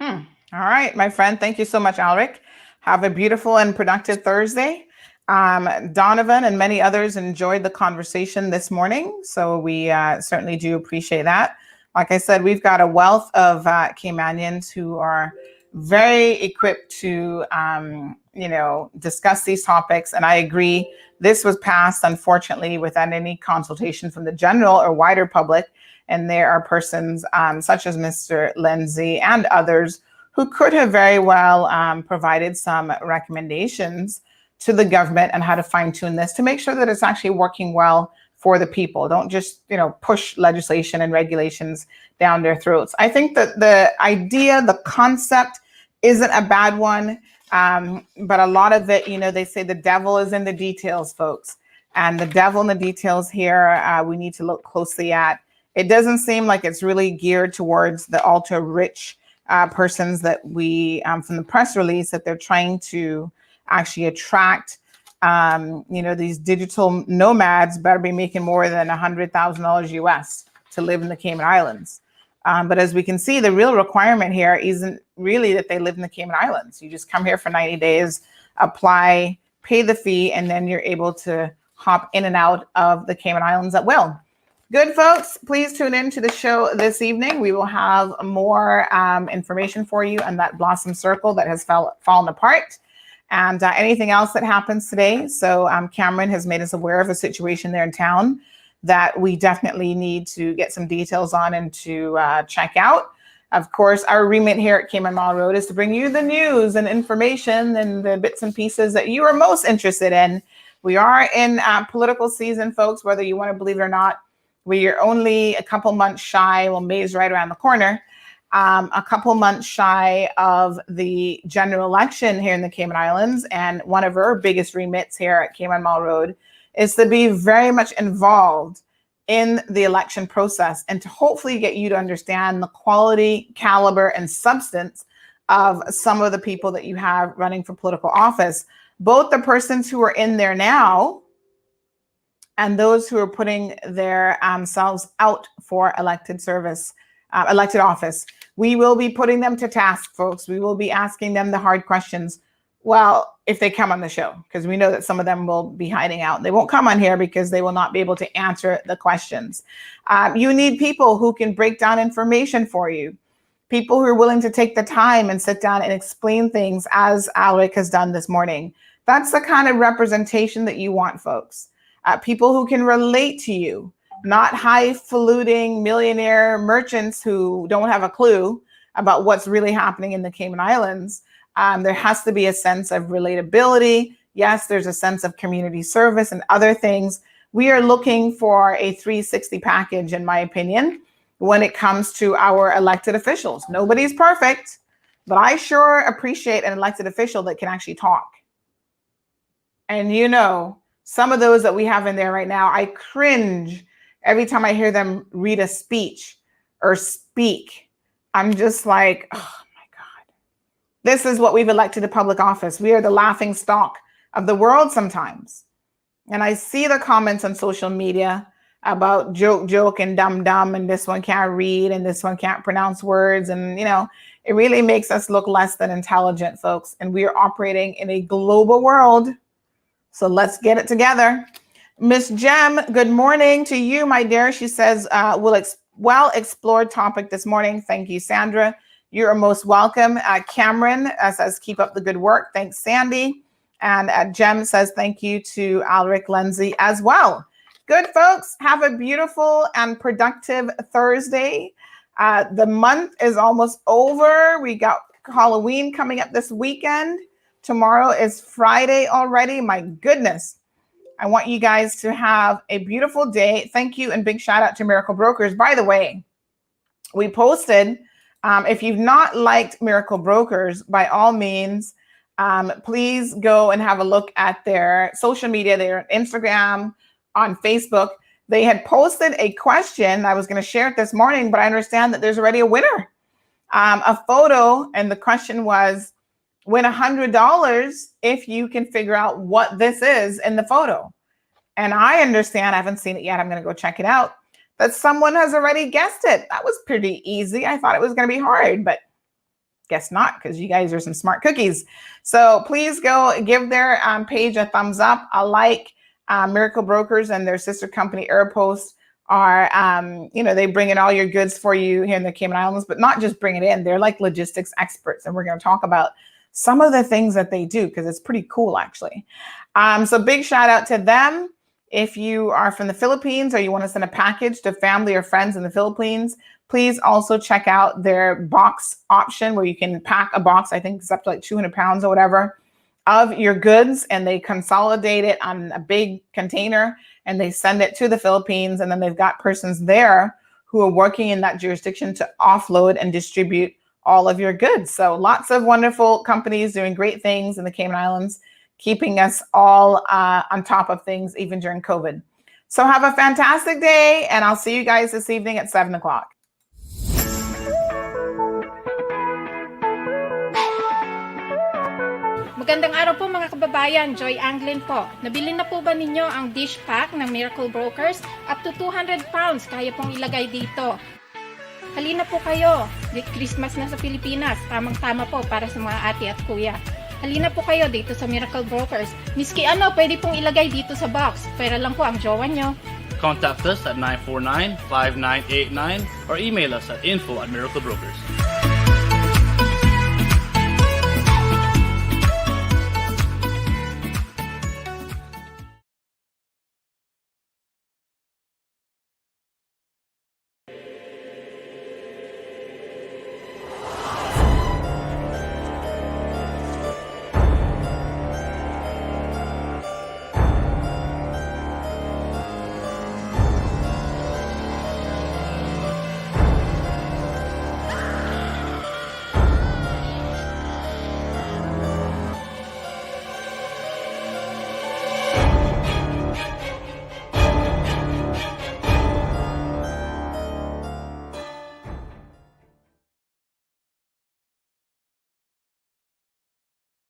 All right, my friend. Thank you so much, Alric. Have a beautiful and productive Thursday. Donovan and many others enjoyed the conversation this morning, so we certainly do appreciate that. Like I said, we've got a wealth of Caymanians who are very equipped to, discuss these topics. And I agree, this was passed, unfortunately, without any consultation from the general or wider public. And there are persons such as Mr. Lindsay and others who could have very well provided some recommendations to the government on how to fine tune this to make sure that it's actually working well for the people. Don't just, push legislation and regulations down their throats. I think that the idea, the concept isn't a bad one. But a lot of it, they say the devil is in the details, folks. And the devil in the details here, we need to look closely at. It doesn't seem like it's really geared towards the ultra rich persons that we, from the press release, that they're trying to actually attract. These digital nomads better be making more than $100,000 US to live in the Cayman Islands. But as we can see, the real requirement here isn't really that they live in the Cayman Islands. You just come here for 90 days, apply, pay the fee, and then you're able to hop in and out of the Cayman Islands at will. Good, folks, please tune in to the show this evening. We will have more information for you on that Blossom Circle that has fallen apart and anything else that happens today. So Cameron has made us aware of a situation there in town that we definitely need to get some details on and to check out. Of course, our remit here at Cayman Mall Road is to bring you the news and information and the bits and pieces that you are most interested in. We are in political season, folks, whether you want to believe it or not. We are only a couple months shy, well, May's right around the corner, a couple months shy of the general election here in the Cayman Islands. And one of our biggest remits here at Cayman Mall Road is to be very much involved in the election process and to hopefully get you to understand the quality, caliber, and substance of some of the people that you have running for political office, both the persons who are in there now and those who are putting their selves out for elected office. We will be putting them to task, folks. We will be asking them the hard questions. Well, if they come on the show, because we know that some of them will be hiding out. They won't come on here because they will not be able to answer the questions. You need people who can break down information for you, people who are willing to take the time and sit down and explain things as Alric has done this morning. That's the kind of representation that you want, folks. People who can relate to you, not highfalutin millionaire merchants who don't have a clue about what's really happening in the Cayman Islands. There has to be a sense of relatability. Yes, there's a sense of community service and other things. We are looking for a 360 package, in my opinion, when it comes to our elected officials. Nobody's perfect, but I sure appreciate an elected official that can actually talk. And you know, some of those that we have in there right now, I cringe every time I hear them read a speech or speak. I'm just like, oh my God. This is what we've elected to public office. We are the laughing stock of the world sometimes. And I see the comments on social media about joke and dumb, and this one can't read and this one can't pronounce words. And, you know, it really makes us look less than intelligent, folks. And we are operating in a global world. So let's get it together. Miss Jem, good morning to you, my dear. She says, well-explored topic this morning. Thank you, Sandra. You're most welcome. Cameron says, keep up the good work. Thanks, Sandy. And Jem says, thank you to Alric Lindsay as well. Good, folks. Have a beautiful and productive Thursday. The month is almost over. We got Halloween coming up this weekend. Tomorrow is Friday already. My goodness. I want you guys to have a beautiful day. Thank you and big shout out to Miracle Brokers. By the way, we posted, if you've not liked Miracle Brokers, by all means, please go and have a look at their social media. They're on Instagram, on Facebook. They had posted a question. I was going to share it this morning, but I understand that there's already a winner. A photo, and the question was, win $100 if you can figure out what this is in the photo. And I understand, I haven't seen it yet. I'm going to go check it out. That someone has already guessed it. That was pretty easy. I thought it was going to be hard, but guess not, because you guys are some smart cookies. So please go give their page a thumbs up, a like. Miracle Brokers and their sister company Airpost are, they bring in all your goods for you here in the Cayman Islands, but not just bring it in. They're like logistics experts, and we're going to talk about some of the things that they do because it's pretty cool, actually. So big shout out to them. If you are from the Philippines or you want to send a package to family or friends in the Philippines, please also check out their box option where you can pack a box. I think it's up to like 200 pounds or whatever of your goods, and they consolidate it on a big container and they send it to the Philippines. And then they've got persons there who are working in that jurisdiction to offload and distribute all of your goods. So lots of wonderful companies doing great things in the Cayman Islands, keeping us all on top of things, even during COVID. So have a fantastic day, and I'll see you guys this evening at 7 o'clock. Magandang araw po mga kababayan, Joy Anglin po. Nabili na po ba ninyo ang dish pack ng Miracle Brokers? Up to 200 pounds kaya pong ilagay dito. Halina po kayo, Christmas na sa Pilipinas, tamang-tama po para sa mga ate at kuya. Halina po kayo dito sa Miracle Brokers. Miski pwede pong ilagay dito sa box. Pera lang po ang jowa nyo. Contact us at 949-5989 or email us at info@miraclebrokers.